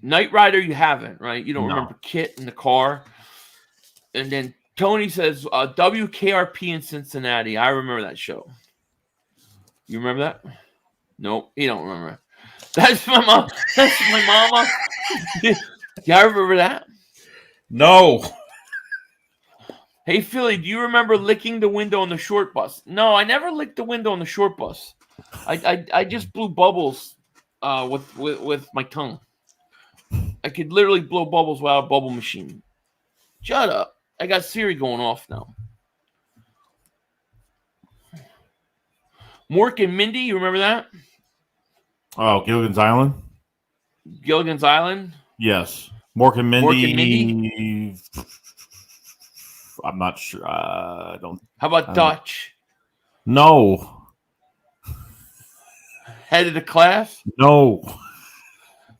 Knight Rider, you haven't, right? You don't No. remember Kit in the car. And then Tony says WKRP in Cincinnati. I remember that show. You remember that? Nope, he don't remember. That's my mom. That's my mama. Yeah, I remember that. No. Hey, Philly, do you remember licking the window on the short bus? No, I never licked the window on the short bus. I just blew bubbles with my tongue. I could literally blow bubbles without a bubble machine. Shut up. I got Siri going off now. Mork and Mindy, you remember that? Oh, Gilligan's Island? Gilligan's Island? Yes. Mork and Mindy. Mork and Mindy? I'm not sure. I don't. How about Dutch? No. Head of the Class? No.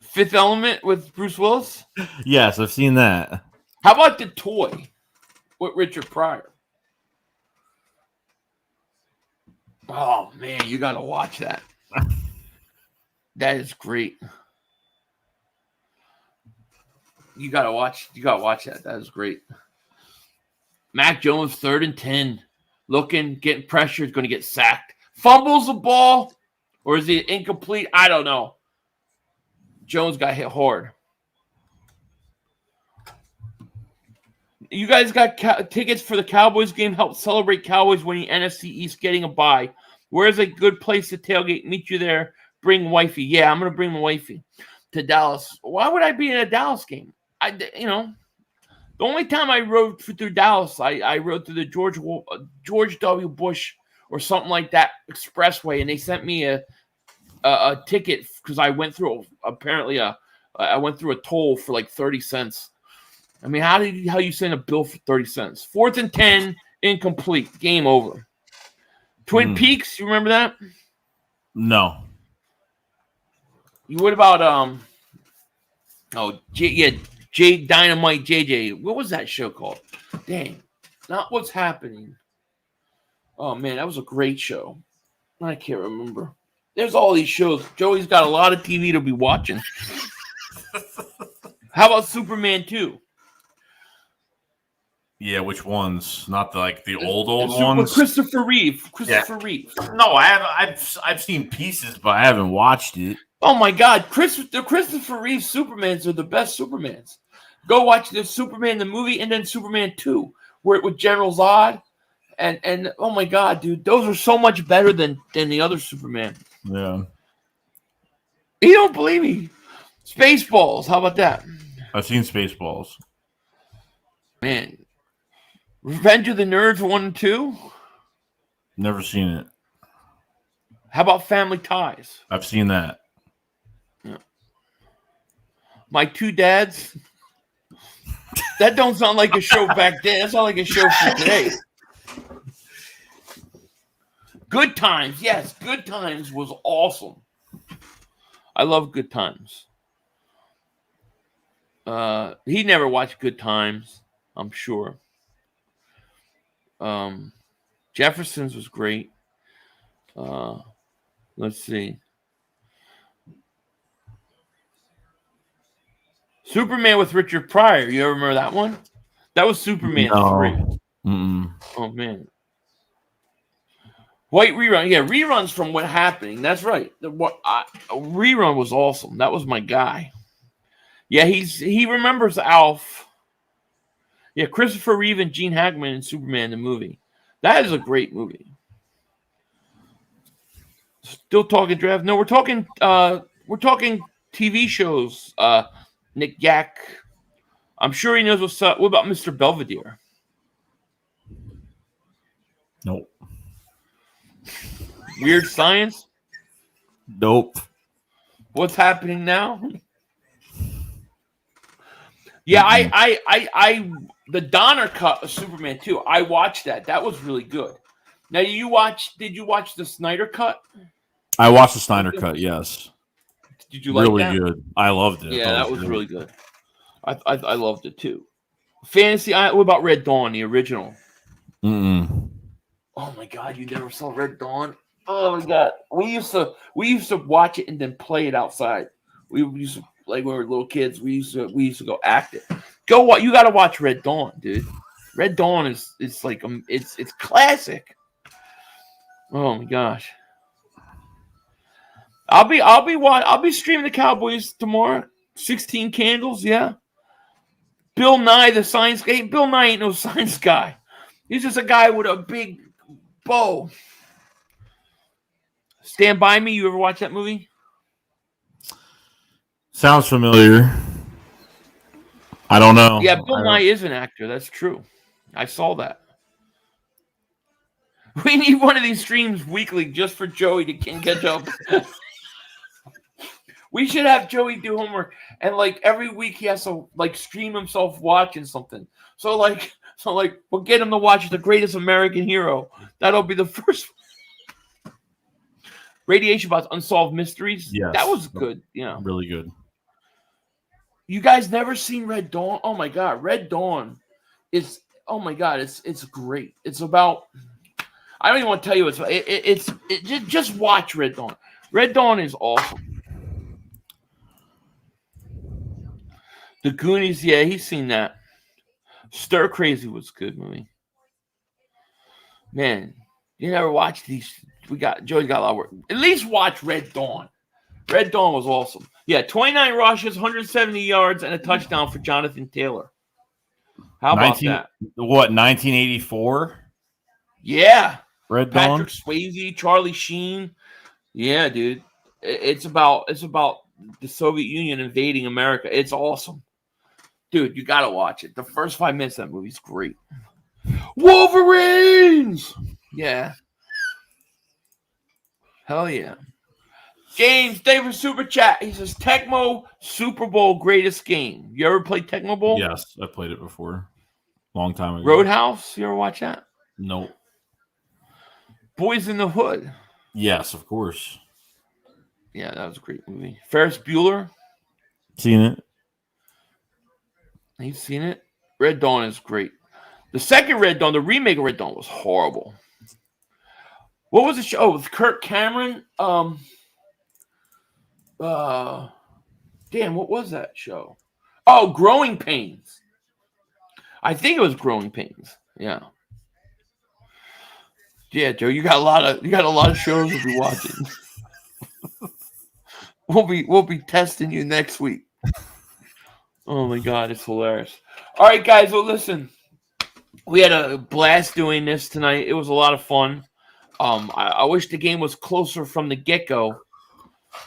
Fifth Element with Bruce Willis? Yes, I've seen that. How about The Toy with Richard Pryor? Oh, man, you got to watch that. That is great. You got to watch that. That is great. Mac Jones, 3rd and 10. Looking, getting pressure, is going to get sacked. Fumbles the ball, or is it incomplete? I don't know. Jones got hit hard. You guys got tickets for the Cowboys game. Help celebrate Cowboys winning NFC East, getting a bye. Where's a good place to tailgate? Meet you there. Bring wifey. Yeah, I'm going to bring my wifey to Dallas. Why would I be in a Dallas game? The only time I rode through Dallas, I rode through the George W. Bush or something like that expressway, and they sent me a ticket because I went through I went through a toll for like 30 cents. I mean, how you send a bill for 30 cents? 4th and 10, incomplete, game over. Twin Peaks, you remember that? No. What about J Dynamite JJ? What was that show called? Dang, not What's Happening. Oh man, that was a great show. I can't remember. There's all these shows. Joey's got a lot of TV to be watching. How about Superman 2? Yeah, which ones? Not the old ones. Christopher Reeve. Reeve. No, I've seen pieces, but I haven't watched it. Oh my God, the Christopher Reeve Supermans are the best Supermans. Go watch the Superman the movie and then Superman 2, with General Zod, and oh my God, dude, those are so much better than the other Superman. Yeah. You don't believe me? Spaceballs, how about that? I've seen Spaceballs. Man. Revenge of the Nerds 1 and 2? Never seen it. How about Family Ties? I've seen that. Yeah. My Two Dads? That don't sound like a show back then. That sounds like a show for today. Good Times. Yes, Good Times was awesome. I love Good Times. He never watched Good Times, I'm sure. Jefferson's was great. Let's see. Superman with Richard Pryor. You ever remember that one? That was Superman 3. Mm-mm. Oh, man. White Rerun. Yeah, reruns from What Happening. That's right. Rerun was awesome. That was my guy. Yeah, he remembers Alf. Yeah, Christopher Reeve and Gene Hackman in Superman the movie. That is a great movie. Still talking draft? No, we're talking TV shows. Nick Gack. I'm sure he knows what's up. What about Mr. Belvedere? Nope. Weird Science? Nope. What's happening now? Yeah, I the Donner cut of Superman 2. I watched that. That was really good. Now, did you watch the Snyder cut? I watched the Snyder cut. Yes. Did you like really that? good? I loved it. Yeah, that was really good. I loved it too. Fantasy. What about Red Dawn, the original? Mm-mm. Oh my God, you never saw Red Dawn? Oh my God, we used to watch it and then play it outside. We used to, like, when we were little kids. We used to go act it. You got to watch Red Dawn, dude. Red Dawn is like it's classic. Oh my gosh. I'll be streaming the Cowboys tomorrow. 16 candles, yeah. Bill Nye, the science guy. Bill Nye ain't no science guy. He's just a guy with a big bow. Stand By Me. You ever watch that movie? Sounds familiar. I don't know. Yeah, Bill Nye is an actor. That's true. I saw that. We need one of these streams weekly just for Joey to catch up. We should have Joey do homework, and like every week he has to like stream himself watching something. So we'll get him to watch The Greatest American Hero. That'll be the first. Radiation about Unsolved Mysteries. Yes. That was good. Yeah, really good. You guys never seen Red Dawn? Oh my God, Red Dawn is. Oh my God, it's great. It's about. I don't even want to tell you just watch Red Dawn. Red Dawn is awesome. The Goonies, yeah, he's seen that. Stir Crazy was a good movie. Man, you never watched these. Joey's got a lot of work. At least watch Red Dawn. Red Dawn was awesome. Yeah, 29 rushes, 170 yards, and a touchdown for Jonathan Taylor. How about that? What, 1984? Yeah. Red Dawn? Patrick Swayze, Charlie Sheen. Yeah, dude. It's about the Soviet Union invading America. It's awesome. Dude, you gotta watch it. The first 5 minutes of that movie's great. Wolverines! Yeah. Hell yeah. James David Super Chat. He says Tecmo Super Bowl greatest game. You ever played Tecmo Bowl? Yes, I played it before. Long time ago. Roadhouse? You ever watch that? Nope. Boys in the Hood. Yes, of course. Yeah, that was a great movie. Ferris Bueller. Seen it. You've seen it? Red Dawn is great. The second Red Dawn, the remake of Red Dawn, was horrible. What was the show? With Kirk Cameron? Damn, what was that show? Oh, Growing Pains. I think it was Growing Pains. Yeah. Yeah, Joe, you got a lot of shows to be watching. We'll be testing you next week. Oh my God, it's hilarious. All right, guys, well, listen. We had a blast doing this tonight. It was a lot of fun. I wish the game was closer from the get-go.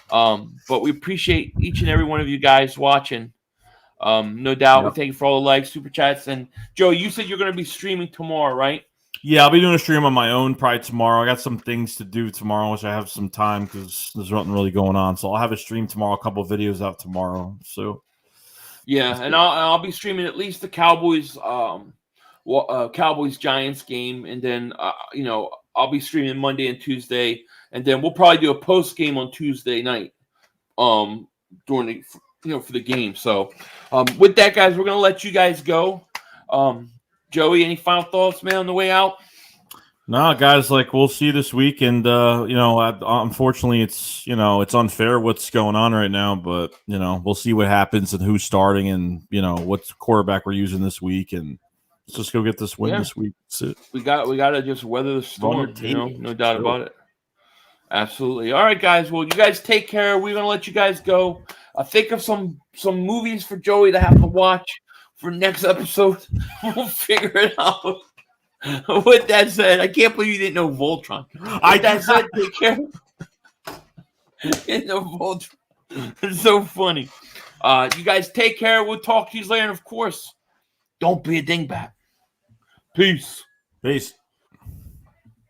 But we appreciate each and every one of you guys watching. No doubt. Yep. We thank you for all the likes, super chats. And Joe, you said you're going to be streaming tomorrow, right? Yeah, I'll be doing a stream on my own probably tomorrow. I got some things to do tomorrow, which I have some time because there's nothing really going on. So I'll have a stream tomorrow, a couple of videos out tomorrow. So yeah, and I'll be streaming at least the Cowboys Cowboys Giants game, and then I'll be streaming Monday and Tuesday, and then we'll probably do a post game on Tuesday night during the for the game. So with that, guys, we're gonna let you guys go. Joey, any final thoughts, man, on the way out? No, guys, we'll see you this week, and unfortunately, it's unfair what's going on right now, but we'll see what happens and who's starting, and what quarterback we're using this week, and let's just go get this win this week. That's it. We got to just weather the storm, no doubt about it. Absolutely. All right, guys. Well, you guys take care. We're gonna let you guys go. Think of some movies for Joey to have to watch for next episode. We'll figure it out. With that said, I can't believe you didn't know Voltron. That said, take care. You know Voltron. It's so funny. You guys take care. We'll talk to you later. And of course, don't be a dingbat. Peace. Peace.